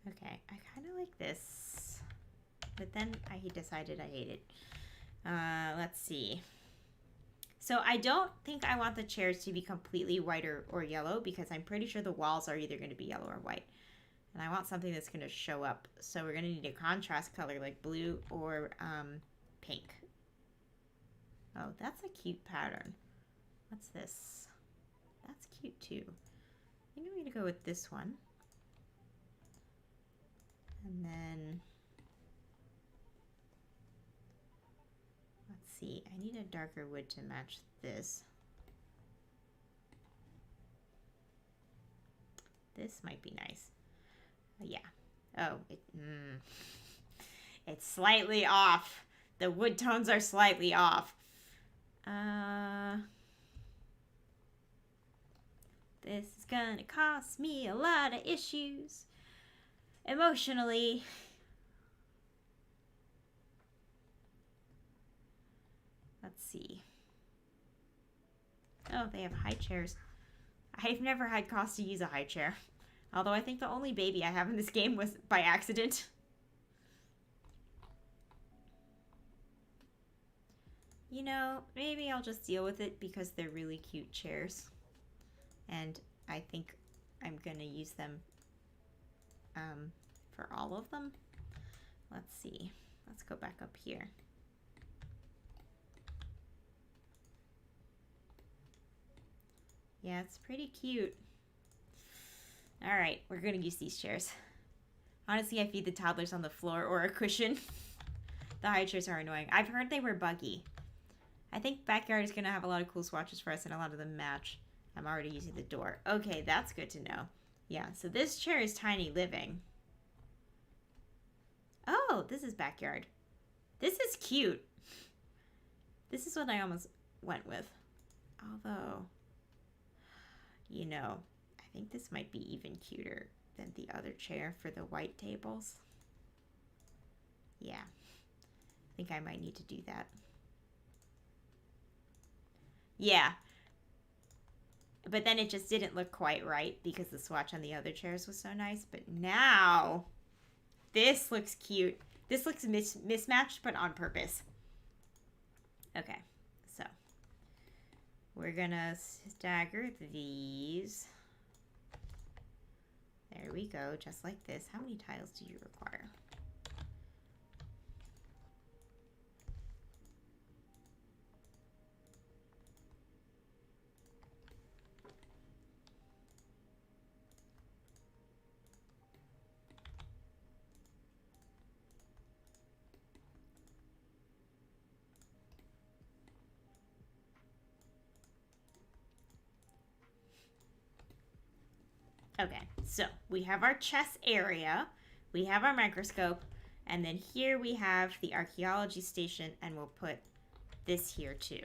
Okay, I kind of like this, but then I decided I hate it. Let's see. So I don't think I want the chairs to be completely white or yellow because I'm pretty sure the walls are either going to be yellow or white. And I want something that's going to show up. So we're going to need a contrast color like blue or pink. Oh, that's a cute pattern. What's this? That's cute too. I think I'm going to go with this one. And then, let's see, I need a darker wood to match this. This might be nice. Yeah. Oh, it's slightly off. The wood tones are slightly off. This is gonna cost me a lot of issues. Emotionally. Let's see. Oh, they have high chairs. I've never had cause to use a high chair. Although I think the only baby I have in this game was by accident. You know, maybe I'll just deal with it because they're really cute chairs. And I think I'm gonna use them for all of them. Let's see. Let's go back up here. Yeah, it's pretty cute. All right, we're gonna use these chairs. Honestly, I feed the toddlers on the floor or a cushion. The high chairs are annoying. I've heard they were buggy. I think Backyard is gonna have a lot of cool swatches for us and a lot of them match. I'm already using the door. Okay, that's good to know. Yeah, so this chair is Tiny Living. Oh, this is Backyard. This is cute. This is what I almost went with. Although, you know, I think this might be even cuter than the other chair for the white tables. Yeah, I think I might need to do that. Yeah. But then it just didn't look quite right because the swatch on the other chairs was so nice. But now, this looks cute. This looks mismatched, but on purpose. Okay, so we're gonna stagger these. There we go, just like this. How many tiles do you require? Okay, so we have our chess area, we have our microscope, and then here we have the archaeology station, and we'll put this here too.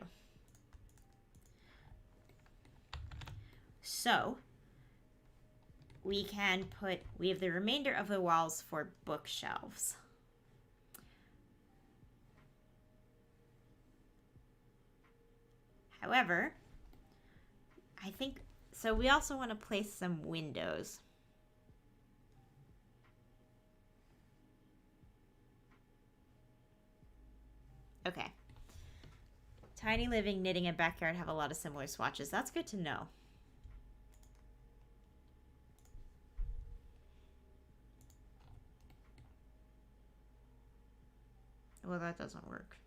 So, we have the remainder of the walls for bookshelves. However, I think, so we also want to place some windows. Okay. Tiny living, knitting, and backyard have a lot of similar swatches. That's good to know. Well, that doesn't work.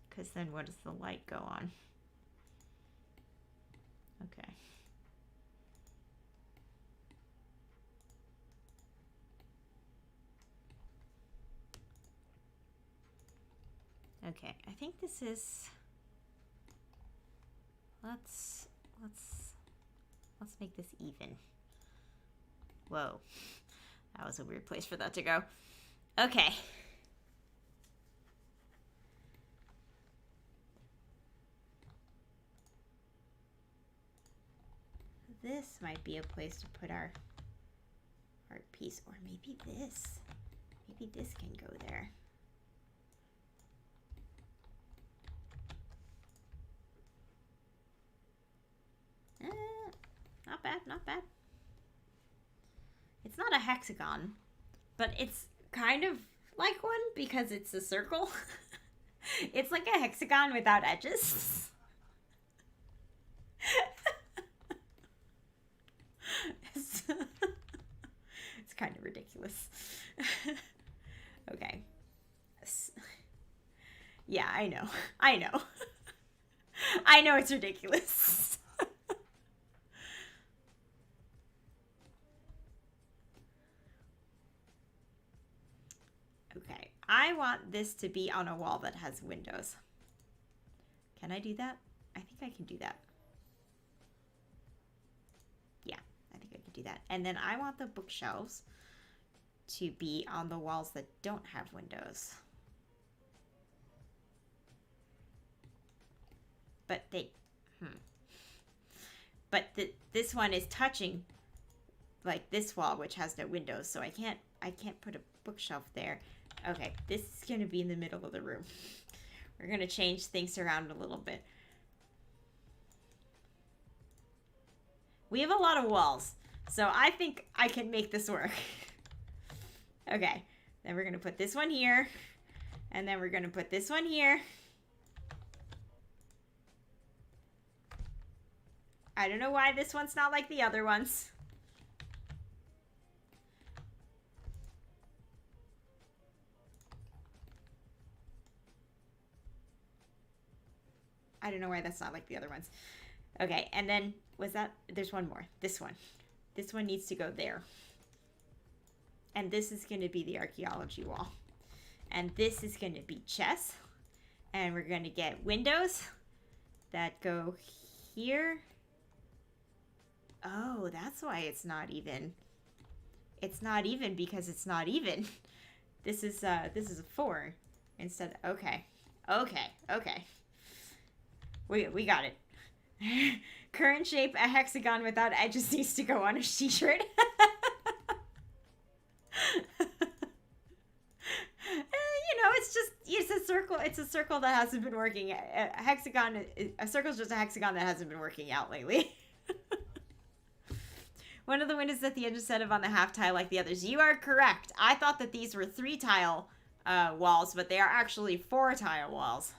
Because then what does the light go on? Okay. Okay, I think this is, let's make this even. Whoa, that was a weird place for that to go. Okay. This might be a place to put our art piece, or maybe this. Maybe this can go there. Not bad, not bad. It's not a hexagon, but it's kind of like one because it's a circle. It's like a hexagon without edges. It's kind of ridiculous. Okay. Yeah, I know. I know. I know it's ridiculous. Okay, I want this to be on a wall that has windows. Can I do that? I think I can do that. Yeah, I think I can do that. And then I want the bookshelves to be on the walls that don't have windows. But this one is touching like this wall, which has no windows, so I can't put a bookshelf there. Okay, this is going to be in the middle of the room. We're going to change things around a little bit. We have a lot of walls, so I think I can make this work. Okay, then we're going to put this one here, and then we're going to put this one here. I don't know why this one's not like the other ones. I don't know why that's not like the other ones. Okay, and then there's one more. This one. This one needs to go there. And this is going to be the archaeology wall. And this is going to be chess. And we're going to get windows that go here. Oh, that's why it's not even. It's not even because it's not even. This is a 4 instead. Okay. We got it. Current shape, a hexagon without edges needs to go on a t-shirt. It's a circle. It's a circle that hasn't been working. A circle is just a hexagon that hasn't been working out lately. One of the windows at the edge instead of on the half tile like the others. You are correct. I thought that these were 3 tile walls, but they are actually 4 tile walls.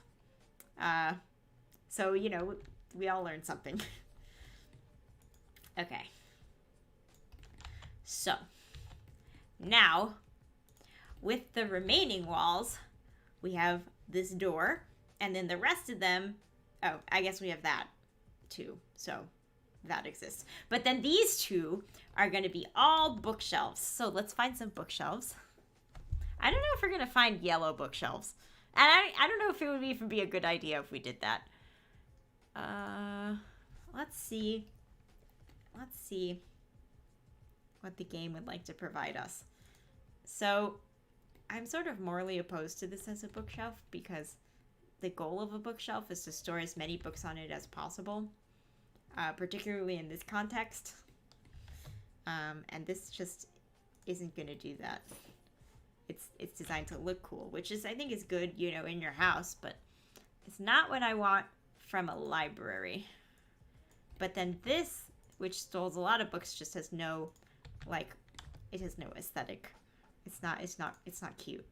So, we all learned something. Okay. So, now, with the remaining walls, we have this door, and then the rest of them, oh, I guess we have that, too. So, that exists. But then these 2 are going to be all bookshelves. So, let's find some bookshelves. I don't know if we're going to find yellow bookshelves. And I don't know if it would even be a good idea if we did that. Let's see what the game would like to provide us. So, I'm sort of morally opposed to this as a bookshelf because the goal of a bookshelf is to store as many books on it as possible, particularly in this context. And this just isn't going to do that. It's designed to look cool, which is, I think, is good, you know, in your house, but it's not what I want from a library. But then this, which stole a lot of books, just has no, like, it has no aesthetic. It's not cute.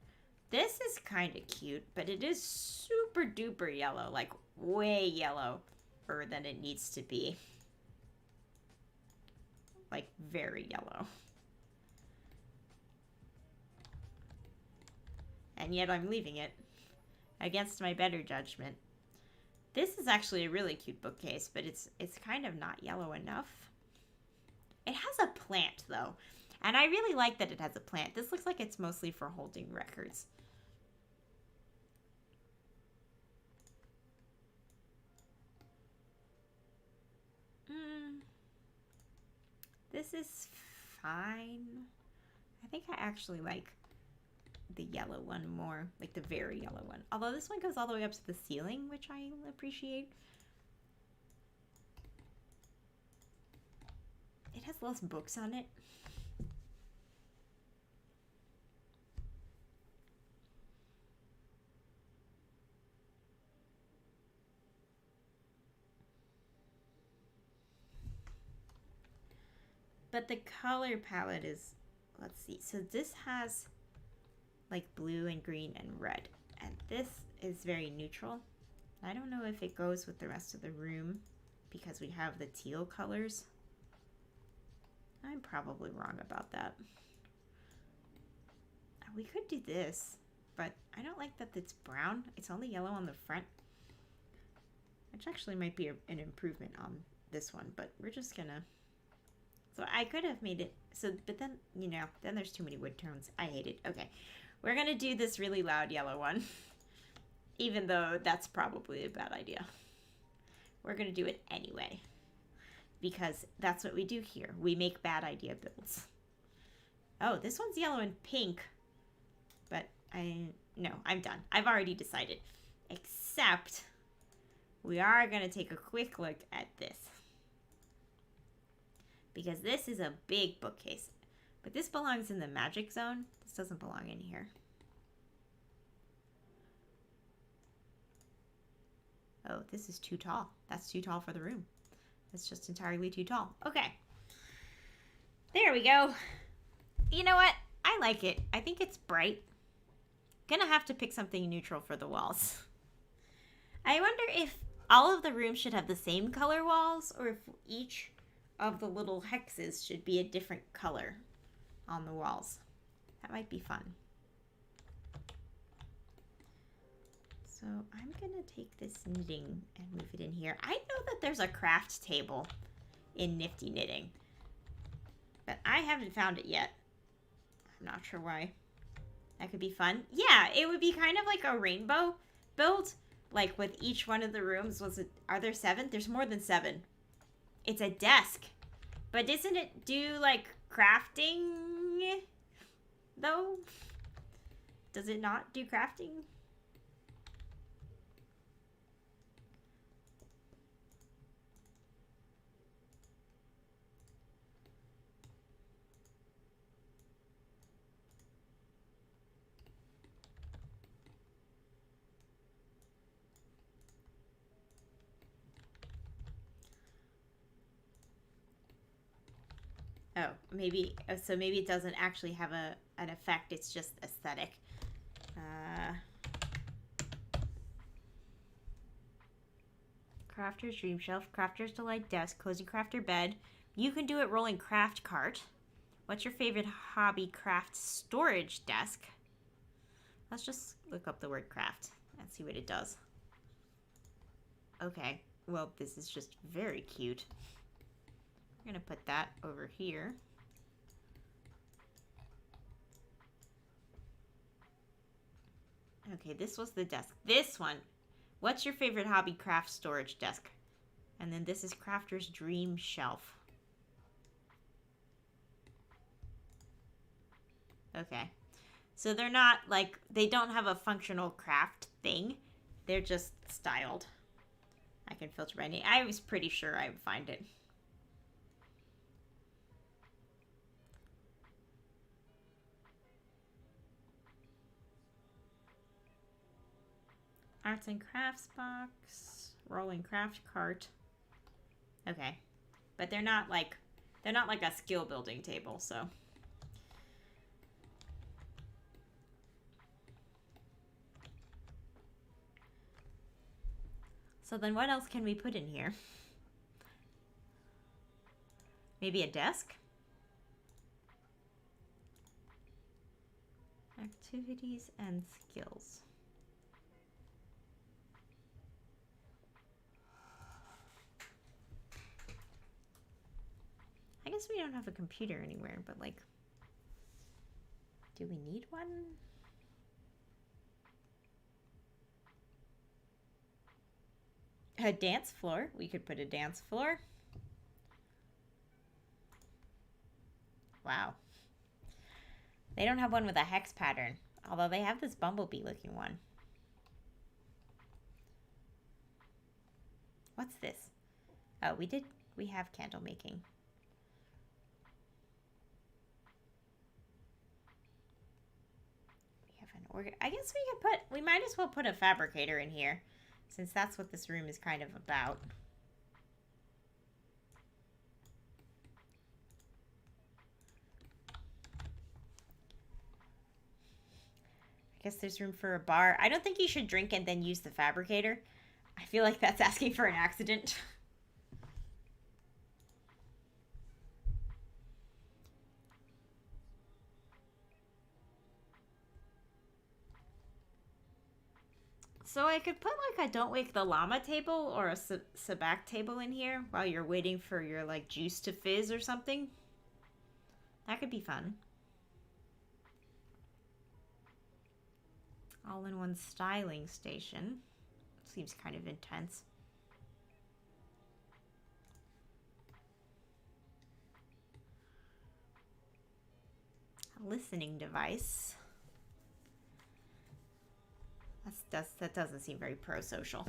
This is kind of cute, but it is super duper yellow, like way yellower than it needs to be. Like very yellow. And yet I'm leaving it against my better judgment. This is actually a really cute bookcase, but it's kind of not yellow enough. It has a plant though, and I really like that it has a plant. This looks like it's mostly for holding records. This is fine. I think I actually like the yellow one more, like the very yellow one. Although this one goes all the way up to the ceiling, which I appreciate. It has less books on it. But the color palette is, let's see. So this has like blue and green and red. And this is very neutral. I don't know if it goes with the rest of the room because we have the teal colors. I'm probably wrong about that. We could do this, but I don't like that it's brown. It's only yellow on the front, which actually might be an improvement on this one, but we're just gonna... So I could have made it, so, but then, you know, then there's too many wood tones. I hate it. Okay, we're gonna do this really loud yellow one, even though that's probably a bad idea. We're gonna do it anyway, because that's what we do here. We make bad idea builds. Oh, this one's yellow and pink, but no, I'm done. I've already decided, except we are gonna take a quick look at this. Because this is a big bookcase. But this belongs in the magic zone. This doesn't belong in here. Oh, this is too tall. That's too tall for the room. It's just entirely too tall. Okay. There we go. You know what? I like it. I think it's bright. Gonna have to pick something neutral for the walls. I wonder if all of the rooms should have the same color walls, or if each of the little hexes should be a different color on the walls. That might be fun. So I'm gonna take this knitting and move it in here. I know that there's a craft table in Nifty Knitting, but I haven't found it yet. I'm not sure why. That could be fun. Yeah, it would be kind of like a rainbow build, like with each one of the rooms. Are there 7? There's more than 7. It's a desk. But doesn't it do, like, crafting, though? Does it not do crafting? Oh, maybe, so maybe it doesn't actually have an effect, it's just aesthetic. Crafter's Dream Shelf, Crafter's Delight Desk, Cozy Crafter Bed. You can do it rolling craft cart. What's your favorite hobby craft storage desk? Let's just look up the word craft and see what it does. Okay, well, this is just very cute. I'm gonna put that over here. Okay, this was the desk. This one. What's your favorite hobby craft storage desk? And then this is Crafter's Dream Shelf. Okay. So they're not like, they don't have a functional craft thing. They're just styled. I can filter by name. I was pretty sure I would find it. Arts and crafts box. Rolling craft cart. Okay. But they're not like a skill building table, so. So then what else can we put in here? Maybe a desk? Activities and skills. I guess we don't have a computer anywhere, but like, do we need one? A dance floor. We could put a dance floor. Wow. They don't have one with a hex pattern, although they have this bumblebee looking one. What's this? Oh, we have candle making. We have an organ. I guess we might as well put a fabricator in here, since that's what this room is kind of about. I guess there's room for a bar. I don't think you should drink and then use the fabricator. I feel like that's asking for an accident. So I could put like a Don't Wake the Llama table or a sabacc table in here while you're waiting for your like juice to fizz or something. That could be fun. All-in-one styling station. Seems kind of intense. A listening device. That doesn't seem very pro-social.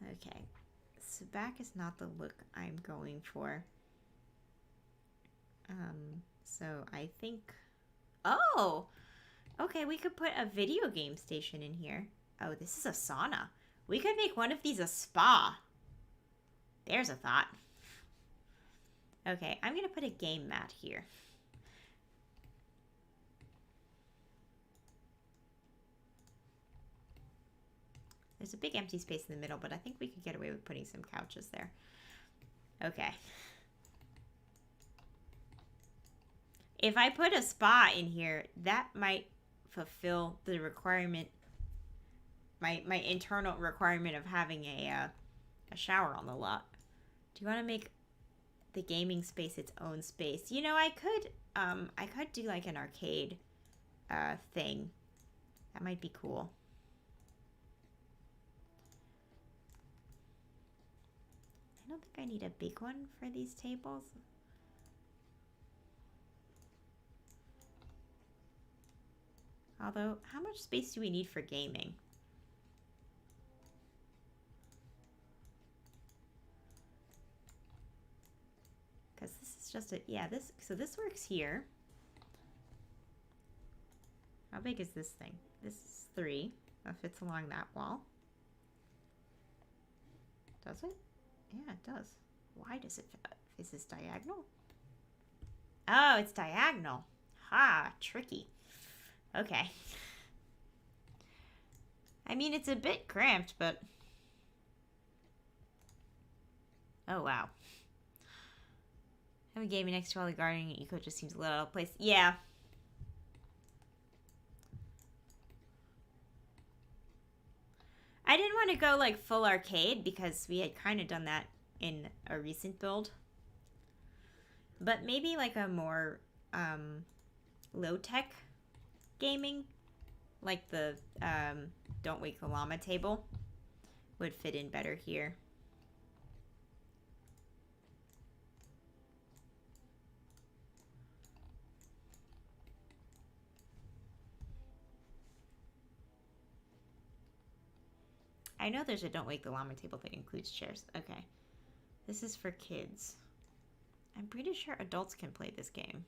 Okay. Sabacc is not the look I'm going for. So I think... Oh! Okay, we could put a video game station in here. Oh, this is a sauna. We could make one of these a spa. There's a thought. Okay, I'm going to put a game mat here. There's a big empty space in the middle, but I think we could get away with putting some couches there. Okay. If I put a spa in here, that might fulfill the requirement, my internal requirement of having a shower on the lot. Do you want to make the gaming space its own space? You know, I could do like an arcade thing. That might be cool. I don't think I need a big one for these tables. Although, how much space do we need for gaming? Because this is just a, yeah, so this works here. How big is this thing? This is 3. That fits along that wall. Does it? Yeah, it does. Why does it fit? Is this diagonal? Oh, it's diagonal. Ha, tricky. Okay. I mean, it's a bit cramped, but... Oh, wow. Having gaming next to all the gardening and eco just seems a little out of place. Yeah. I didn't want to go, like, full arcade because we had kind of done that in a recent build. But maybe, like, a more low-tech gaming, like the Don't Wake the Llama table, would fit in better here. I know there's a Don't Wake the Llama table that includes chairs. Okay. This is for kids. I'm pretty sure adults can play this game.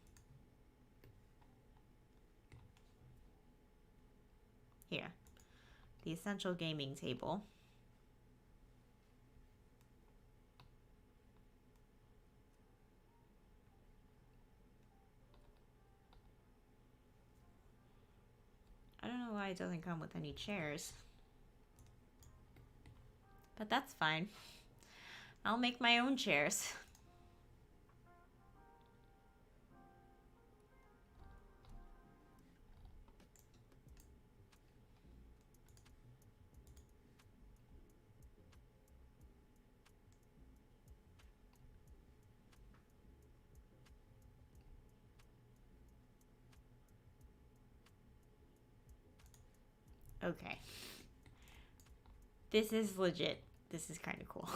Here. The essential gaming table. I don't know why it doesn't come with any chairs. But that's fine. I'll make my own chairs. Okay. This is legit. This is kind of cool.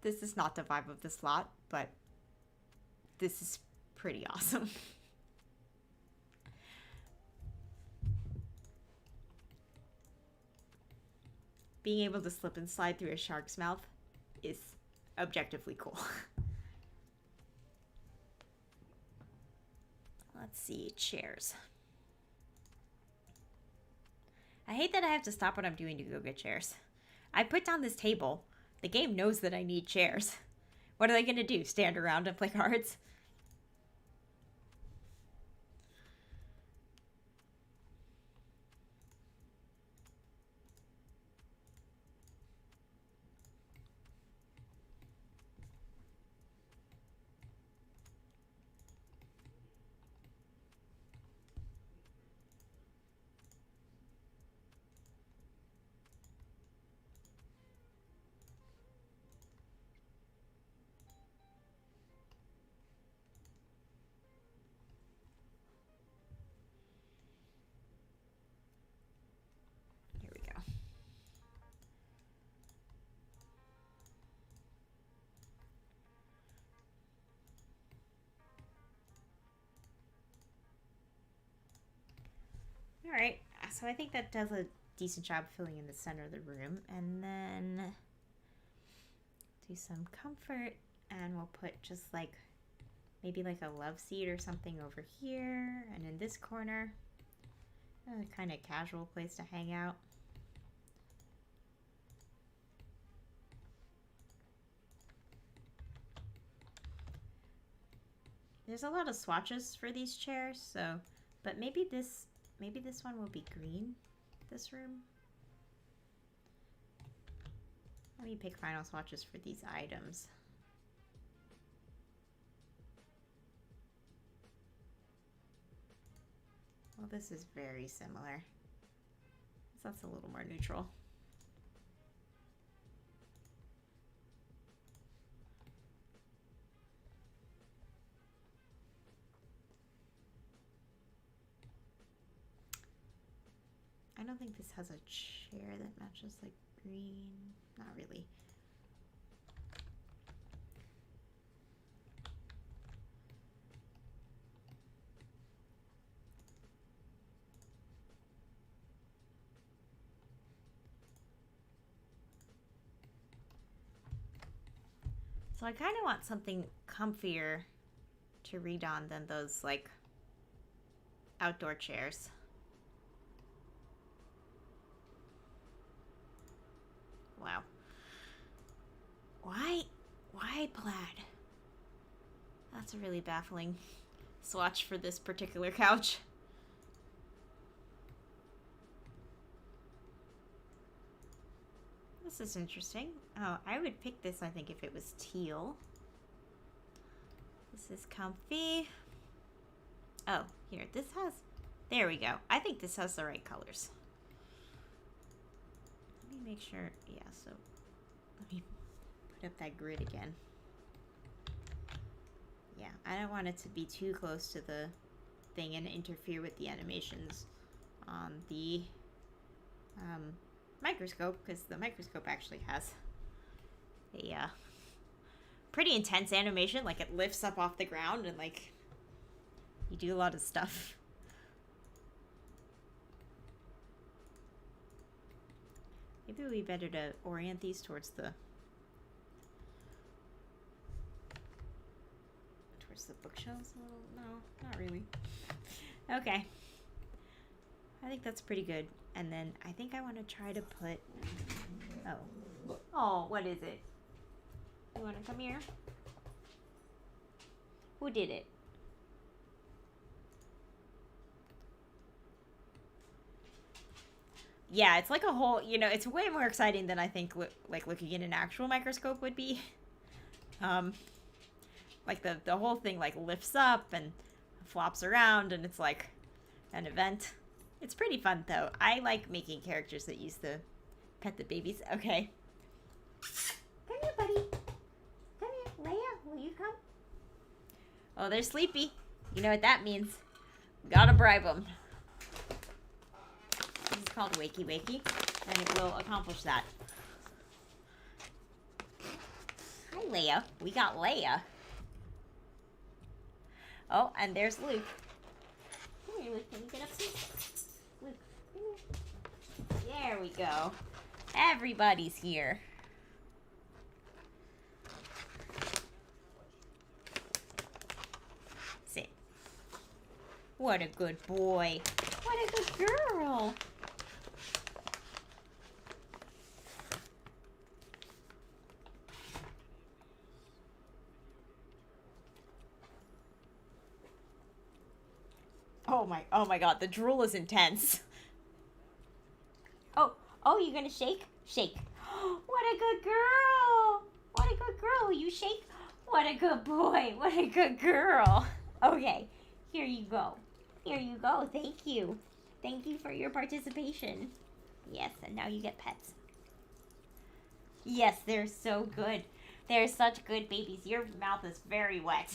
This is not the vibe of this lot, but this is pretty awesome. Being able to slip and slide through a shark's mouth is objectively cool. Let's see, chairs. I hate that I have to stop what I'm doing to go get chairs. I put down this table. The game knows that I need chairs. What are they gonna do? Stand around and play cards? Alright, so I think that does a decent job filling in the center of the room. And then do some comfort, and we'll put just like maybe like a love seat or something over here, and in this corner, a kind of casual place to hang out. There's a lot of swatches for these chairs, so, but maybe this one will be green, this room. Let me pick final swatches for these items. Well, this is very similar. So that's a little more neutral. I don't think this has a chair that matches like green. Not really. So I kind of want something comfier to read on than those like outdoor chairs. Wow. Why plaid? That's a really baffling swatch for this particular couch. This is interesting. Oh, I would pick this, I think, if it was teal. This is comfy. Oh, here, this has... There we go. I think this has the right colors. Let me make sure... Yeah, so... Let me put up that grid again. Yeah, I don't want it to be too close to the thing and interfere with the animations on the microscope, because the microscope actually has a pretty intense animation. Like, it lifts up off the ground and, like, you do a lot of stuff. Maybe it would be better to orient these towards Where's the bookshelves? No, not really. Okay. I think that's pretty good. And then I think I want to try to put... Oh, what is it? You want to come here? Who did it? Yeah, it's like a whole, it's way more exciting than I think like looking in an actual microscope would be. Like the whole thing like lifts up and flops around and it's like an event. It's pretty fun though. I like making characters that use the pet the babies. Okay. Come here, buddy. Come here. Leia, will you come? Oh, they're sleepy. You know what that means. Gotta bribe them. This is called Wakey Wakey, and it will accomplish that. Hi, Leia. We got Leia. Oh, and there's Luke. Come here, Luke. Can you get up, please? Luke, come here. There we go. Everybody's here. Sit. What a good boy. What a good girl. Oh my god, the drool is intense. Oh, you gonna shake? Shake. What a good girl. What a good girl. You shake? What a good boy. What a good girl. Okay, here you go. Here you go. Thank you. Thank you for your participation. Yes, and now you get pets. Yes, they're so good. They're such good babies. Your mouth is very wet.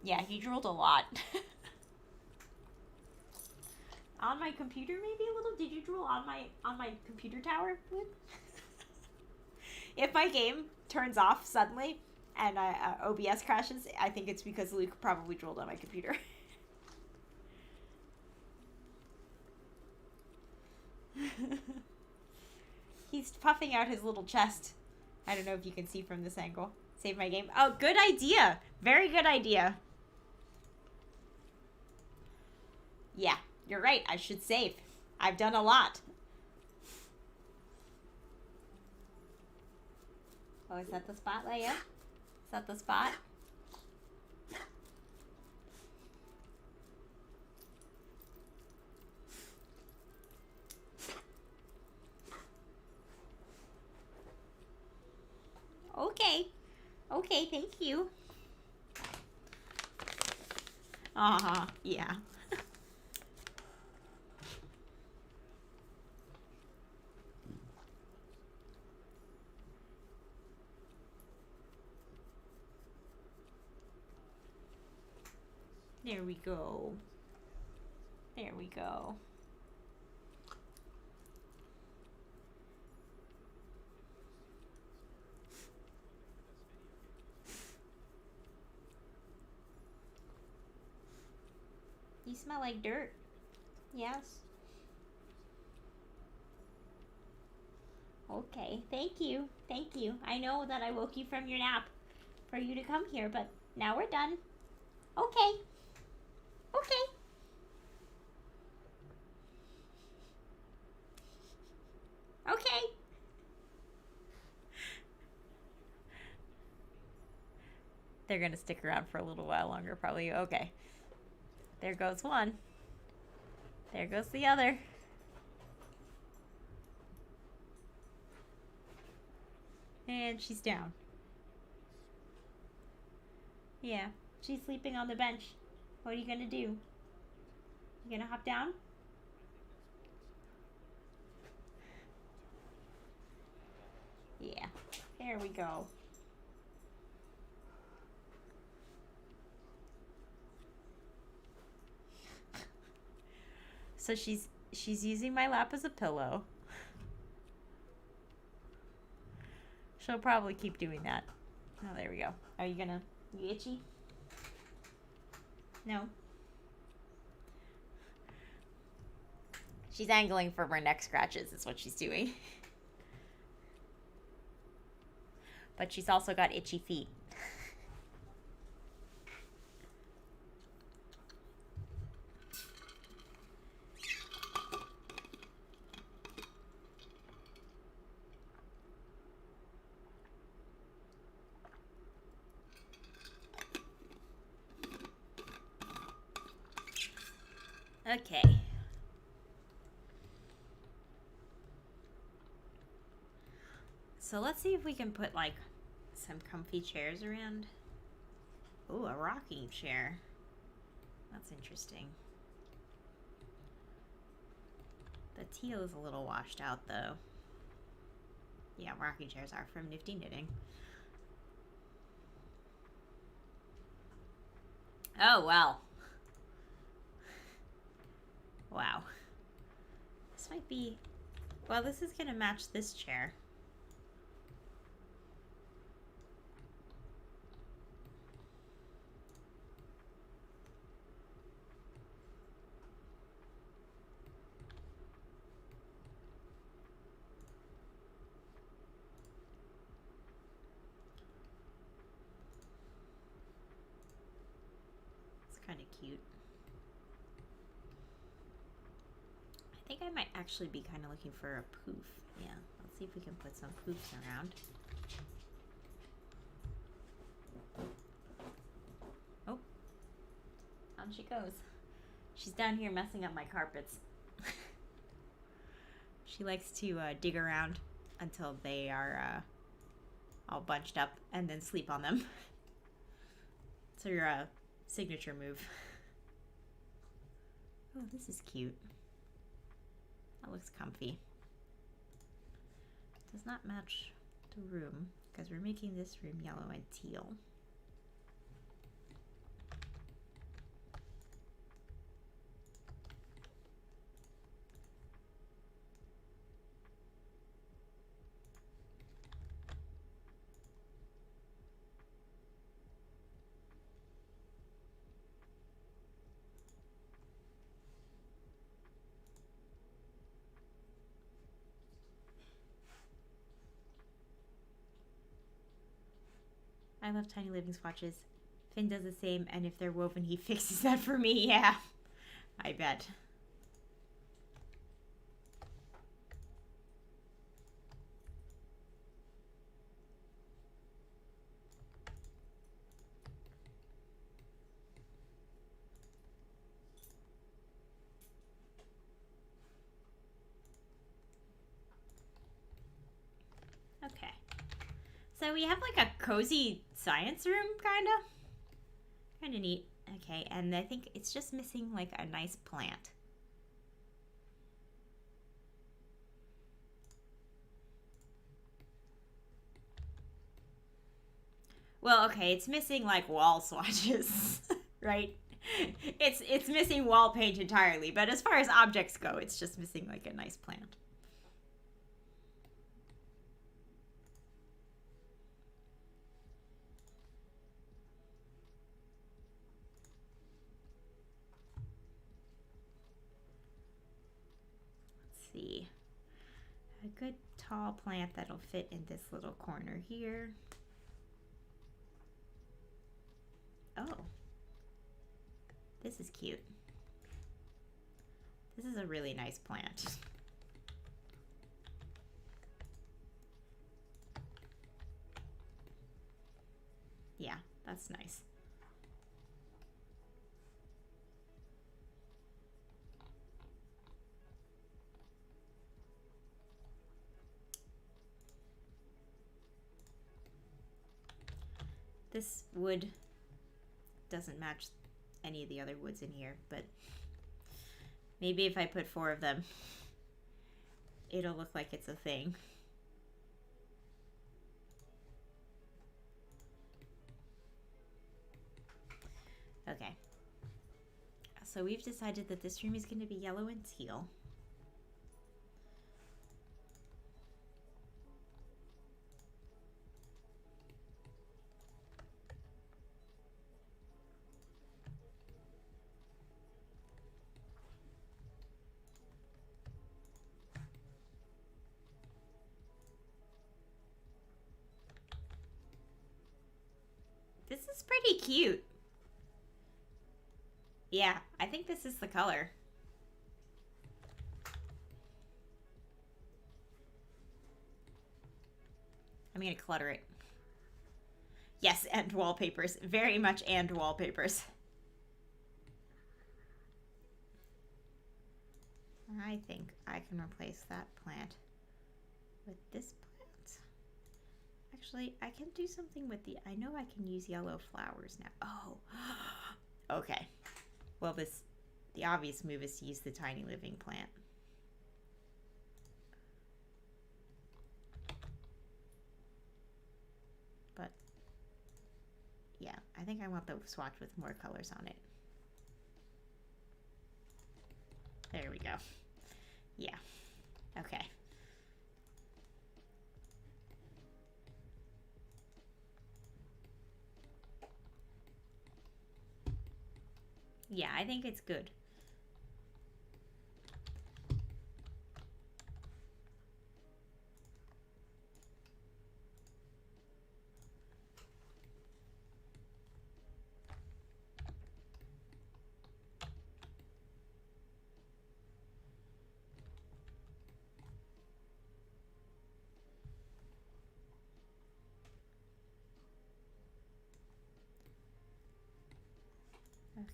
Yeah, he drooled a lot. On my computer, maybe a little? Did you drool on my computer tower? If my game turns off suddenly and OBS crashes, I think it's because Luke probably drooled on my computer. He's puffing out his little chest. I don't know if you can see from this angle. Save my game. Oh, good idea. Very good idea. Yeah, you're right. I should save. I've done a lot. Oh, is that the spot, Leia? Is that the spot? Okay. Okay, thank you. Yeah. There we go. There we go. You smell like dirt. Yes. Okay, thank you. Thank you. I know that I woke you from your nap for you to come here, but now we're done. Okay. Okay. Okay. They're gonna stick around for a little while longer, probably. Okay. There goes one. There goes the other. And she's down. Yeah, she's sleeping on the bench. What are you gonna do? You gonna hop down? Yeah, there we go. So she's using my lap as a pillow. She'll probably keep doing that. Oh, there we go. Are you itchy? No. She's angling for her neck scratches is what she's doing. But she's also got itchy feet. Okay. So let's see if we can put like some comfy chairs around. Ooh, a rocking chair. That's interesting. The teal is a little washed out though. Yeah, rocking chairs are from Nifty Knitting. Oh, well. Wow. This might be... Well, this is going to match this chair. It's kind of cute. I think I might actually be kind of looking for a poof. Yeah, let's see if we can put some poofs around. Oh, down she goes. She's down here messing up my carpets. She likes to dig around until they are all bunched up and then sleep on them. It's her signature move. Oh, this is cute. That looks comfy. Does not match the room because we're making this room yellow and teal. I love Tiny Living swatches. Finn does the same, and if they're woven, he fixes that for me. Yeah, I bet. Okay. So we have like a cozy science room, kind of neat. Okay, and I think it's just missing like a nice plant. Well, okay, it's missing like wall swatches, right? It's missing wall paint entirely, but as far as objects go, it's just missing like a nice plant. See, a good tall plant that'll fit in this little corner here. Oh, this is cute. This is a really nice plant. Yeah, that's nice. This wood doesn't match any of the other woods in here, but maybe if I put 4 of them, it'll look like it's a thing. Okay. So we've decided that this room is going to be yellow and teal. This is pretty cute. Yeah, I think this is the color. I'm going to clutter it. Yes, and wallpapers. Very much and wallpapers. I think I can replace that plant with this plant. Actually, I can do something with the, I know I can use yellow flowers now. Oh, okay. Well, the obvious move is to use the tiny living plant. But yeah, I think I want the swatch with more colors on it. There we go. Yeah. Okay. Yeah, I think it's good.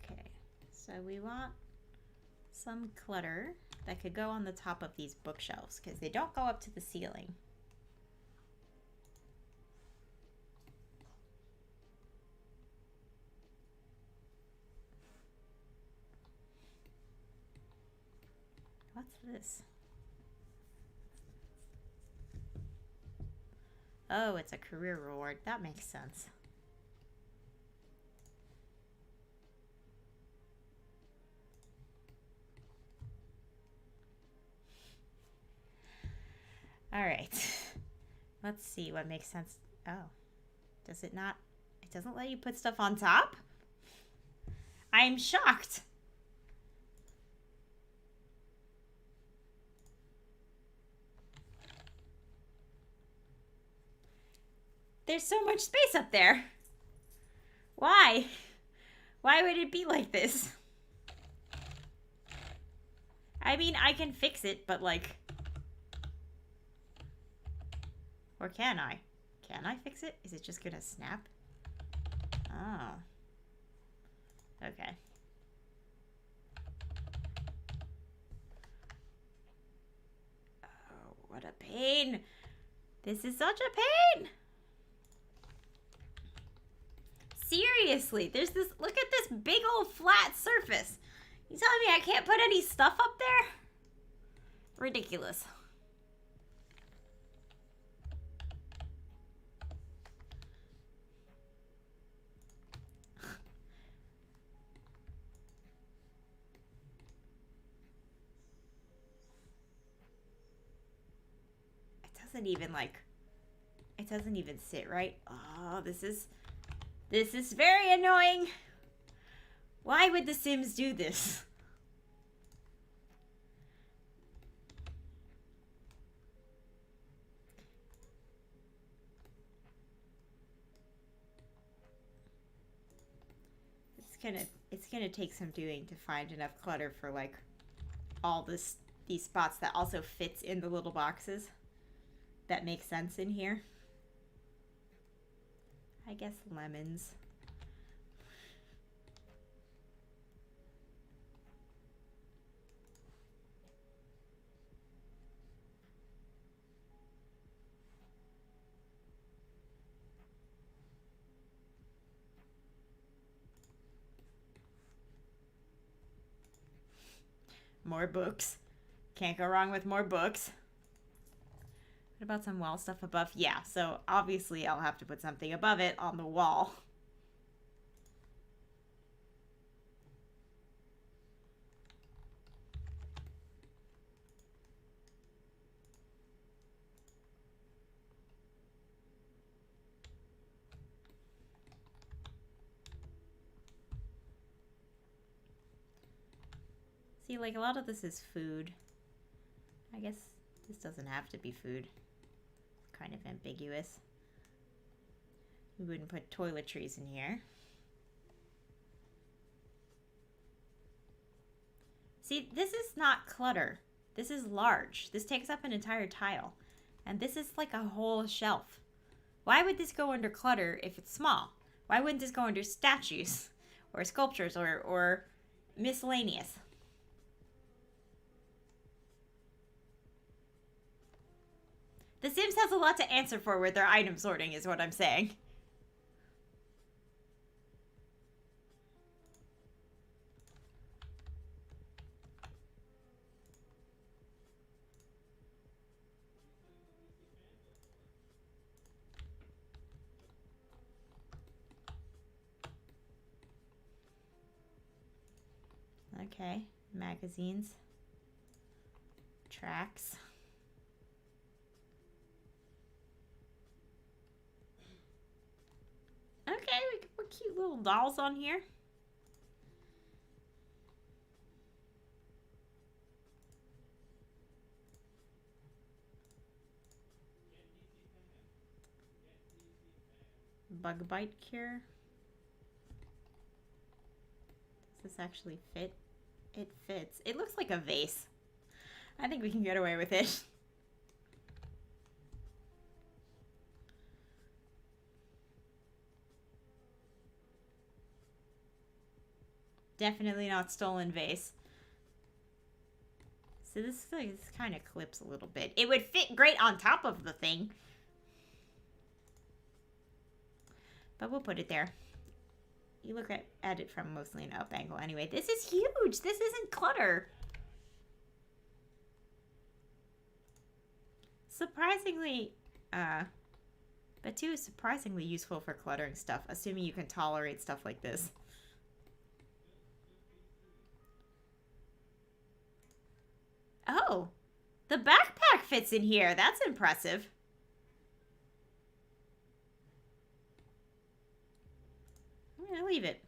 Okay, so we want some clutter that could go on the top of these bookshelves because they don't go up to the ceiling. What's this? Oh, it's a career reward. That makes sense. All right. Let's see what makes sense. Oh, does it not? It doesn't let you put stuff on top? I'm shocked. There's so much space up there. Why? Why would it be like this? I mean, I can fix it, but like... Or can I? Can I fix it? Is it just gonna snap? Oh. Okay. Oh, what a pain. This is such a pain. Seriously, there's this, look at this big old flat surface. You telling me I can't put any stuff up there? Ridiculous. It doesn't even sit right. Oh, this is very annoying. Why would The Sims do this? It's gonna take some doing to find enough clutter for like all these spots that also fits in the little boxes that make sense in here. I guess lemons. More books. Can't go wrong with more books. What about some wall stuff above? Yeah, so obviously I'll have to put something above it on the wall. See, like a lot of this is food. I guess this doesn't have to be food. It's kind of ambiguous. We wouldn't put toiletries in here. See, this is not clutter. This is large. This takes up an entire tile. And this is like a whole shelf. Why would this go under clutter if it's small? Why wouldn't this go under statues or sculptures or miscellaneous? has a lot to answer for with their item sorting, is what I'm saying. Okay, magazines, tracks. Okay, we can put cute little dolls on here. Bug bite cure. Does this actually fit? It fits. It looks like a vase. I think we can get away with it. Definitely not stolen vase. So this kind of clips a little bit. It would fit great on top of the thing. But we'll put it there. You look at it from mostly an up angle anyway. This is huge. This isn't clutter. Surprisingly, but 2 is surprisingly useful for cluttering stuff, assuming you can tolerate stuff like this. Oh, the backpack fits in here. That's impressive. I'm gonna leave it.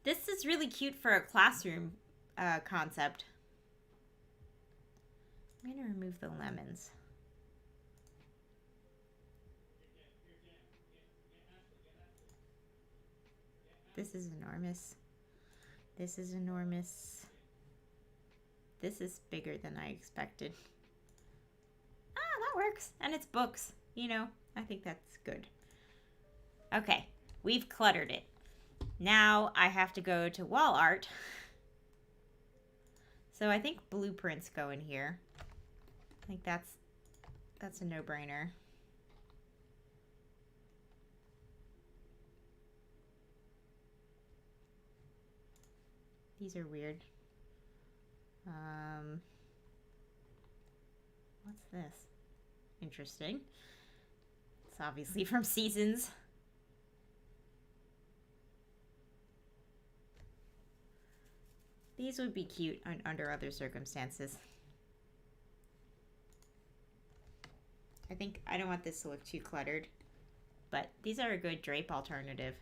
This is really cute for a classroom concept. I'm gonna remove the lemons. This is enormous. This is enormous. This is bigger than I expected. Ah, that works. And it's books. You know, I think that's good. Okay, we've cluttered it. Now I have to go to wall art. So I think blueprints go in here. I think that's a no-brainer. These are weird. What's this? Interesting. It's obviously from Seasons. These would be cute under other circumstances. I don't want this to look too cluttered, but these are a good drape alternative.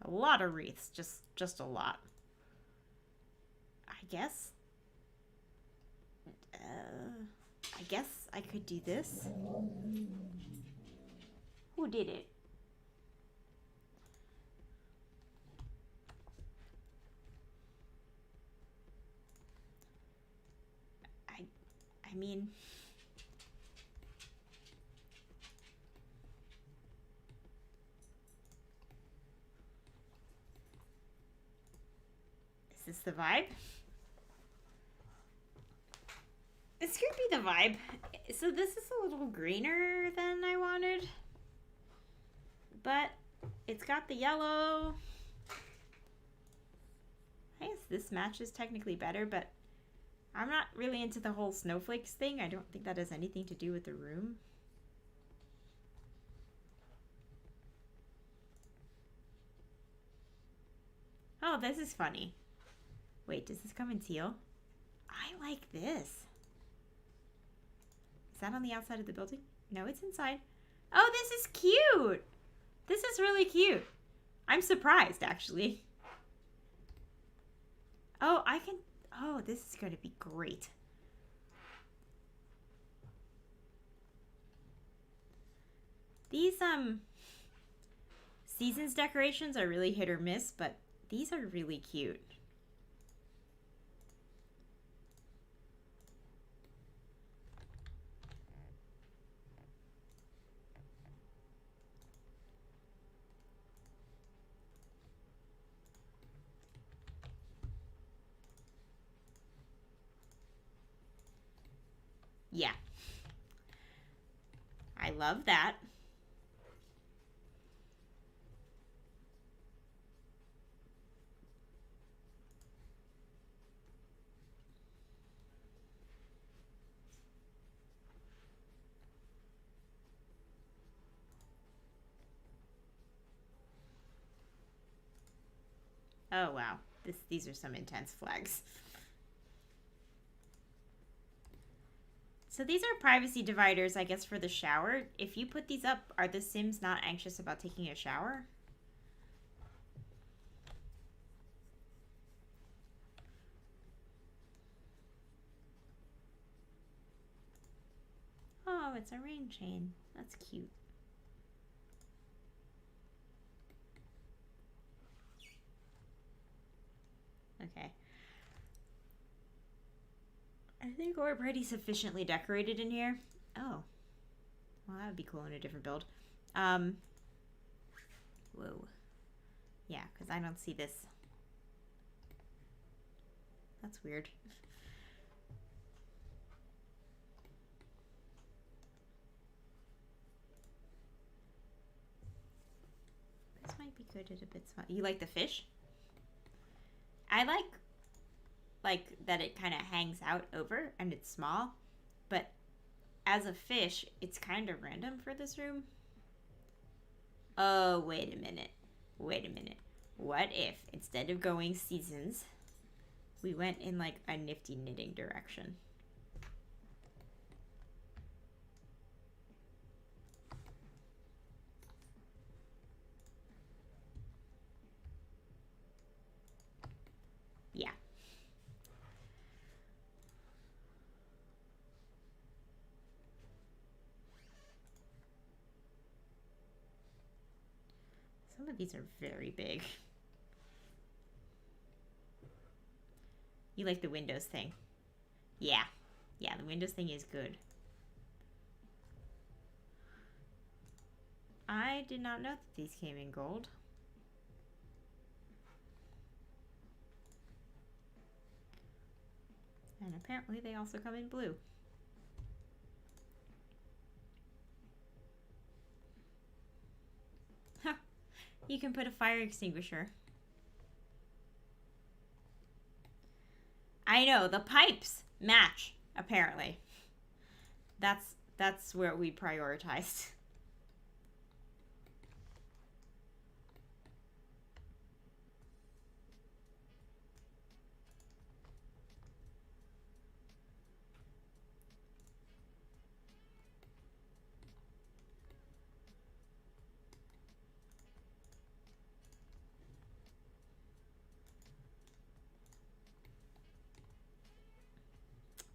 A lot of wreaths, just a lot. I guess I could do this. Who did it? I mean, is this the vibe? This could be the vibe. So this is a little greener than I wanted, but it's got the yellow. I guess this matches technically better, but I'm not really into the whole snowflakes thing. I don't think that has anything to do with the room. Oh, this is funny. Wait, does this come in teal? I like this. Is that on the outside of the building? No, it's inside. Oh, this is cute. This is really cute. I'm surprised, actually. Oh, oh, this is going to be great. These, Seasons decorations are really hit or miss, but these are really cute. Yeah. I love that. Oh, wow. These are some intense flags. So these are privacy dividers, I guess, for the shower. If you put these up, are the Sims not anxious about taking a shower? Oh, it's a rain chain. That's cute. Okay. I think we're pretty sufficiently decorated in here. Oh. Well, that would be cool in a different build. Whoa. Yeah, because I don't see this. That's weird. This might be good at a bit small. You like the fish? I like that it kind of hangs out over and it's small, but as a fish, it's kind of random for this room. Oh, wait a minute. Wait a minute. What if, instead of going seasons, we went in like a nifty knitting direction? Yeah. Some of these are very big. You like the Windows thing? Yeah. Yeah, the Windows thing is good. I did not know that these came in gold. And apparently they also come in blue. You can put a fire extinguisher. I know, the pipes match, apparently. That's where we prioritized.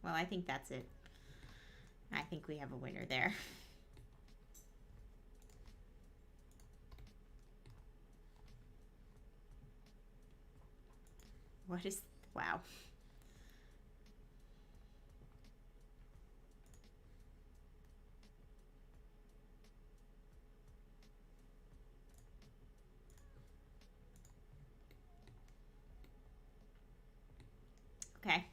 Well, I think that's it. I think we have a winner there. What is... Wow. Okay.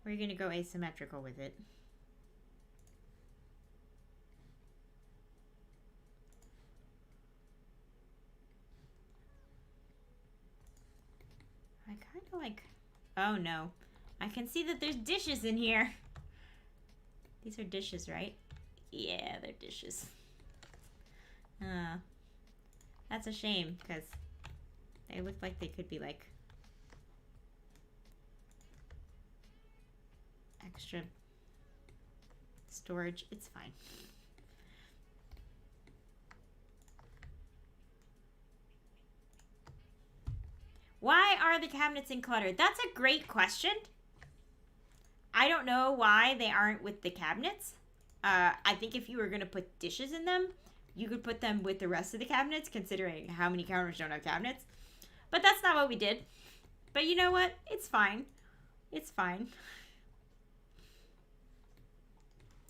We're gonna go asymmetrical with it. I kind of like... Oh, no. I can see that there's dishes in here. These are dishes, right? Yeah, they're dishes. That's a shame, because they look like they could be, like, extra storage. It's fine. Why are the cabinets encluttered? That's a great question. I don't know why they aren't with the cabinets. I think if you were going to put dishes in them, you could put them with the rest of the cabinets, considering how many counters don't have cabinets. But that's not what we did. But you know what? It's fine. It's fine.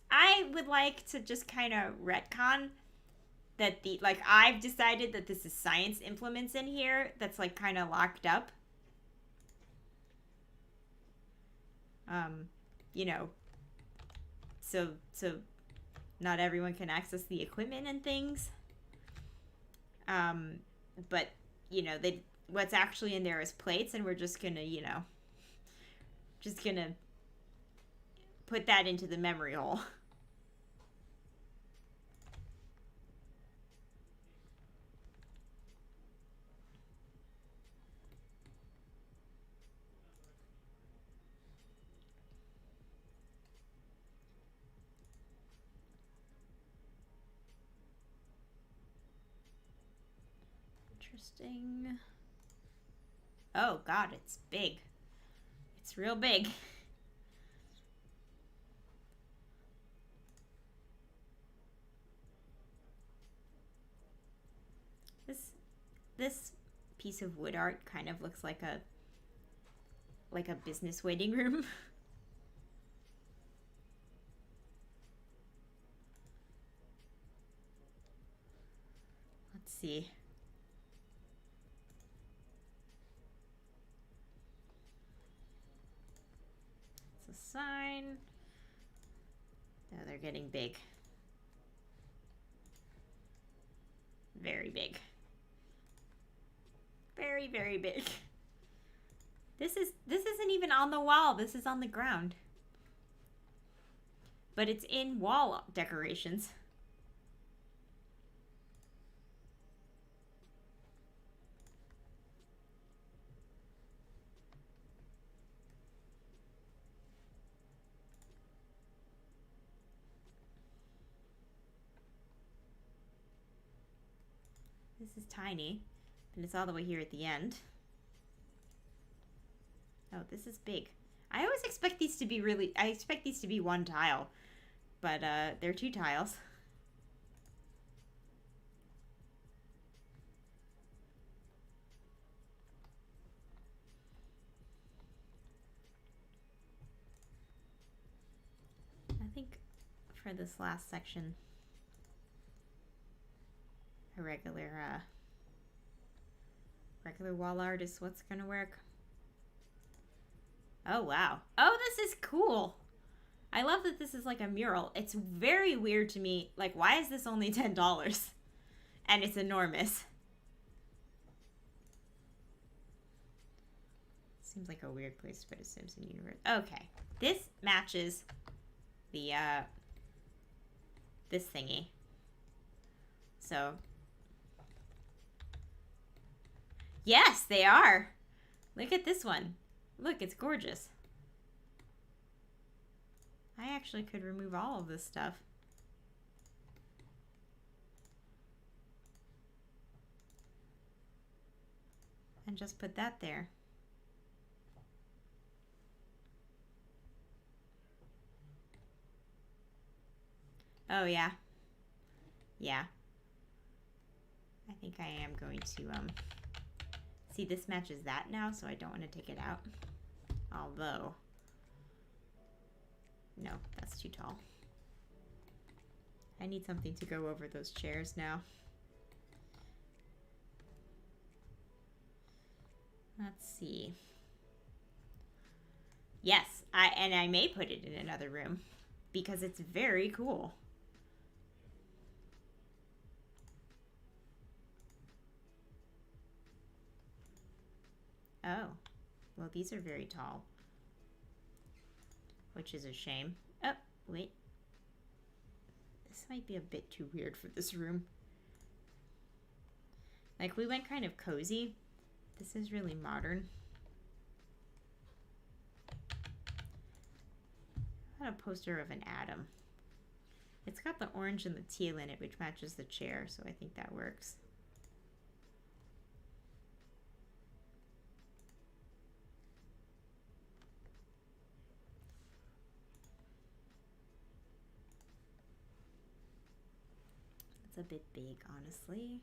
I would like to just kind of retcon that the, like, I've decided that this is science implements in here that's, like, kind of locked up. You know, so not everyone can access the equipment and things. But, you know, what's actually in there is plates, and we're just gonna, you know, just gonna put that into the memory hole. Interesting. Oh god, it's big. It's real big. This piece of wood art kind of looks like a business waiting room. Let's see. It's a sign. Oh, they're getting big. Very big. Very, very big. This isn't even on the wall. This is on the ground. But it's in wall decorations. This is tiny, and it's all the way here at the end. Oh, this is big. I always expect these to be I expect these to be one tile, but they're 2 tiles. I think for this last section, a regular wall art is what's gonna work. Oh wow. Oh, this is cool. I love that this is like a mural. It's very weird to me. Like, why is this only $10? And it's enormous. Seems like a weird place to put a Simpson universe. Okay. This matches the this thingy. So yes, they are. Look at this one. Look, it's gorgeous. I actually could remove all of this stuff. And just put that there. Oh, yeah. Yeah. I think I am going to, see, this matches that now, so I don't want to take it out. Although, no, that's too tall. I need something to go over those chairs now. Let's see. Yes, I may put it in another room because it's very cool. Oh, well, these are very tall, which is a shame. Oh, wait. This might be a bit too weird for this room. Like, we went kind of cozy. This is really modern. I got a poster of an atom. It's got the orange and the teal in it, which matches the chair, so I think that works. It's a bit big, honestly.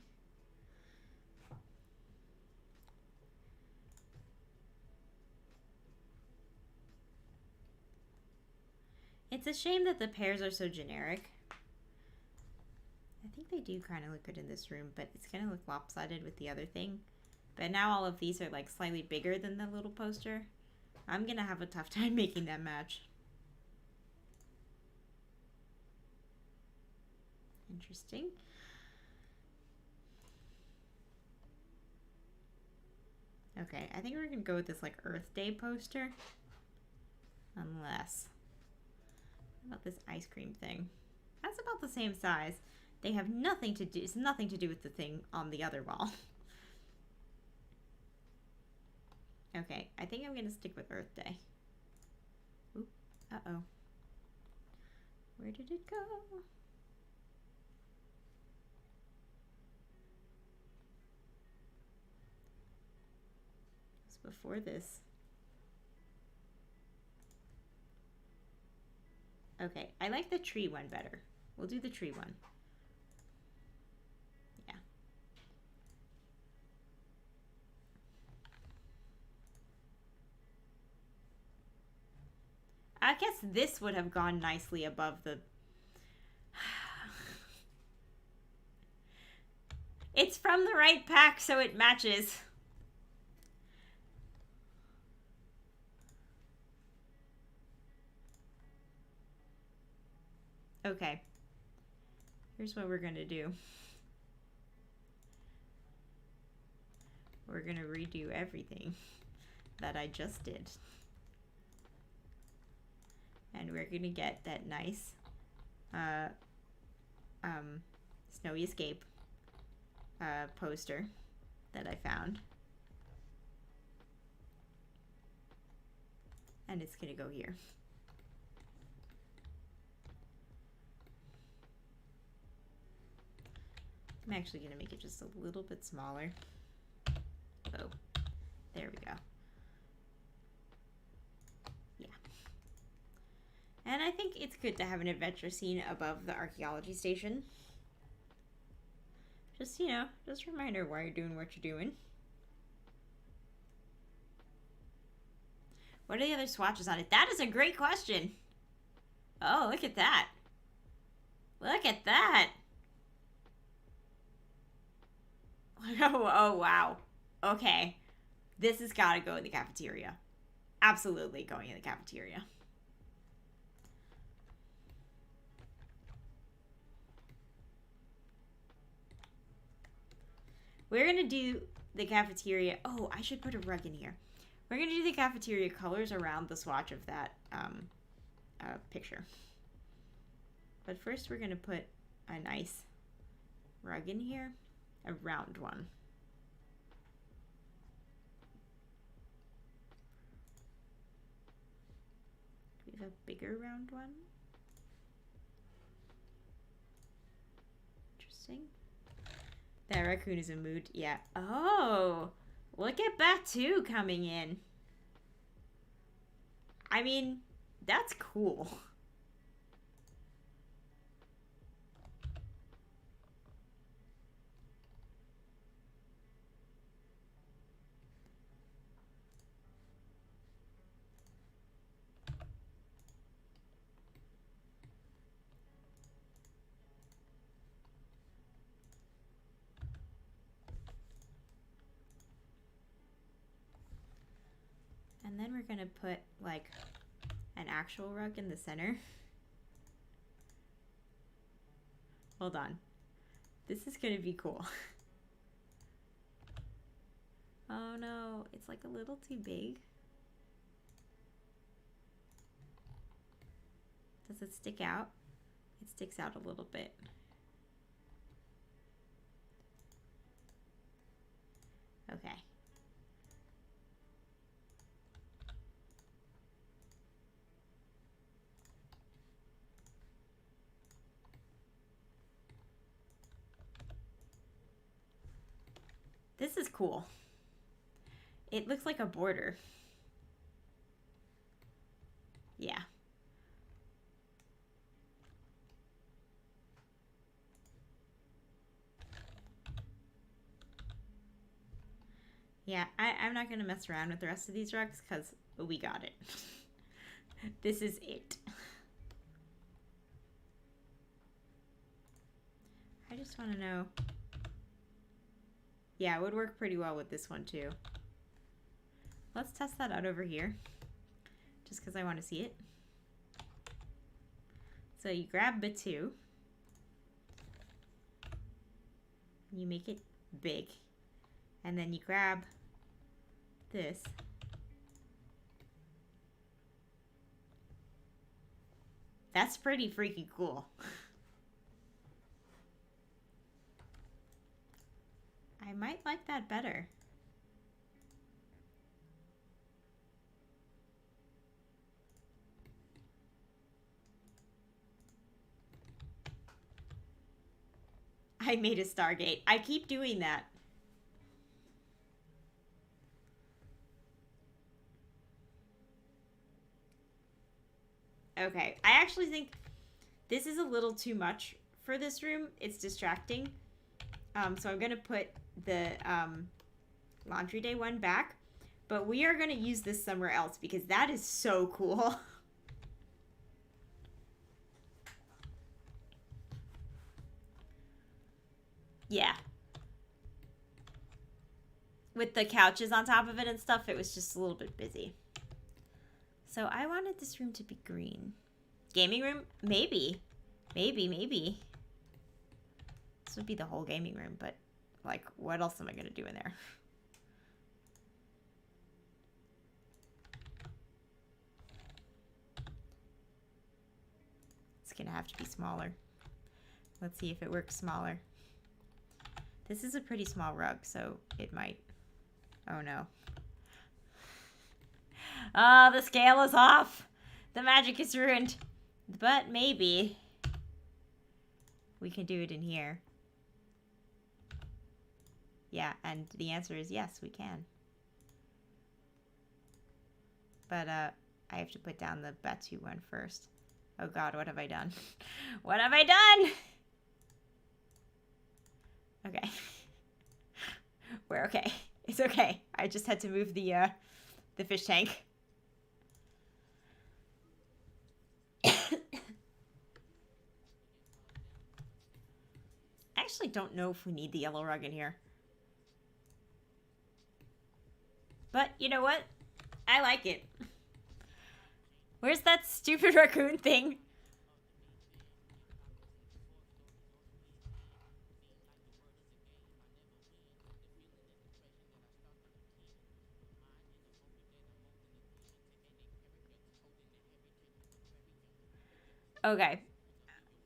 It's a shame that the pairs are so generic. I think they do kind of look good in this room, but it's going to look lopsided with the other thing. But now all of these are like slightly bigger than the little poster. I'm going to have a tough time making that match. Interesting. Okay, I think we're going to go with this like Earth Day poster. Unless... What about this ice cream thing? That's about the same size. They have nothing to do... It's nothing to do with the thing on the other wall. Okay, I think I'm going to stick with Earth Day. Ooh, uh-oh. Where did it go? It was before this. Okay, I like the tree one better. We'll do the tree one. Yeah. I guess this would have gone nicely above the... It's from the right pack, so it matches. Okay. Here's what we're gonna do. We're gonna redo everything that I just did. And we're gonna get that nice Snowy Escape poster that I found. And it's gonna go here. I'm actually gonna make it just a little bit smaller. Oh, there we go. Yeah. And I think it's good to have an adventure scene above the archaeology station. Just, you know, just a reminder why you're doing what you're doing. What are the other swatches on it? That is a great question. Oh, look at that. Look at that. Oh, wow. Okay. This has got to go in the cafeteria. Absolutely going in the cafeteria. We're going to do the cafeteria. Oh, I should put a rug in here. We're going to do the cafeteria colors around the swatch of that picture. But first we're going to put a nice rug in here. A round one. Do we have a bigger round one? Interesting. That raccoon is in mood. Yeah. Oh, look at Batu coming in. I mean, that's cool. And then we're gonna put like an actual rug in the center. Hold on. This is gonna be cool. Oh no, it's like a little too big. Does it stick out? It sticks out a little bit. Okay. This is cool. It looks like a border. Yeah. Yeah, I'm not going to mess around with the rest of these rugs because we got it. This is it. I just want to know. Yeah, it would work pretty well with this one too. Let's test that out over here, just because I want to see it. So you grab bit 2, you make it big, and then you grab this. That's pretty freaking cool. I might like that better. I made a Stargate. I keep doing that. Okay, I actually think this is a little too much for this room. It's distracting. So I'm going to put the laundry day one back. But we are going to use this somewhere else because that is so cool. Yeah. With the couches on top of it and stuff, it was just a little bit busy. So I wanted this room to be green. Gaming room? Maybe. Maybe. This would be the whole gaming room, but like, what else am I going to do in there? It's going to have to be smaller. Let's see if it works smaller. This is a pretty small rug, so it might... Oh no. Oh, the scale is off. The magic is ruined. But maybe we can do it in here. Yeah, and the answer is yes, we can. But I have to put down the Batu one first. Oh god, what have I done? What have I done? Okay. We're okay. It's okay. I just had to move the fish tank. I actually don't know if we need the yellow rug in here. But you know what? I like it. Where's that stupid raccoon thing? Okay.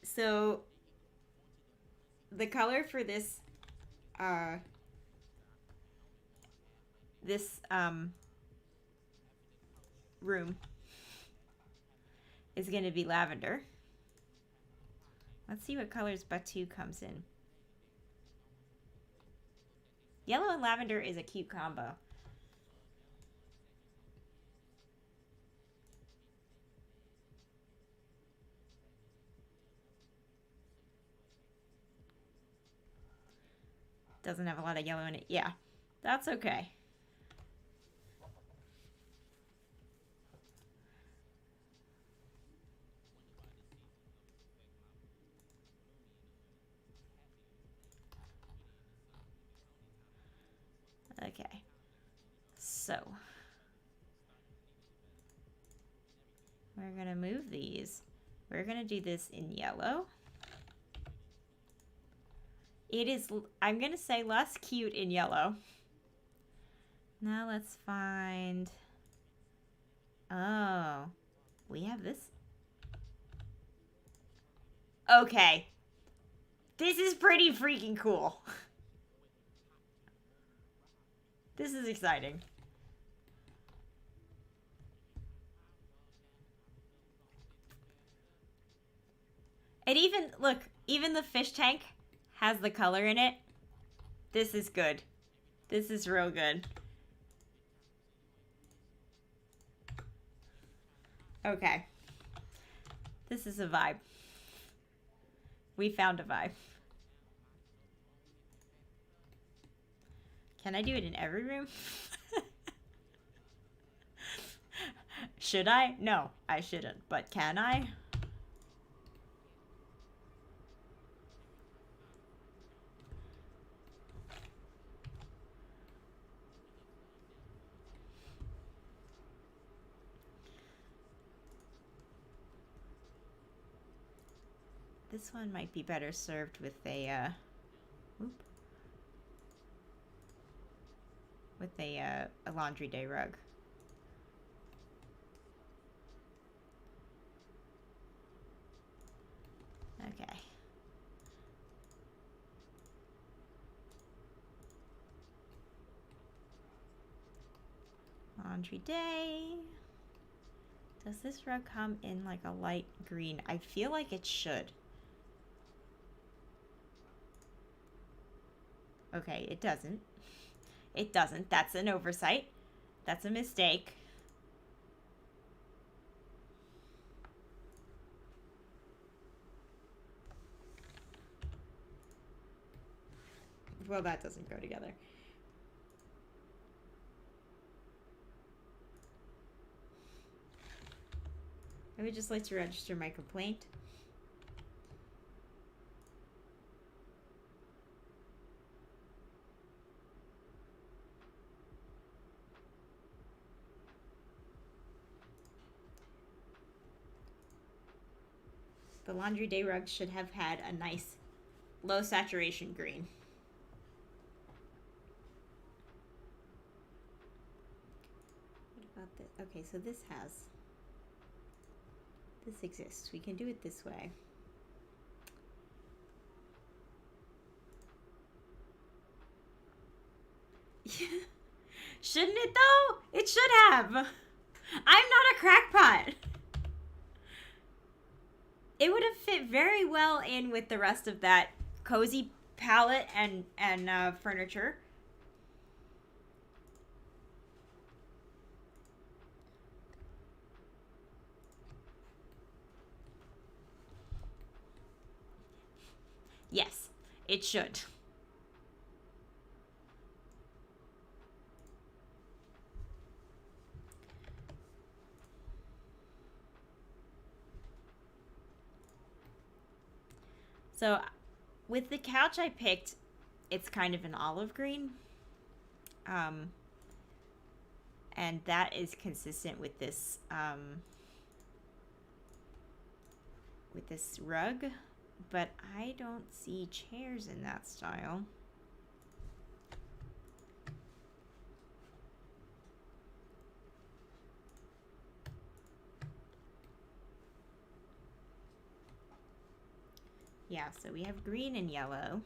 So the color for this room is going to be lavender. Let's see what colors Batu comes in. Yellow and lavender is a cute combo. Doesn't have a lot of yellow in it. Yeah, that's okay. Okay, so we're gonna move these. We're gonna do this in yellow. It is, I'm gonna say, less cute in yellow. Now let's find, oh, we have this. Okay. This is pretty freaking cool. This is exciting. And even, look, even the fish tank has the color in it. This is good. This is real good. Okay. This is a vibe. We found a vibe. Can I do it in every room? Should I? No, I shouldn't. But can I? This one might be better served with a laundry day rug. Okay. Laundry day. Does this rug come in like a light green? I feel like it should. Okay, it doesn't. It doesn't. That's an oversight. That's a mistake. Well, that doesn't go together. I would just like to register my complaint. The laundry day rug should have had a nice low saturation green. What about this? Okay, so this exists. We can do it this way. Shouldn't it though? It should have. I'm not a crackpot. It would have fit very well in with the rest of that cozy palette and furniture. Yes, it should. So with the couch I picked, it's kind of an olive green. And that is consistent with this rug, but I don't see chairs in that style. Yeah, so we have green and yellow.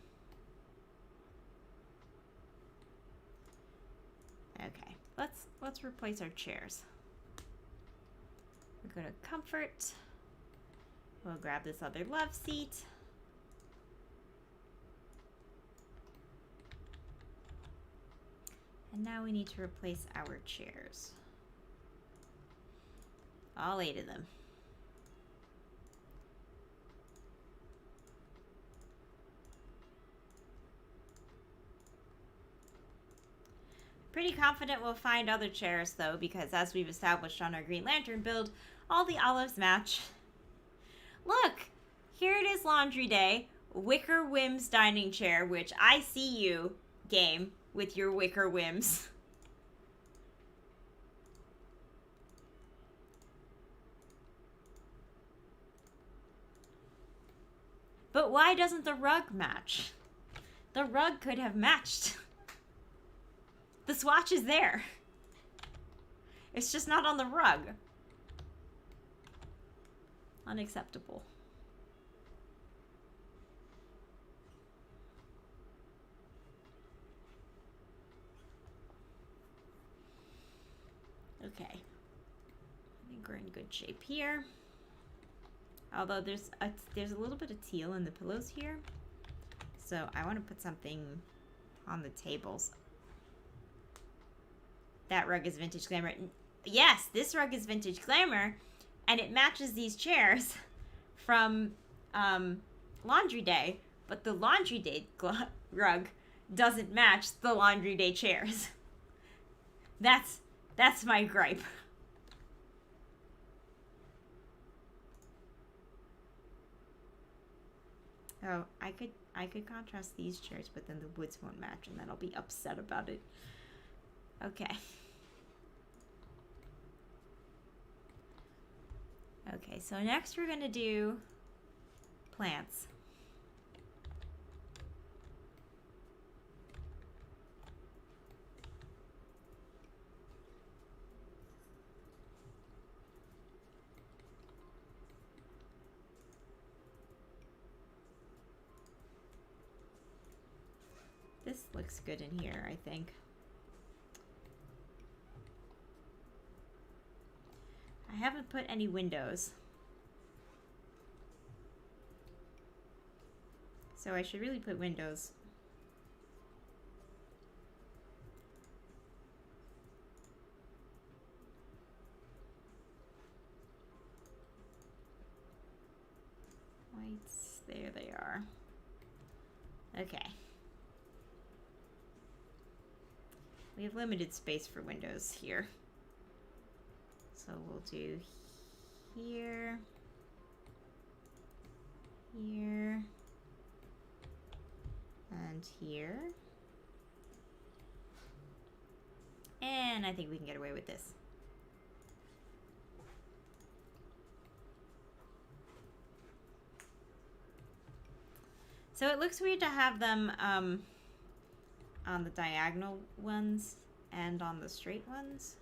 Okay, let's replace our chairs. We'll go to comfort. We'll grab this other love seat. And now we need to replace our chairs. All 8 of them. Pretty confident we'll find other chairs though, because as we've established on our Green Lantern build, all the olives match. Look, here it is, laundry day. Wicker Whims dining chair, which I see you, game, with your wicker whims. But why doesn't the rug match? The rug could have matched. The swatch is there. It's just not on the rug. Unacceptable. Okay. I think we're in good shape here. Although there's a little bit of teal in the pillows here. So I want to put something on the tables. That rug is vintage glamour. Yes, this rug is vintage glamour, and it matches these chairs from laundry day, but the laundry day rug doesn't match the laundry day chairs. That's my gripe. Oh, I could contrast these chairs, but then the woods won't match, and then I'll be upset about it. Okay. Okay, so next we're gonna do plants. This looks good in here, I think. I haven't put any windows. So I should really put windows. Lights, there they are. Okay. We have limited space for windows here. So we'll do here, here, and here. And I think we can get away with this. So it looks weird to have them on the diagonal ones and on the straight ones.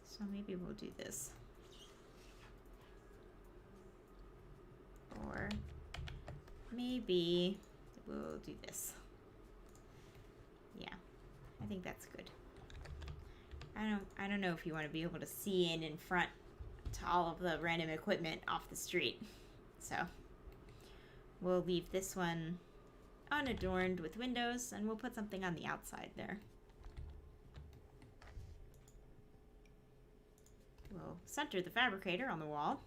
So maybe we'll do this. Or maybe we'll do this. Yeah, I think that's good. I don't know if you want to be able to see in front to all of the random equipment off the street. So we'll leave this one unadorned with windows, and we'll put something on the outside there. We'll center the fabricator on the wall.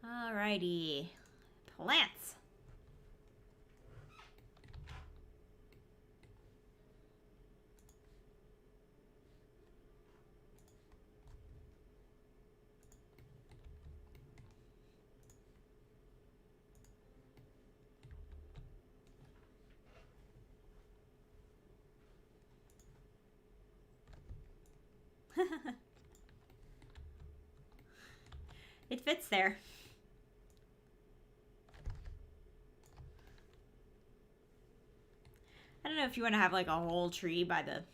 Alrighty, plants. It fits there. I don't know if you want to have like a whole tree by the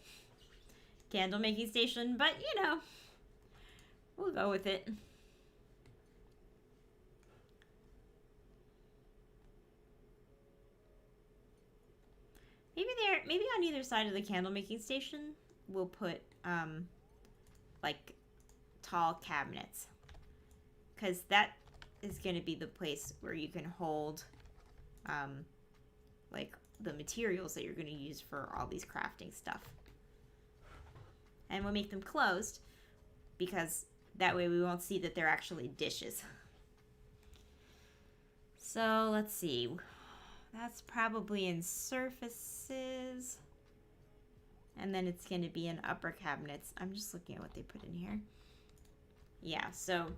candle making station, but you know, we'll go with it. Maybe on either side of the candle making station, we'll put like tall cabinets, because that is going to be the place where you can hold like the materials that you're going to use for all these crafting stuff. And we'll make them closed, because that way we won't see that they're actually dishes. So let's see. That's probably in surfaces. And then it's going to be in upper cabinets. I'm just looking at what they put in here. Yeah, so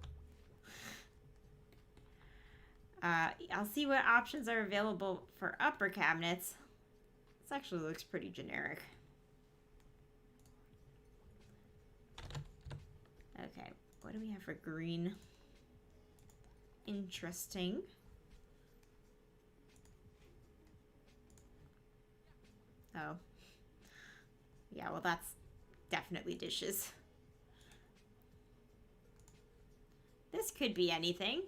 I'll see what options are available for upper cabinets. This actually looks pretty generic. Okay, what do we have for green? Interesting. Oh. Yeah, well, that's definitely dishes. This could be anything.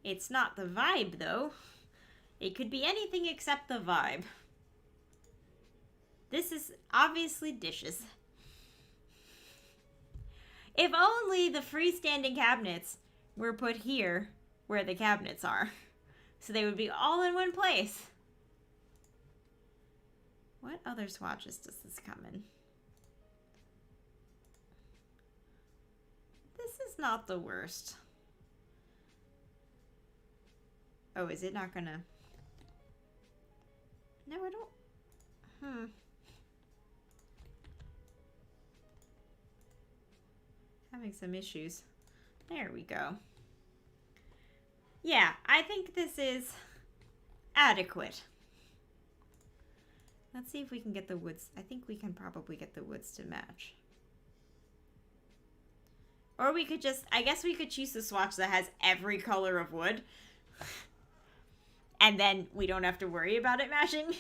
It's not the vibe, though. It could be anything except the vibe. This is obviously dishes. If only the freestanding cabinets were put here where the cabinets are, so they would be all in one place. What other swatches does this come in? This is not the worst. Oh, is it not gonna? No, I don't. Having some issues. There we go. Yeah, I think this is adequate. Let's see if we can get the woods. I think we can probably get the woods to match. Or we could just, I guess we could choose the swatch that has every color of wood. And then we don't have to worry about it matching.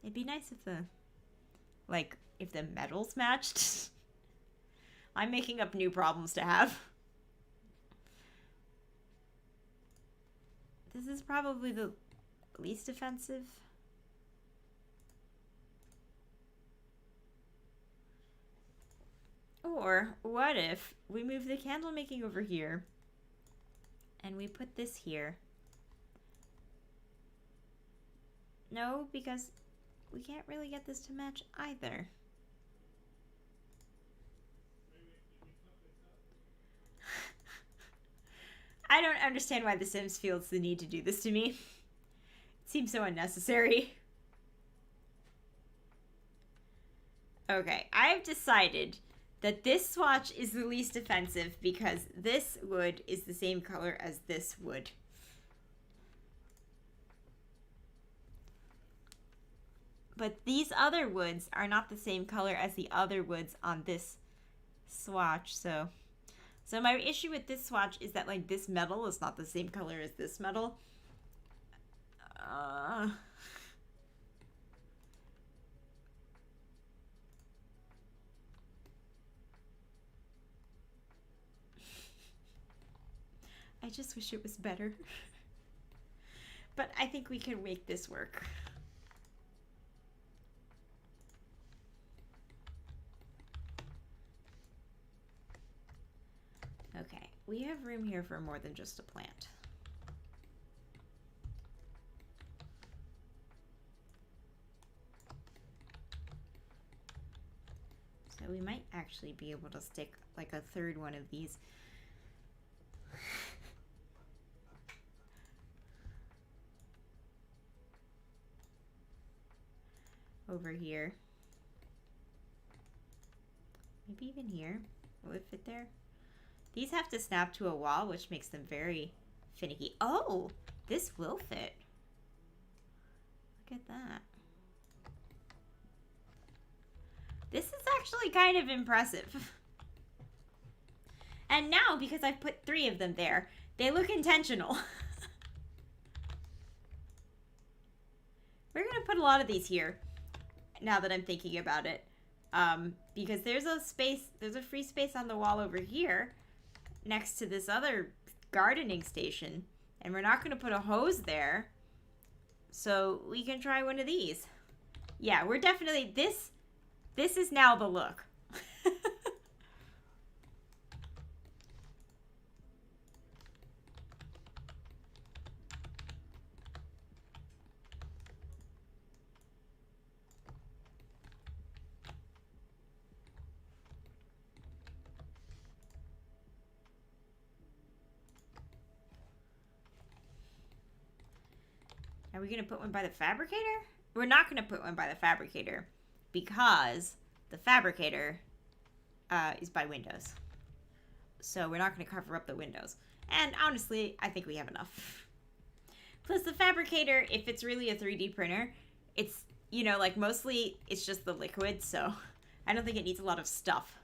It'd be nice if the, like, if the metals matched. I'm making up new problems to have. This is probably the least offensive. Or what if we move the candle making over here and we put this here? No, because we can't really get this to match either. I don't understand why The Sims feels the need to do this to me. It seems so unnecessary. Okay, I've decided that this swatch is the least offensive because this wood is the same color as this wood. But these other woods are not the same color as the other woods on this swatch, so my issue with this swatch is that, like, this metal is not the same color as this metal. I just wish it was better. But I think we can make this work. Okay, we have room here for more than just a plant. So we might actually be able to stick like a third one of these. Over here. Maybe even here. Will it fit there? These have to snap to a wall, which makes them very finicky. Oh, this will fit. Look at that. This is actually kind of impressive. And now, because I've put 3 of them there, they look intentional. We're going to put a lot of these here, now that I'm thinking about it. Because there's a free space on the wall over here, next to this other gardening station, and we're not going to put a hose there, so we can try one of these. Yeah, we're definitely, this is now the look. Are we going to put one by the fabricator? We're not going to put one by the fabricator because the fabricator is by windows. So we're not going to cover up the windows. And honestly, I think we have enough. Plus the fabricator, if it's really a 3D printer, it's, you know, like mostly it's just the liquid, so I don't think it needs a lot of stuff.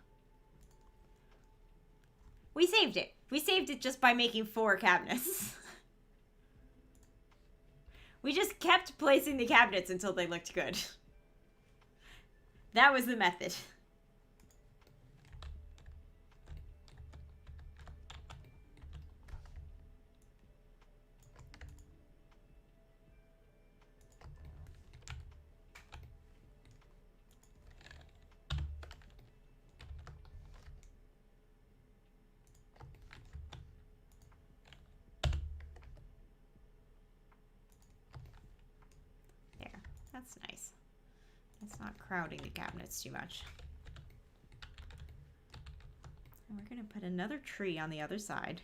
We saved it. We saved it just by making 4 cabinets. We just kept placing the cabinets until they looked good. That was the method. That's nice. It's not crowding the cabinets too much. And we're going to put another tree on the other side.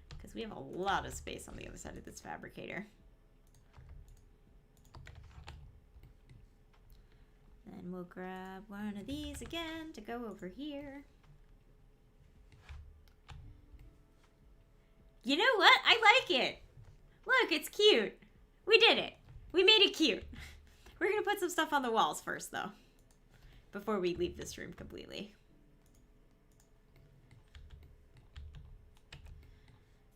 Because we have a lot of space on the other side of this fabricator. And we'll grab one of these again to go over here. You know what? I like it. Look, it's cute. We did it. We made it cute. We're going to put some stuff on the walls first, though, before we leave this room completely.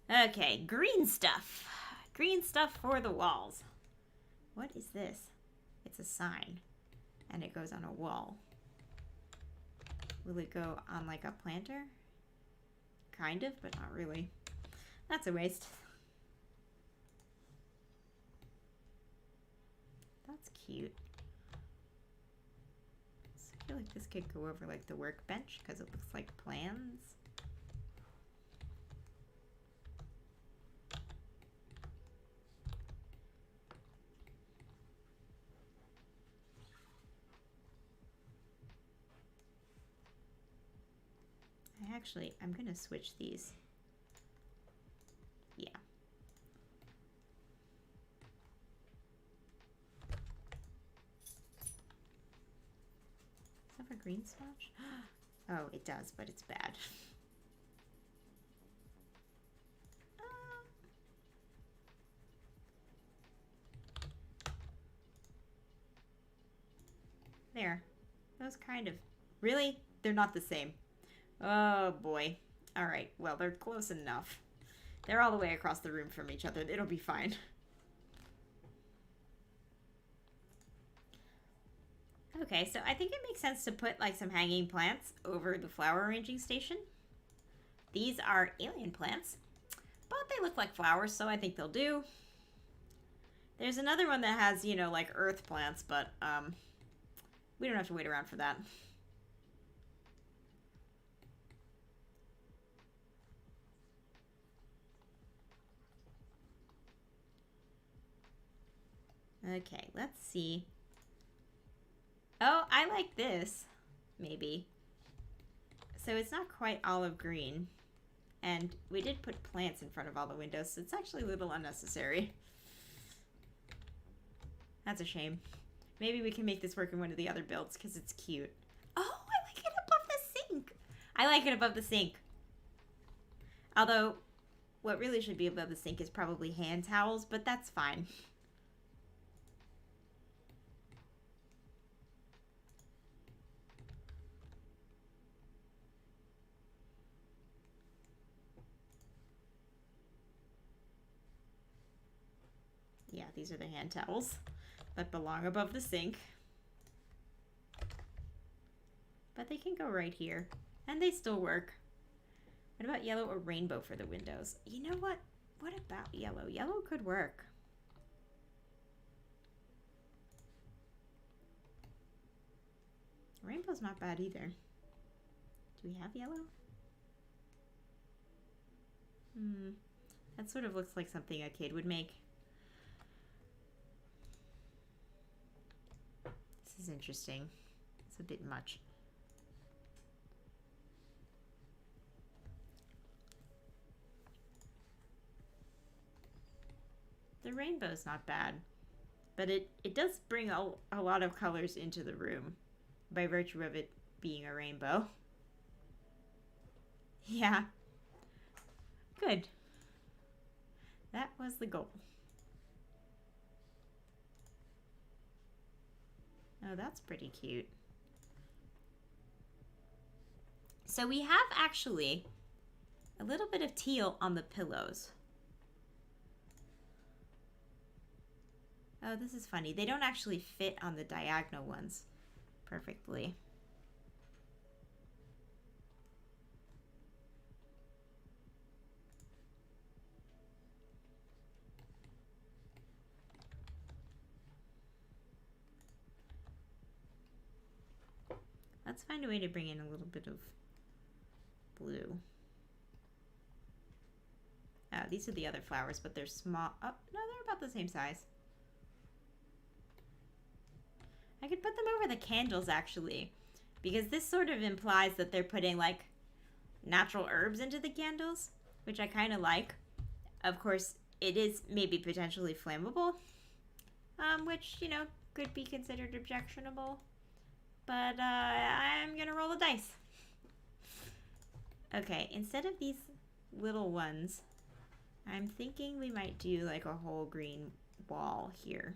Okay, green stuff. Green stuff for the walls. What is this? It's a sign, and it goes on a wall. Will it go on like a planter? Kind of, but not really. That's a waste. That's cute. I feel like this could go over like the workbench because it looks like plans. I'm gonna switch these. Yeah. Does that have a green swatch? Oh, it does, but it's bad. There. Those kind of... Really? They're not the same. Oh, boy. Alright, well, they're close enough. They're all the way across the room from each other. It'll be fine. Okay, so I think it makes sense to put, like, some hanging plants over the flower arranging station. These are alien plants, but they look like flowers, so I think they'll do. There's another one that has, you know, like, earth plants, but, we don't have to wait around for that. Okay, let's see. Oh, I like this, maybe. So it's not quite olive green. And we did put plants in front of all the windows, so it's actually a little unnecessary. That's a shame. Maybe we can make this work in one of the other builds, because it's cute. Oh, I like it above the sink! I like it above the sink. Although, what really should be above the sink is probably hand towels, but that's fine. Yeah, these are the hand towels that belong above the sink. But they can go right here, and they still work. What about yellow or rainbow for the windows? You know what? What about yellow? Yellow could work. Rainbow's not bad either. Do we have yellow? That sort of looks like something a kid would make. This is interesting. It's a bit much. The rainbow's not bad, but it does bring a lot of colors into the room by virtue of it being a rainbow. Yeah. Good. That was the goal. Oh, that's pretty cute. So we have actually a little bit of teal on the pillows. Oh, this is funny. They don't actually fit on the diagonal ones perfectly. Let's find a way to bring in a little bit of blue. Oh, these are the other flowers, but they're small. Oh, no, they're about the same size. I could put them over the candles, actually, because this sort of implies that they're putting, like, natural herbs into the candles, which I kind of like. Of course, it is maybe potentially flammable, which, you know, could be considered objectionable. but I'm gonna roll the dice. Okay, instead of these little ones, I'm thinking we might do like a whole green wall here.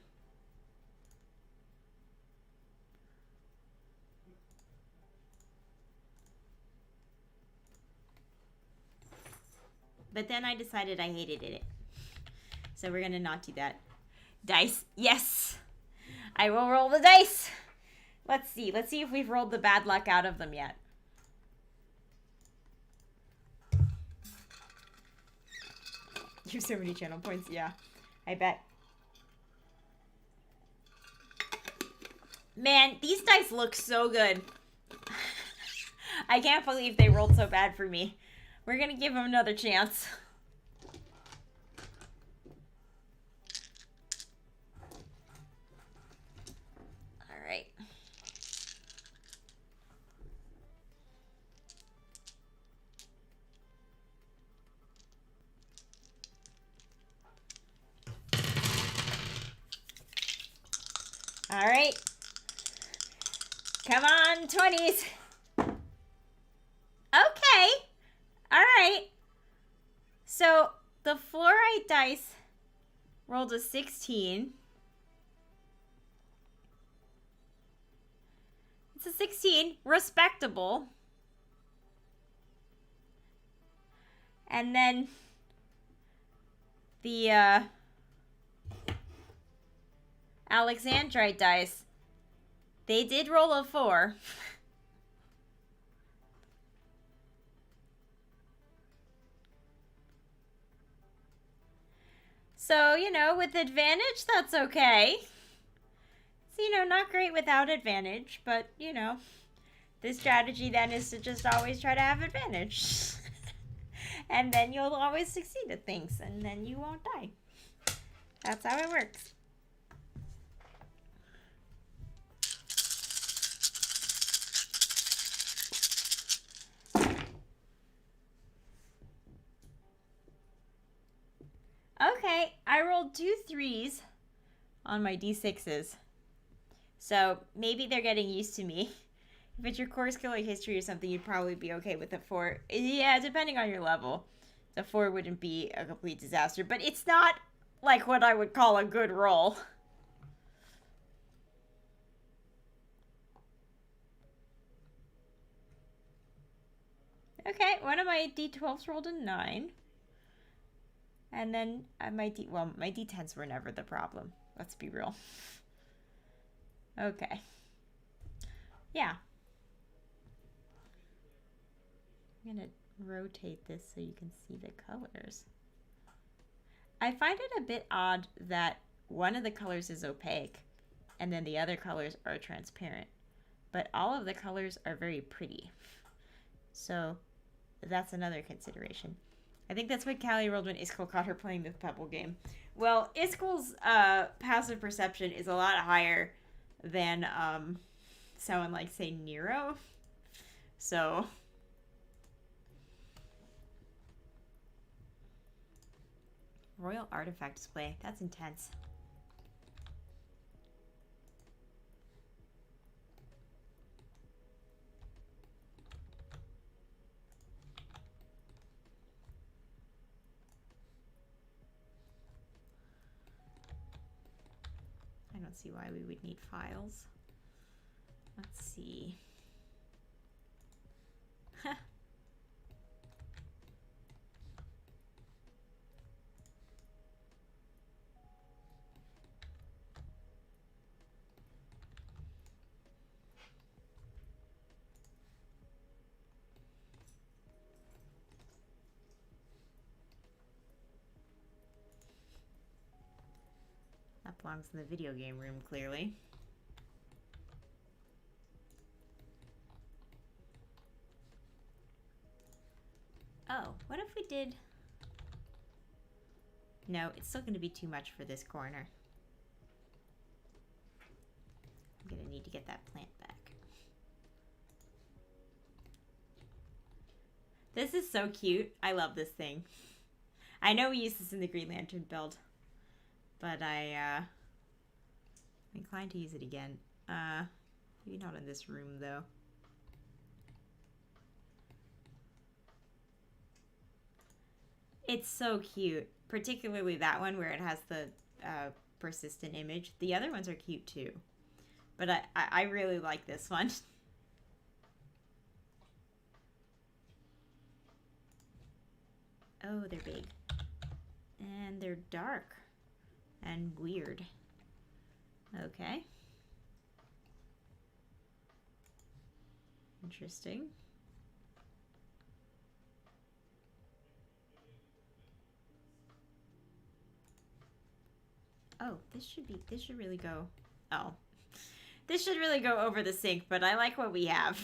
But then I decided I hated it. So we're gonna not do that. Dice, yes! I will roll the dice! Let's see if we've rolled the bad luck out of them yet. You have so many channel points, yeah. I bet. Man, these dice look so good. I can't believe they rolled so bad for me. We're gonna give them another chance. Alright. Alright. Come on, 20s. Okay. Alright. So, the fluorite dice rolled a 16. It's a 16. Respectable. And then the Alexandrite dice, they did roll a 4. So, you know, with advantage, that's okay. So, you know, not great without advantage, but, you know, the strategy then is to just always try to have advantage. And then you'll always succeed at things, and then you won't die. That's how it works. Okay, I rolled 2 3s on my d6s. So maybe they're getting used to me. If it's your core skill or history or something, you'd probably be okay with a 4. Yeah, depending on your level. The 4 wouldn't be a complete disaster, but it's not like what I would call a good roll. Okay, one of my d12s rolled a 9. And then my d10s were never the problem. Let's be real. Okay. Yeah. I'm going to rotate this so you can see the colors. I find it a bit odd that one of the colors is opaque and then the other colors are transparent. But all of the colors are very pretty. So that's another consideration. I think that's what Callie rolled when Iskall caught her playing the Pebble game. Well, Iskall's passive perception is a lot higher than someone like, say, Nero. So Royal Artifact Display. That's intense. I don't see why we would need files. Let's see. That belongs in the video game room, clearly. Oh, what if we did... No, it's still going to be too much for this corner. I'm going to need to get that plant back. This is so cute. I love this thing. I know we used this in the Green Lantern build, but I'm inclined to use it again. Maybe not in this room, though. It's so cute. Particularly that one where it has the persistent image. The other ones are cute, too. But I really like this one. Oh, they're big. And they're dark. And weird. Okay. Interesting. Oh, this should really go. Oh. This should really go over the sink, but I like what we have.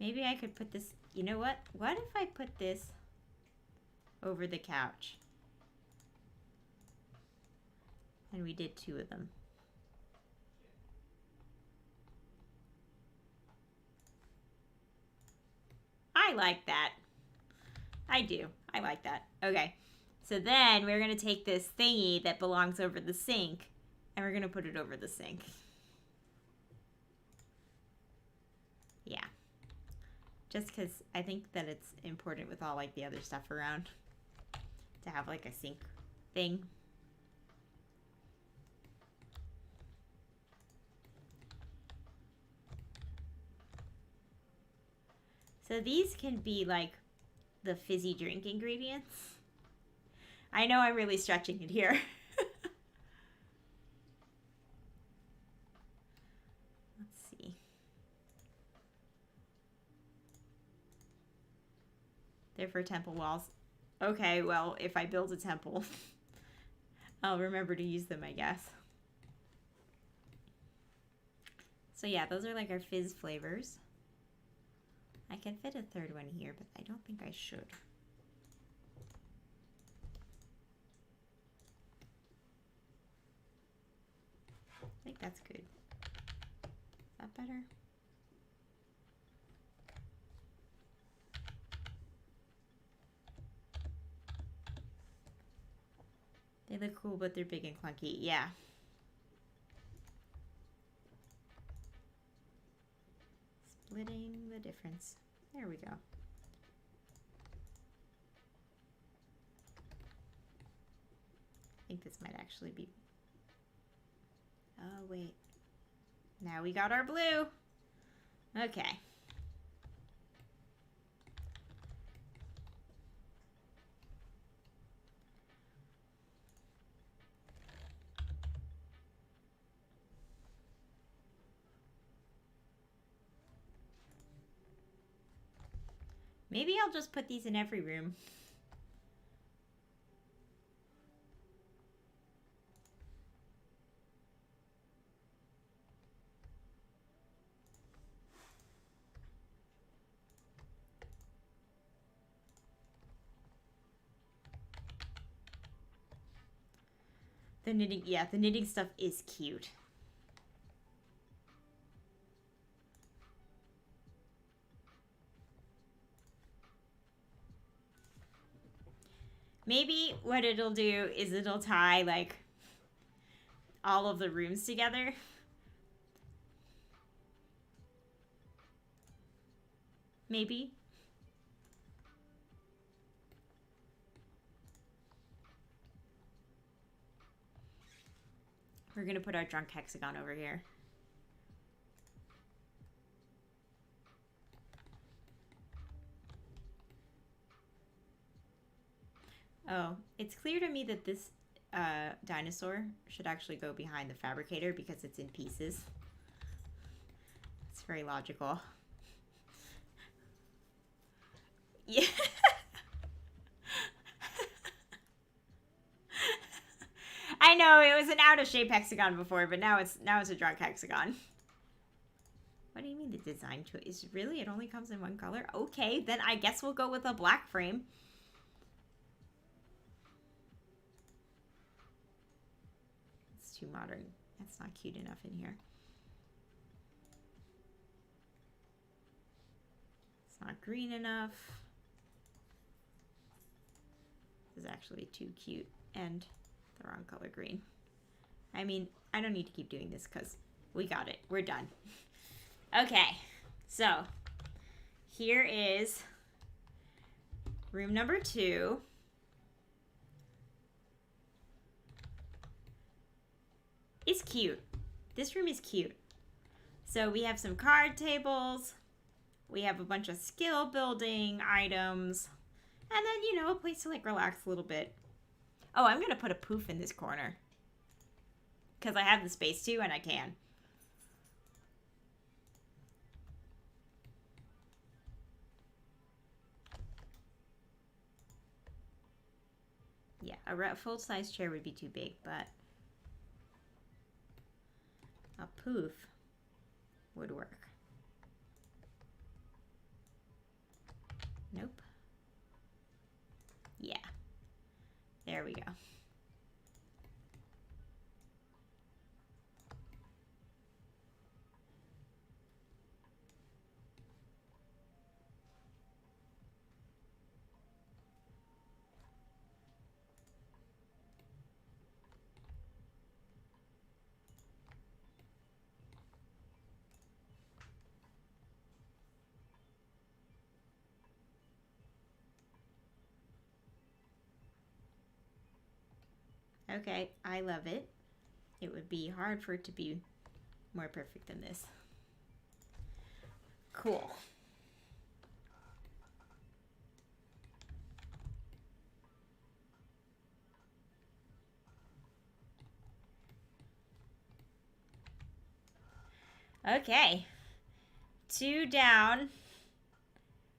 Maybe I could put this, you know what? What if I put this over the couch? And we did 2 of them. I like that. I do. I like that. Okay. So then we're going to take this thingy that belongs over the sink and we're going to put it over the sink. Yeah. Just because I think that it's important with all like the other stuff around to have like a sink thing. So these can be like the fizzy drink ingredients. I know I'm really stretching it here. Let's see. They're for temple walls. Okay, well, if I build a temple, I'll remember to use them, I guess. So yeah, those are like our fizz flavors. I can fit a 3rd one here, but I don't think I should. I think that's good. Is that better? They look cool, but they're big and clunky. Yeah. Splitting the difference. There we go. I think this might actually be... Oh, wait. Now we got our blue. Okay. Maybe I'll just put these in every room. The knitting, yeah, the knitting stuff is cute. Maybe what it'll do is it'll tie, like, all of the rooms together. Maybe. We're gonna put our drunk hexagon over here. Oh, it's clear to me that this dinosaur should actually go behind the fabricator because it's in pieces. It's very logical. Yeah. I know it was an out of shape hexagon before, but now it's a drunk hexagon. What do you mean the design choice? Is really it only comes in one color? Okay, then I guess we'll go with a black frame. It's too modern. That's not cute enough in here. It's not green enough. This is actually too cute and the wrong color green. I mean, I don't need to keep doing this because we got it. We're done. Okay, so here is room number 2. It's cute. This room is cute. So we have some card tables. We have a bunch of skill building items. And then, you know, a place to like relax a little bit. Oh, I'm going to put a poof in this corner. Because I have the space too and I can. Yeah, a full-size chair would be too big, but a poof would work. Nope. Yeah. There we go. Okay, I love it. It would be hard for it to be more perfect than this. Cool. Okay. 2 down.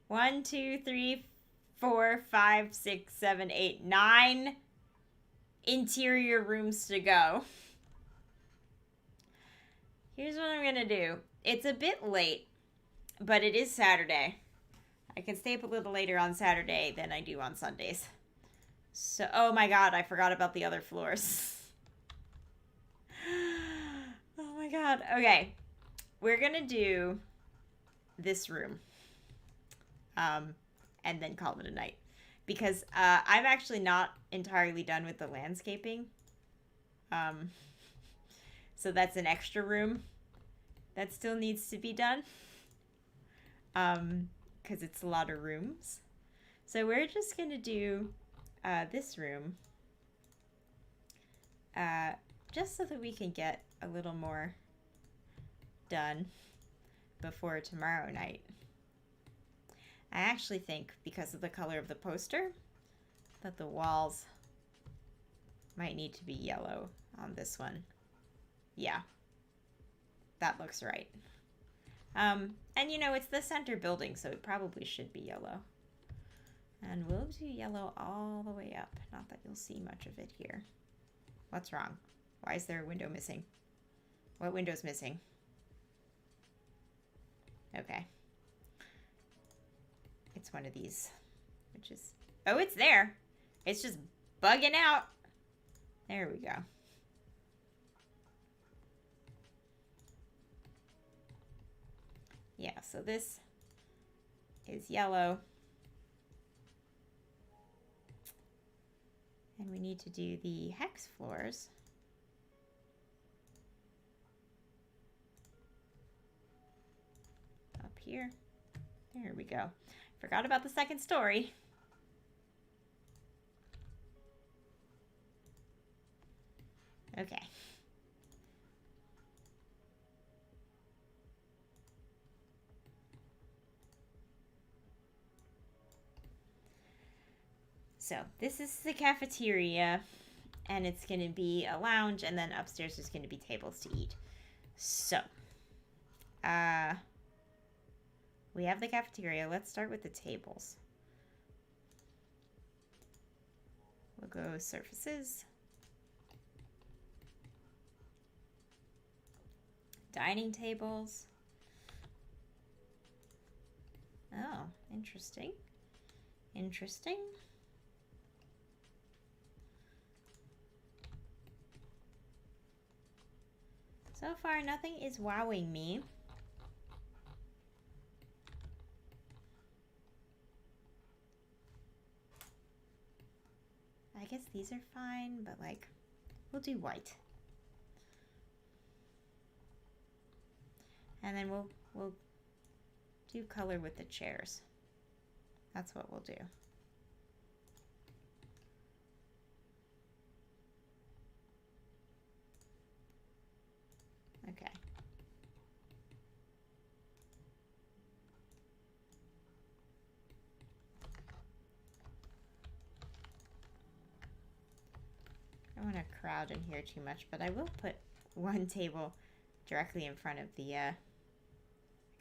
1, 2, 3, 4, 5, 6, 7, 8, 9 interior rooms to go. Here's what I'm gonna do. It's a bit late, but it is Saturday. I can stay up a little later on Saturday than I do on Sundays. So, oh my god, I forgot about the other floors. Oh my god. Okay. We're gonna do this room. And then call it a night. Because I'm actually not entirely done with the landscaping. So that's an extra room that still needs to be done. Because it's a lot of rooms. So we're just going to do this room. Just so that we can get a little more done before tomorrow night. I actually think, because of the color of the poster, that the walls might need to be yellow on this one. Yeah, that looks right. And you know, it's the center building, so it probably should be yellow. And we'll do yellow all the way up. Not that you'll see much of it here. What's wrong? Why is there a window missing? What window's missing? Okay. It's one of these, which is, oh, it's there. It's just bugging out. There we go. Yeah, so this is yellow. And we need to do the hex floors. Up here. There we go. Forgot about the second story. Okay. So this is the cafeteria, and it's going to be a lounge, and then upstairs there's going to be tables to eat. So, we have the cafeteria. Let's start with the tables. We'll go surfaces. Dining tables. Oh, interesting. Interesting. So far, nothing is wowing me. I guess these are fine, but like, we'll do white. And then we'll do color with the chairs. That's what we'll do. Okay. I don't want to crowd in here too much, but I will put one table directly in front of the, I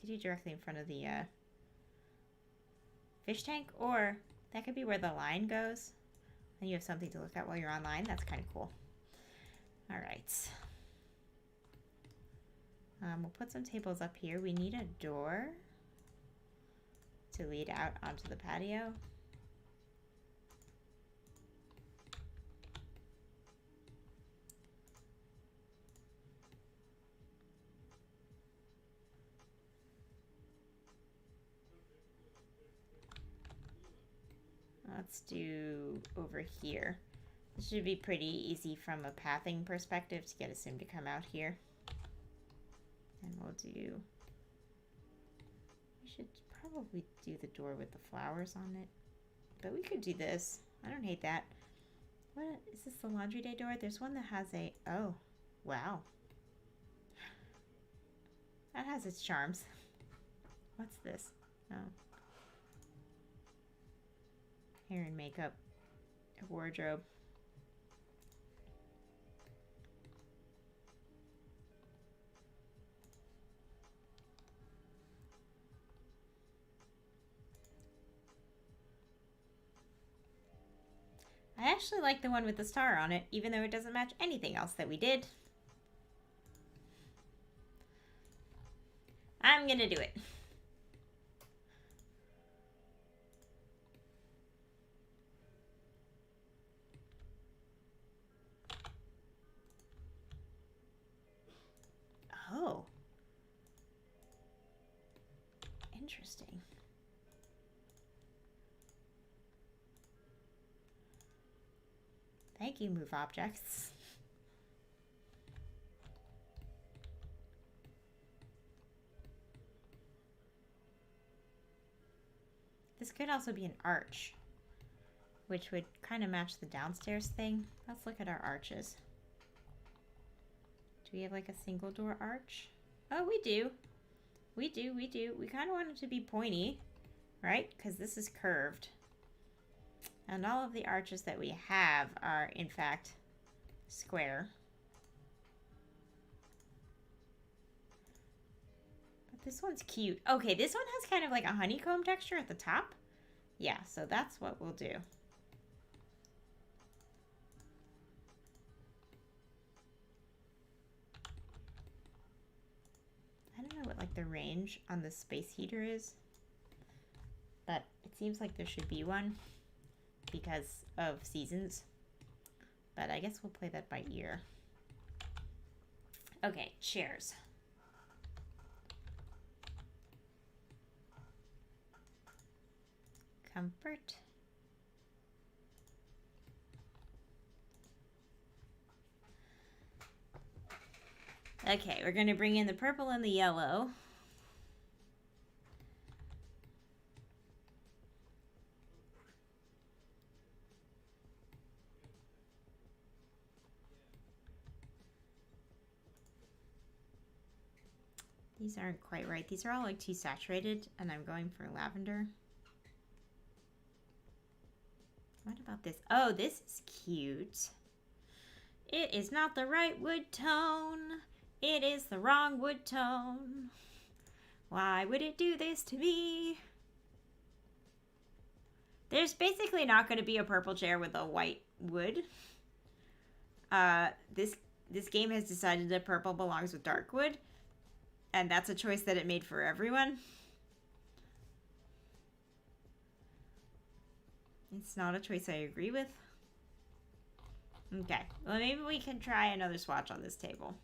could do directly in front of the fish tank, or that could be where the line goes. And you have something to look at while you're online. That's kind of cool. All right. We'll put some tables up here. We need a door to lead out onto the patio. Let's do over here. This should be pretty easy from a pathing perspective to get a sim to come out here. And we'll do, we should probably do the door with the flowers on it. But we could do this. I don't hate that. What, is this the laundry day door? There's one that has a, oh, wow. That has its charms. What's this? Oh. Hair and makeup, a wardrobe. I actually like the one with the star on it, even though it doesn't match anything else that we did. I'm gonna do it. Oh. Interesting. Thank you, move objects. This could also be an arch, which would kind of match the downstairs thing. Let's look at our arches. Do we have like a single door arch? Oh, we do. We do. We kind of want it to be pointy, right? Because this is curved. And all of the arches that we have are, in fact, square. But this one's cute. Okay, this one has kind of like a honeycomb texture at the top. Yeah, so that's what we'll do. I don't know what like the range on the space heater is, but it seems like there should be one because of seasons. But I guess we'll play that by ear. Okay, chairs. Comfort. Okay, we're going to bring in the purple and the yellow. These aren't quite right. These are all like too saturated, and I'm going for lavender. What about this? Oh, this is cute. It is not the right wood tone. It is the wrong wood tone. Why would it do this to me? There's basically not going to be a purple chair with a white wood. This game has decided that purple belongs with dark wood. And that's a choice that it made for everyone. It's not a choice I agree with. Okay, well maybe we can try another swatch on this table.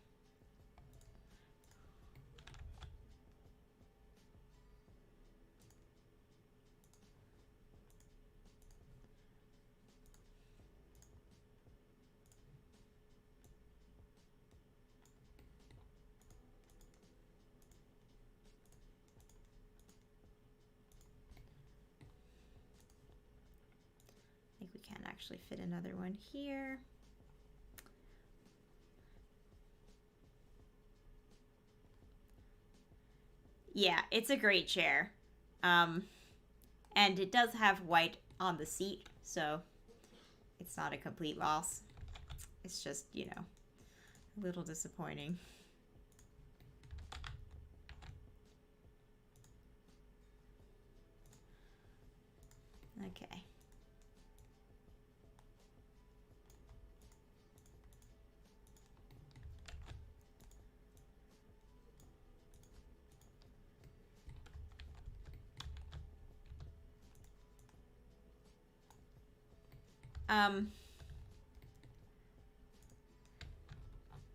Can't actually fit another one here. Yeah, it's a great chair. And it does have white on the seat, so it's not a complete loss. It's just, you know, a little disappointing. Okay.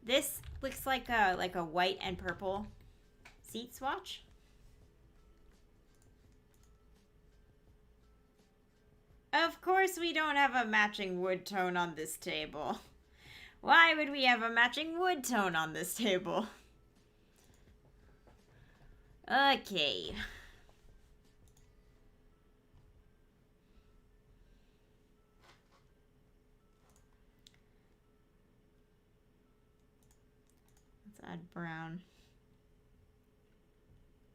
This looks like a white and purple seat swatch. Of course we don't have a matching wood tone on this table. Why would we have a matching wood tone on this table? Okay. Let's add brown.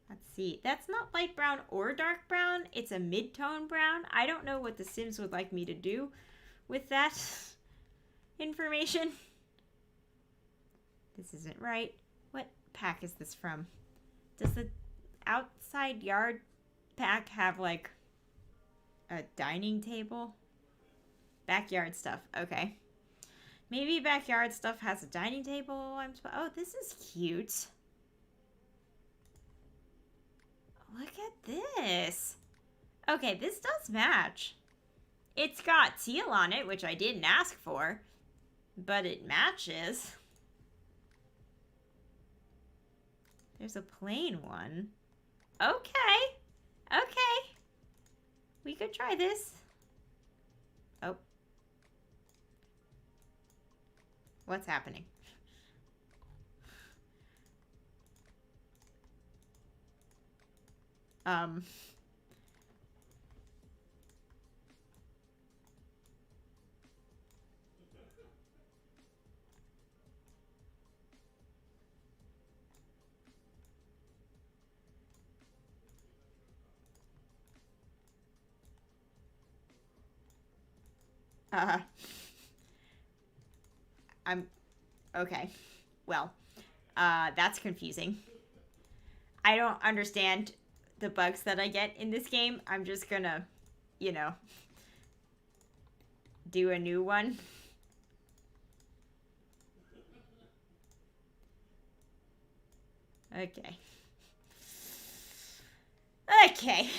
Let's see. That's not light brown or dark brown. It's a mid-tone brown. I don't know what the Sims would like me to do with that information. This isn't right. What pack is this from? Does the outside yard pack have like a dining table? Backyard stuff. Okay. Maybe backyard stuff has a dining table. Oh, this is cute. Look at this. Okay, this does match. It's got teal on it, which I didn't ask for, but it matches. There's a plain one. Okay. Okay. We could try this. Oh. What's happening? I'm okay. Well, that's confusing. I don't understand the bugs that I get in this game. I'm just gonna, you know, do a new one. Okay. Okay.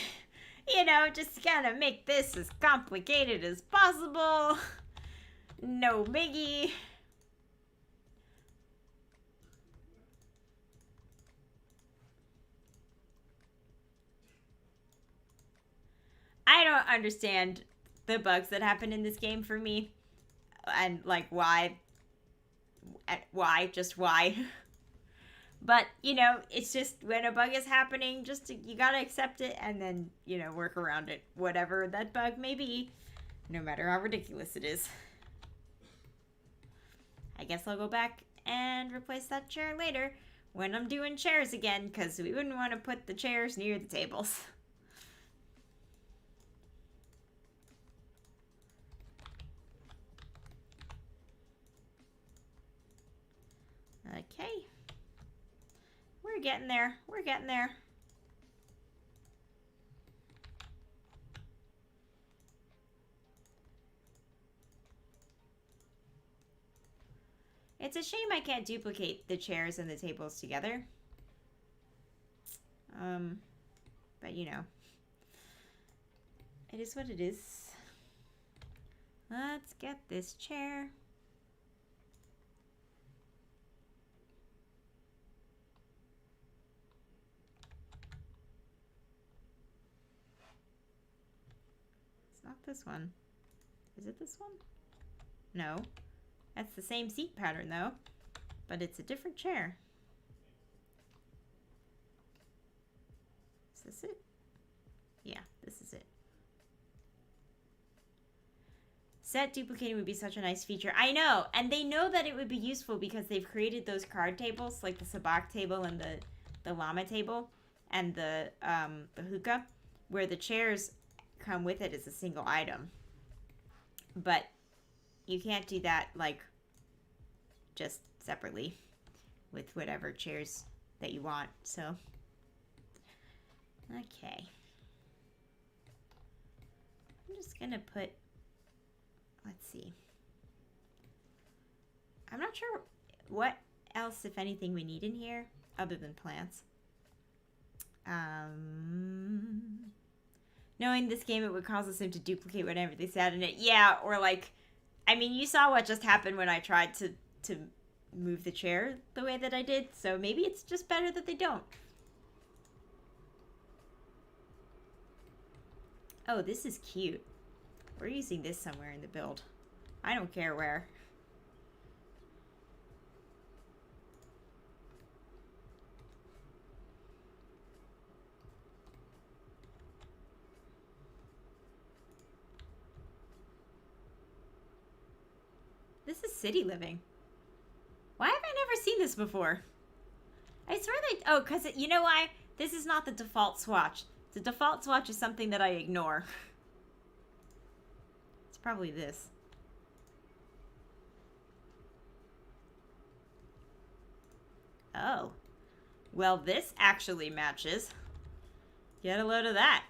You know, just gotta make this as complicated as possible. No biggie. I don't understand the bugs that happen in this game for me. And, like, why? Just why? But, you know, it's just when a bug is happening, you gotta accept it and then, you know, work around it. Whatever that bug may be, no matter how ridiculous it is. I guess I'll go back and replace that chair later when I'm doing chairs again, because we wouldn't want to put the chairs near the tables. Okay. We're getting there. We're getting there. It's a shame I can't duplicate the chairs and the tables together. But you know, it is what it is. Let's get this chair. It's not this one. Is it this one? No. That's the same seat pattern though, but it's a different chair. Is this it? Yeah, this is it. Set duplicating would be such a nice feature. I know, and they know that it would be useful because they've created those card tables, like the sabak table and the llama table, and the hookah, where the chairs come with it as a single item. But you can't do that like just separately with whatever chairs that you want. So, okay. I'm just gonna put, let's see. I'm not sure what else, if anything, we need in here other than plants. Knowing this game, it would cause the sim to duplicate whatever they said in it. Yeah, or like, I mean, you saw what just happened when I tried to move the chair the way that I did, so maybe it's just better that they don't. Oh, this is cute. We're using this somewhere in the build. I don't care where. This is city living. Why have I never seen this before? I swear they... Oh, because you know why? This is not the default swatch. The default swatch is something that I ignore. It's probably this. Oh. Well, this actually matches. Get a load of that.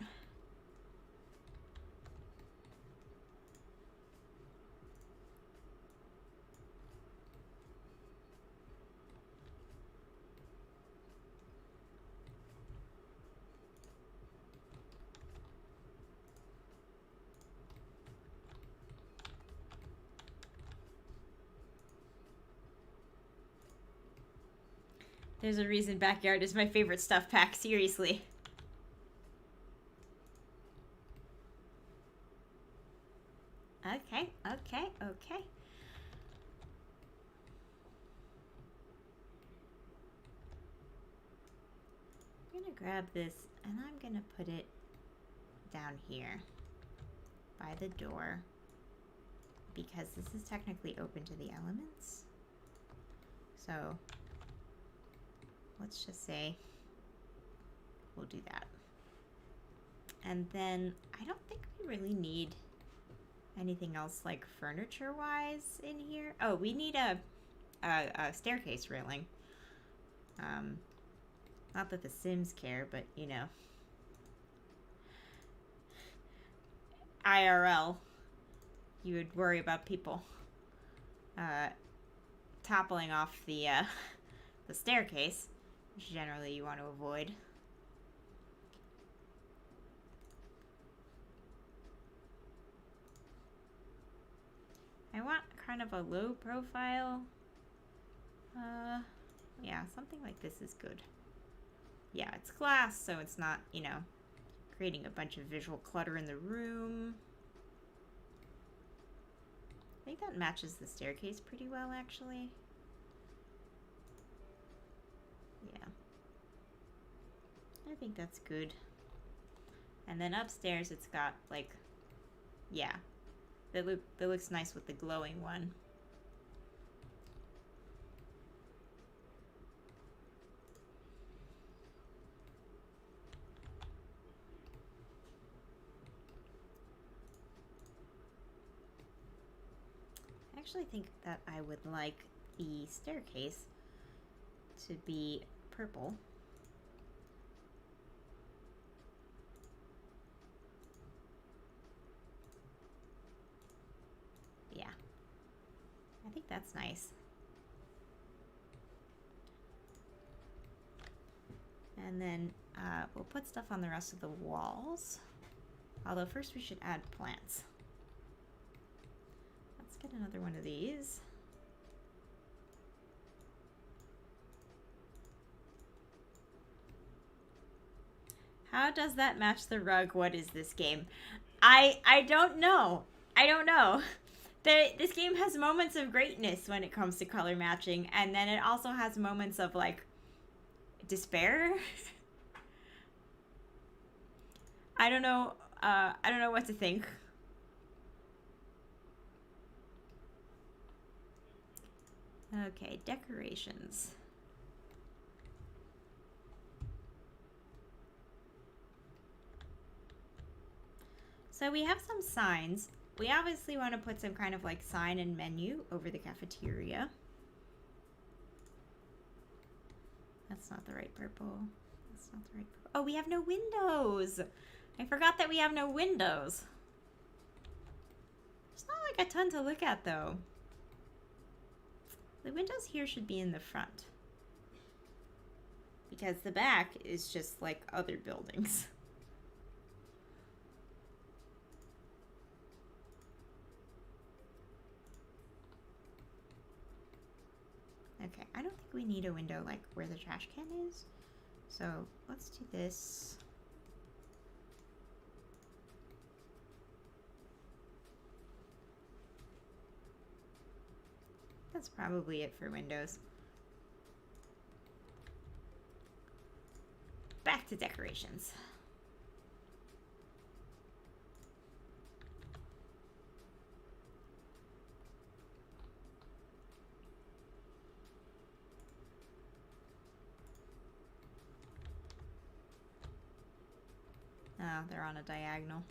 There's a reason Backyard is my favorite stuff pack, seriously. Okay, okay, okay. I'm gonna grab this and I'm gonna put it down here by the door because this is technically open to the elements. So let's just say we'll do that. And then I don't think we really need anything else like furniture wise in here. Oh, we need a staircase railing. Not that the Sims care, but you know, IRL, you would worry about people toppling off the staircase, which generally you want to avoid. I want kind of a low profile. Yeah, something like this is good. Yeah, it's glass, so it's not, you know, creating a bunch of visual clutter in the room. I think that matches the staircase pretty well, actually. Yeah. I think that's good. And then upstairs it's got, like, yeah. That looks nice with the glowing one. I actually think that I would like the staircase to be purple. Yeah, I think that's nice. And then we'll put stuff on the rest of the walls. Although first we should add plants. Let's get another one of these. How does that match the rug? What is this game? I don't know. I don't know. This game has moments of greatness when it comes to color matching, and then it also has moments of, like, despair. I don't know what to think. Okay, decorations. So we have some signs. We obviously want to put some kind of like sign and menu over the cafeteria. That's not the right purple. That's not the right purple. Oh, we have no windows. I forgot that we have no windows. There's not like a ton to look at though. The windows here should be in the front. Because the back is just like other buildings. Okay, I don't think we need a window like where the trash can is. So let's do this. That's probably it for windows. Back to decorations. Oh, they're on a diagonal.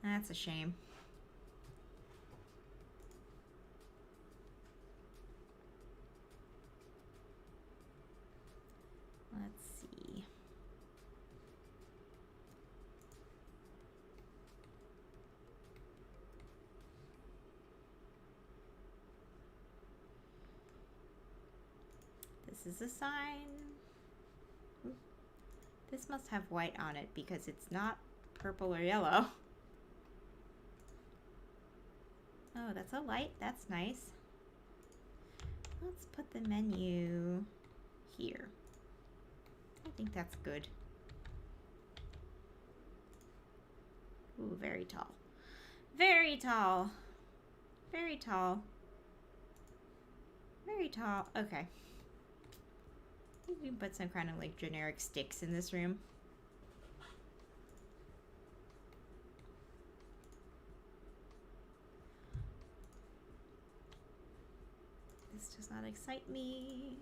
That's a shame. Let's see. This is a sign. This must have white on it because it's not purple or yellow. Oh, that's a light. That's nice. Let's put the menu here. I think that's good. Ooh, very tall. Very tall. Very tall. Very tall. Okay. We can put some kind of like generic sticks in this room. This does not excite me.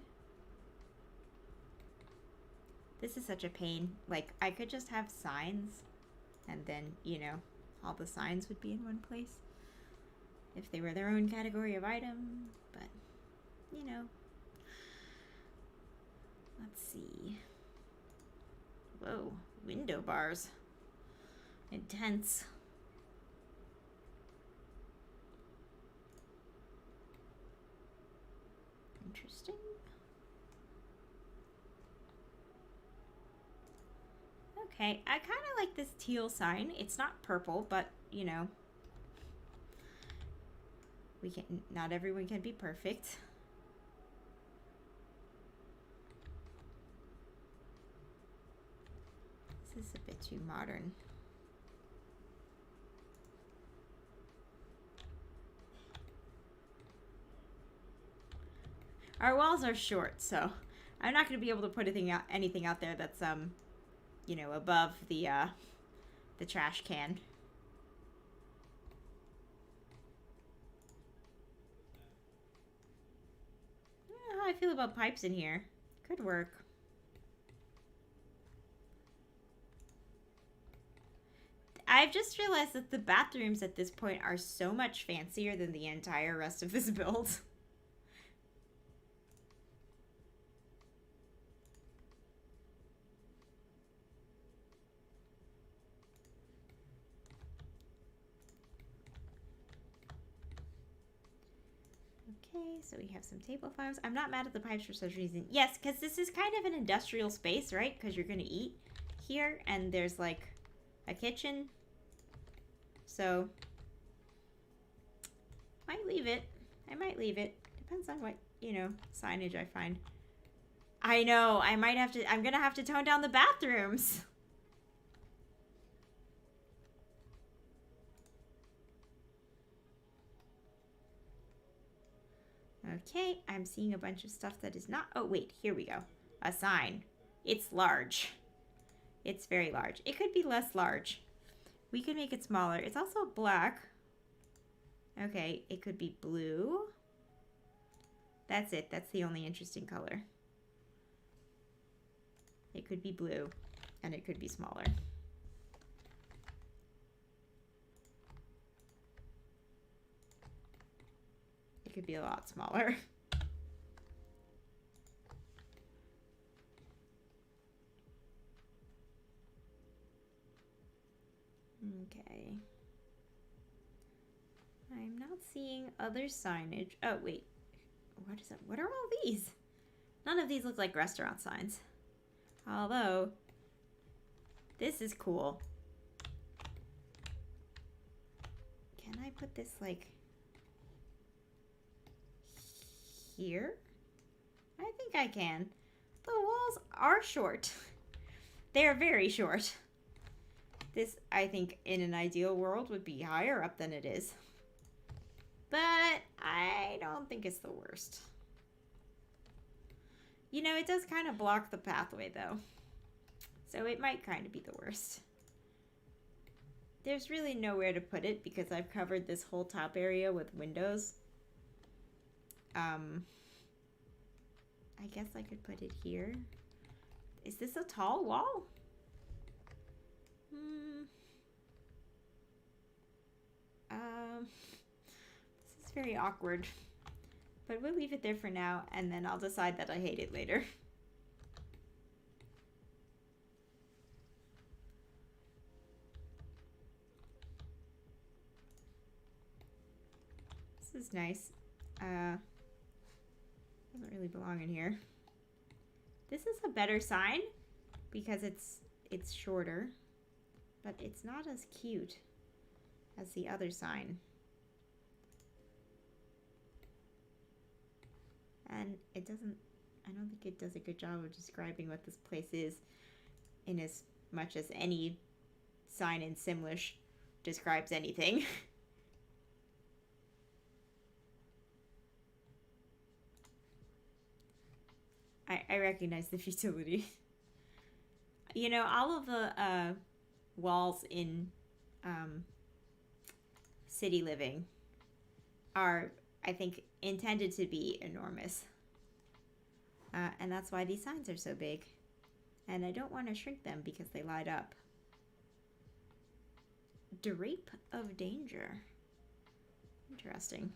This is such a pain. Like, I could just have signs and then, you know, all the signs would be in one place if they were their own category of item, but, you know. Let's see. Whoa, window bars. Intense. Interesting. Okay, I kind of like this teal sign. It's not purple, but, you know, not everyone can be perfect. This is a bit too modern. Our walls are short, so I'm not going to be able to put anything out there that's you know, above the trash can. I don't know how I feel about pipes in here. Could work. I've just realized that the bathrooms at this point are so much fancier than the entire rest of this build. Okay, so we have some table files. I'm not mad at the pipes for such reason. Yes, because this is kind of an industrial space, right? Because you're going to eat here, and there's like a kitchen. So, might leave it. I might leave it. Depends on what, you know, signage I find. I know, I'm going to have to tone down the bathrooms. Okay, I'm seeing a bunch of stuff that is not... Oh, wait, here we go. A sign. It's large. It's very large. It could be less large. We could make it smaller. It's also black. Okay, it could be blue. That's it. That's the only interesting color. It could be blue, and it could be smaller. It could be a lot smaller. Okay. I'm not seeing other signage. Oh, wait. What is that? What are all these? None of these look like restaurant signs. Although, this is cool. Can I put this, like, here? I think I can. The walls are short. They are very short. This, I think, in an ideal world would be higher up than it is. But I don't think it's the worst. You know, it does kind of block the pathway, though. So it might kind of be the worst. There's really nowhere to put it because I've covered this whole top area with windows. I guess I could put it here. Is this a tall wall? This is very awkward. But we'll leave it there for now, and then I'll decide that I hate it later. This is nice. Doesn't really belong in here. This is a better sign because it's shorter, but it's not as cute as the other sign. And it doesn't, I don't think it does a good job of describing what this place is in as much as any sign in Simlish describes anything. I recognize the futility. You know, all of the walls in City Living are, I think, intended to be enormous. And that's why these signs are so big. And I don't want to shrink them because they light up. Drape of Danger. Interesting.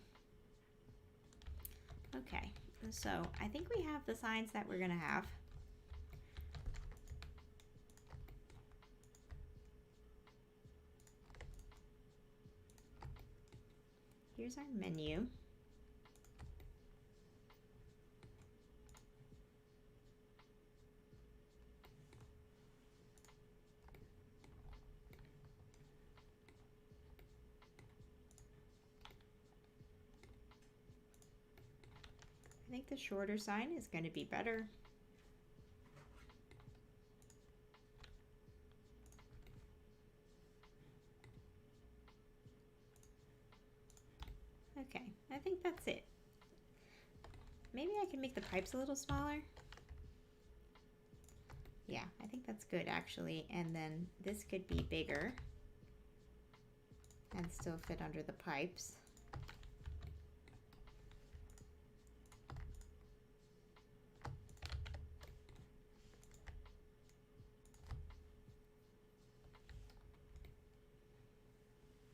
Okay, so I think we have the signs that we're going to have. Here's our menu. I think the shorter sign is going to be better. Okay, I think that's it. Maybe I can make the pipes a little smaller. Yeah, I think that's good actually. And then this could be bigger and still fit under the pipes.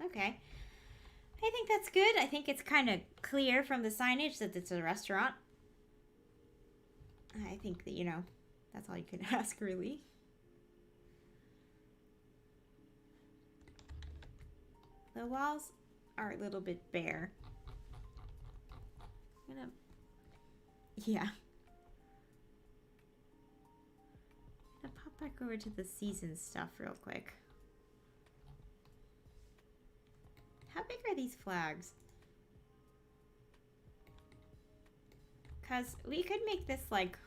Okay, I think that's good. I think it's kind of clear from the signage that it's a restaurant. I think that, you know, that's all you can ask, really. The walls are a little bit bare. I'm gonna, yeah. I'm gonna pop back over to the season stuff real quick. How big are these flags? Because we could make this like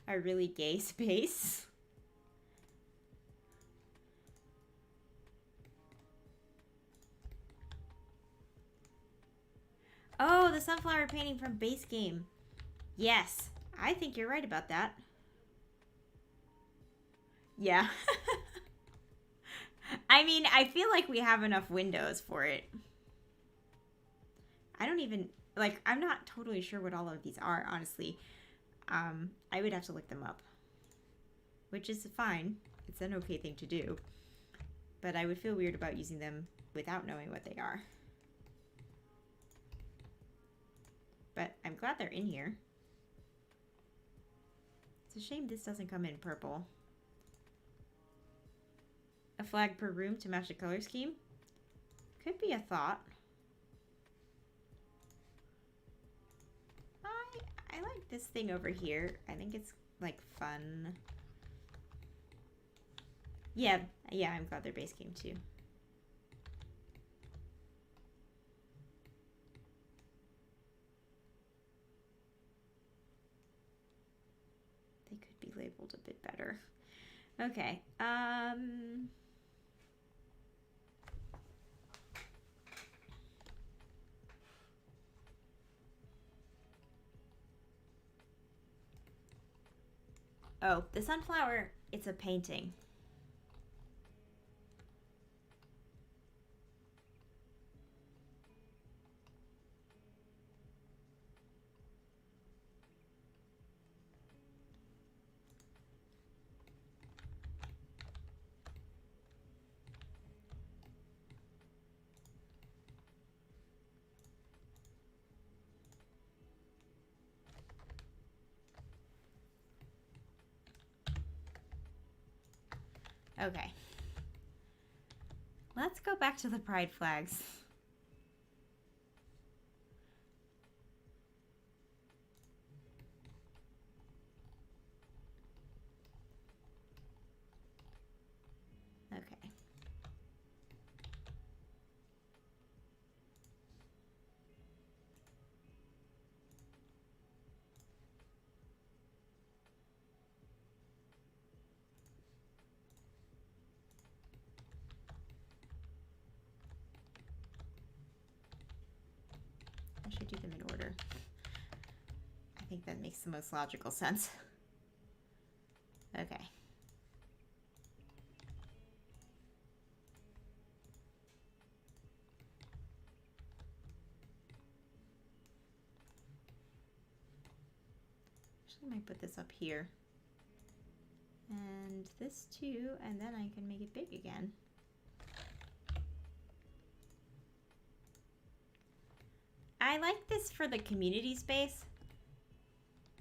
a really gay space. Oh, the sunflower painting from base game. Yes, I think you're right about that. Yeah. I mean, I feel like we have enough windows for it. I don't even... Like, I'm not totally sure what all of these are, honestly. I would have to look them up, which is fine. It's an okay thing to do. But I would feel weird about using them without knowing what they are. But I'm glad they're in here. It's a shame this doesn't come in purple. A flag per room to match the color scheme? Could be a thought. I like this thing over here. I think it's like fun. Yeah, I'm glad their base came too. They could be labeled a bit better. Okay. Oh, the sunflower, it's a painting. Okay. Let's go back to the pride flags. Okay. I should do them in order. I think that makes the most logical sense. Okay. Actually, I might put this up here. And this too, and then I can make it big again. I like this for the community space.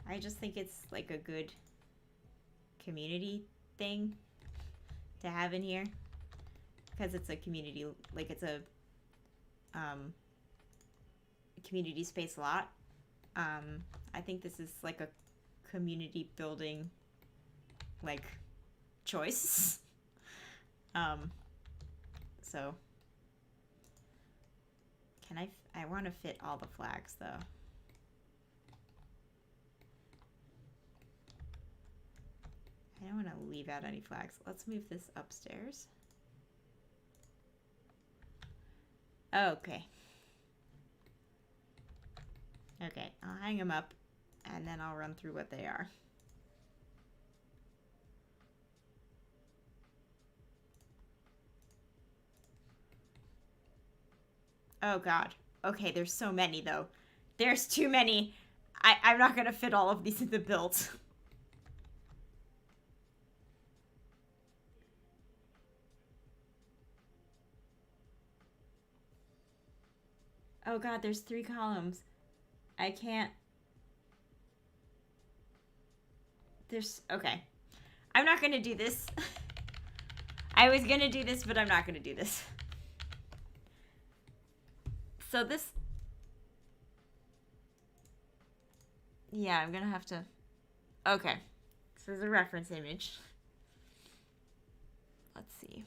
I just think it's like a good community thing to have in here. Because it's a community, like it's a community space lot. I think this is like a community building like choice. So can I want to fit all the flags though. I don't want to leave out any flags. Let's move this upstairs. Okay. Okay, I'll hang them up and then I'll run through what they are. Oh god. Okay, there's so many though. There's too many. I'm not gonna fit all of these in the build. Oh god, there's 3 columns. I can't. Okay. I'm not gonna do this. I was gonna do this, but I'm not gonna do this. So this... Yeah, I'm gonna have to... Okay. This is a reference image. Let's see.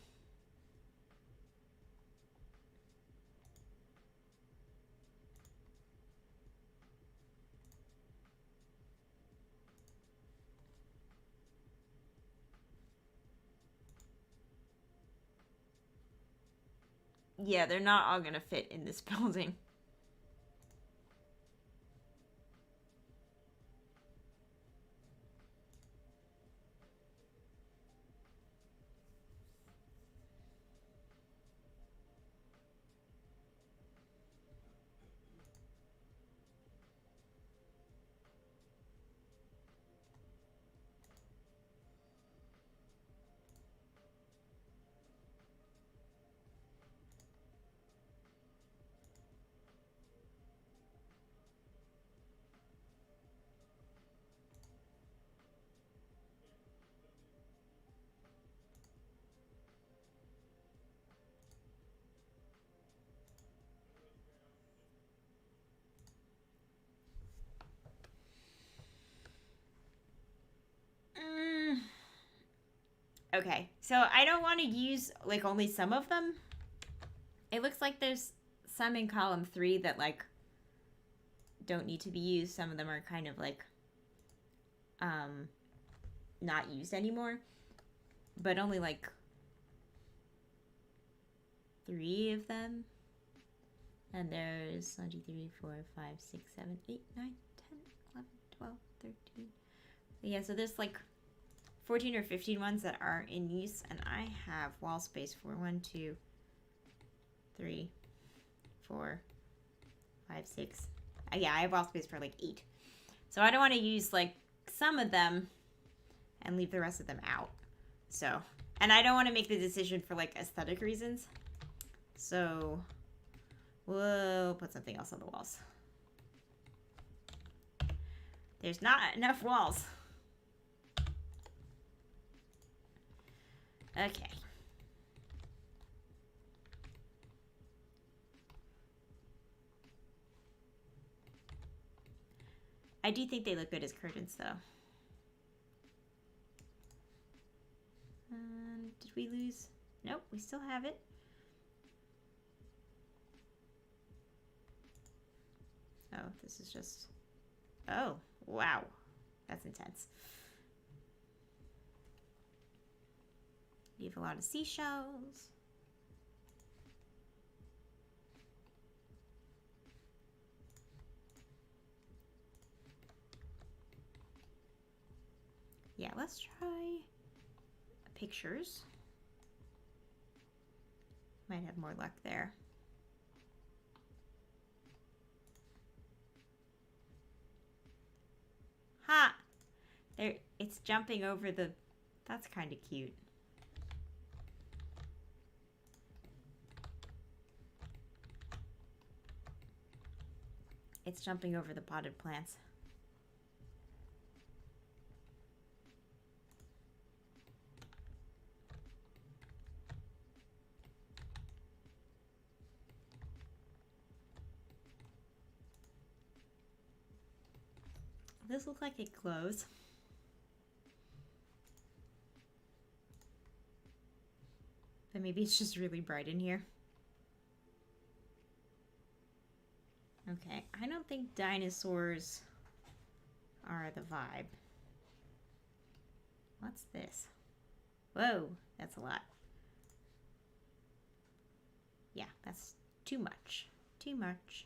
Yeah, they're not all gonna fit in this building. Okay, so I don't want to use like only some of them. It looks like there's some in column 3 that like don't need to be used. Some of them are kind of like not used anymore, but only like 3 of them. And there's 1, 2, 3, 4, 5, 6, 7, 8, 9, 10, 11, 12, 13. Yeah, so there's like 14 or 15 ones that are in use, and I have wall space for 1, 2, 3, 4, 5, 6. Yeah, I have wall space for like 8. So I don't want to use like some of them and leave the rest of them out. So, and I don't want to make the decision for like aesthetic reasons. So we'll put something else on the walls. There's not enough walls. Okay. I do think they look good as curtains, though. Did we lose? Nope, we still have it. Oh, this is just... Oh, wow. That's intense. You have a lot of seashells. Yeah, let's try pictures. Might have more luck there. Ha! There, it's jumping over the... That's kind of cute. It's jumping over the potted plants. This looks like it glows. But maybe it's just really bright in here. Okay, I don't think dinosaurs are the vibe. What's this? Whoa, that's a lot. Yeah, that's too much. Too much.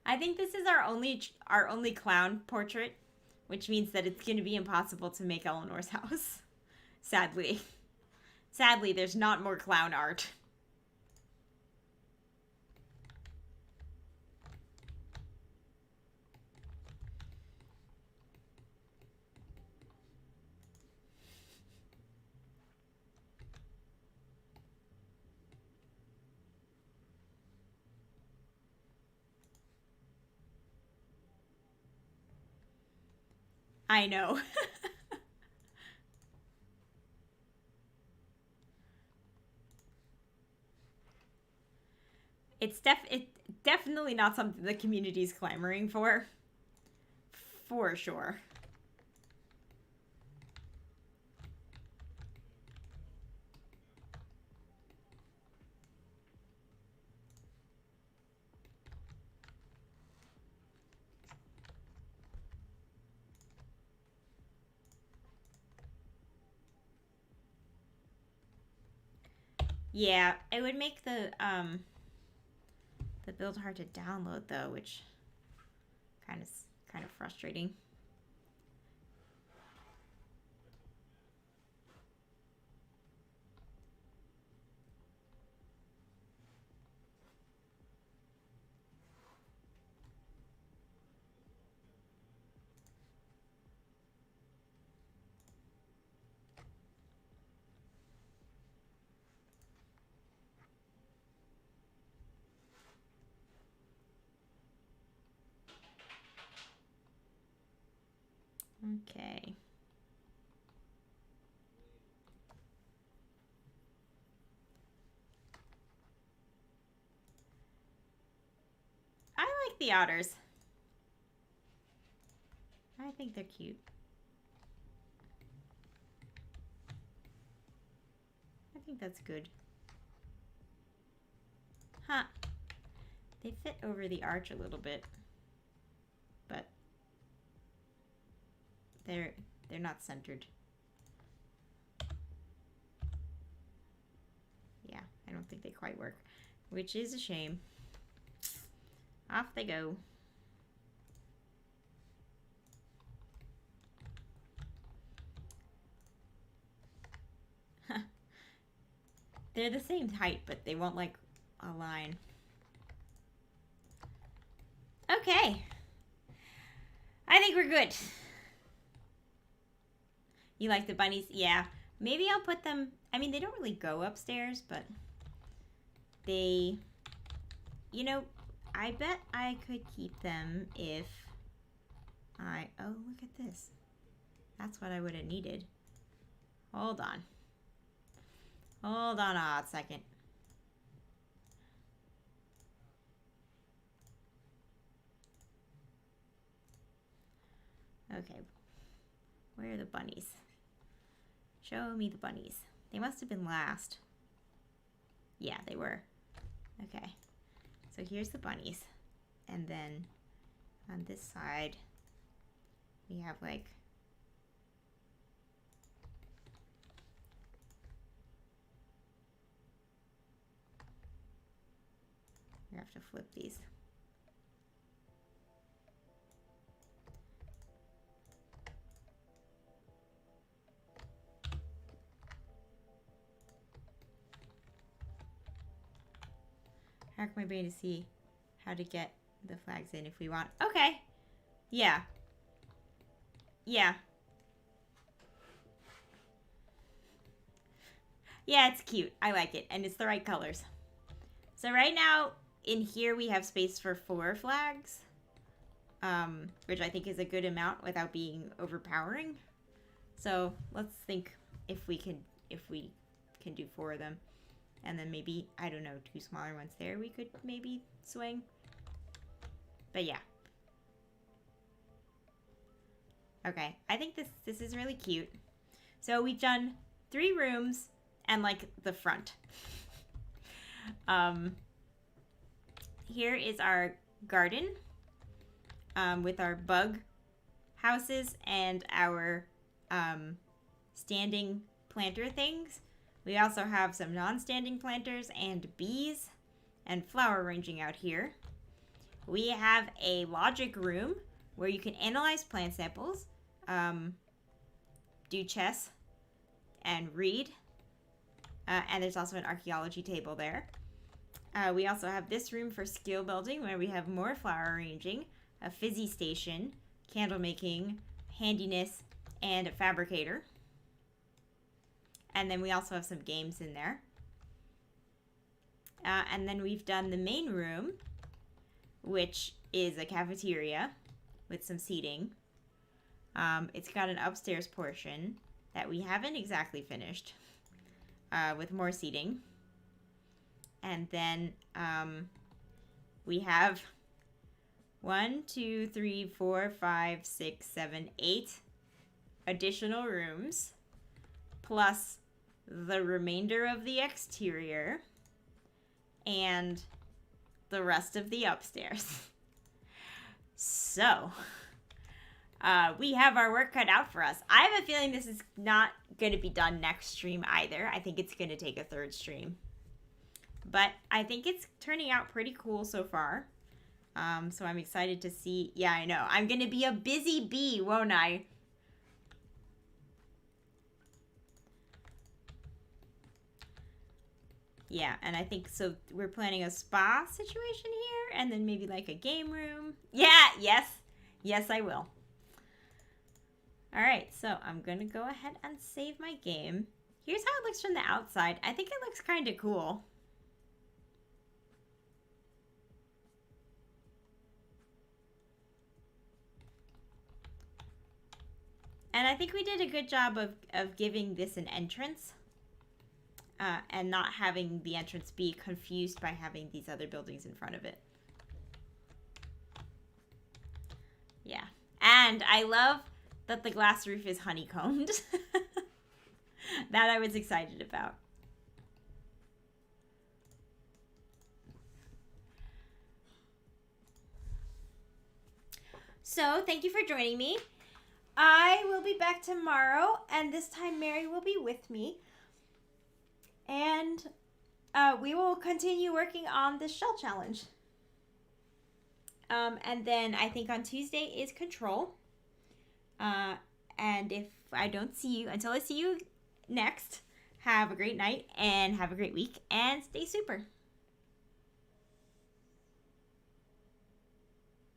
I think this is our only clown portrait, which means that it's going to be impossible to make Eleanor's house. Sadly. Sadly, there's not more clown art. I know. It's definitely not something the community's clamoring for. For sure. Yeah, it would make the build hard to download though, which kind of frustrating. Okay. like the otters. I think they're cute. I think that's good. Huh. They fit over the arch a little bit. But they're not centered. Yeah, I don't think they quite work, which is a shame. Off they go. They're the same height, but they won't like align. Okay. I think we're good. You like the bunnies? Yeah. Maybe I'll put them... I mean, they don't really go upstairs, but they... You know, I bet I could keep them if I... Oh, look at this. That's what I would have needed. Hold on. Hold on a second. Okay. Where are the bunnies? Show me the bunnies. They must have been last. Yeah, they were. Okay. So here's the bunnies. And then on this side, we have like... We have to flip these. Hack my brain to see how to get the flags in if we want. Okay. Yeah. Yeah. Yeah, it's cute. I like it. And it's the right colors. So right now, in here, we have space for 4 flags. Which I think is a good amount without being overpowering. So let's think if we can do 4 of them. And then maybe, I don't know, 2 smaller ones there we could maybe swing. But yeah. Okay, I think this is really cute. So we've done 3 rooms and like the front. Here is our garden with our bug houses and our standing planter things. We also have some non-standing planters and bees and flower arranging out here. We have a logic room where you can analyze plant samples, do chess, and read. And there's also an archaeology table there. We also have this room for skill building where we have more flower arranging, a fizzy station, candle making, handiness, and a fabricator. And then we also have some games in there. And then we've done the main room, which is a cafeteria with some seating. It's got an upstairs portion that we haven't exactly finished with more seating. And then we have 1, 2, 3, 4, 5, 6, 7, 8 additional rooms, plus the remainder of the exterior and the rest of the upstairs. So, we have our work cut out for us. I have a feeling this is not going to be done next stream either. I think it's going to take a 3rd stream. But I think it's turning out pretty cool so far. So I'm excited to see. Yeah, I know. I'm going to be a busy bee, won't I? Yeah, and I think so. We're planning a spa situation here, and then maybe like a game room. Yeah, yes, I will. All right, so I'm gonna go ahead and save my game. Here's how it looks from the outside. I think it looks kind of cool. And I think we did a good job of giving this an entrance. And not having the entrance be confused by having these other buildings in front of it. Yeah. And I love that the glass roof is honeycombed. That I was excited about. So, thank you for joining me. I will be back tomorrow, and this time Mary will be with me. And we will continue working on this shell challenge. And then I think on Tuesday is control. And if I don't see you, until I see you next, have a great night and have a great week and stay super.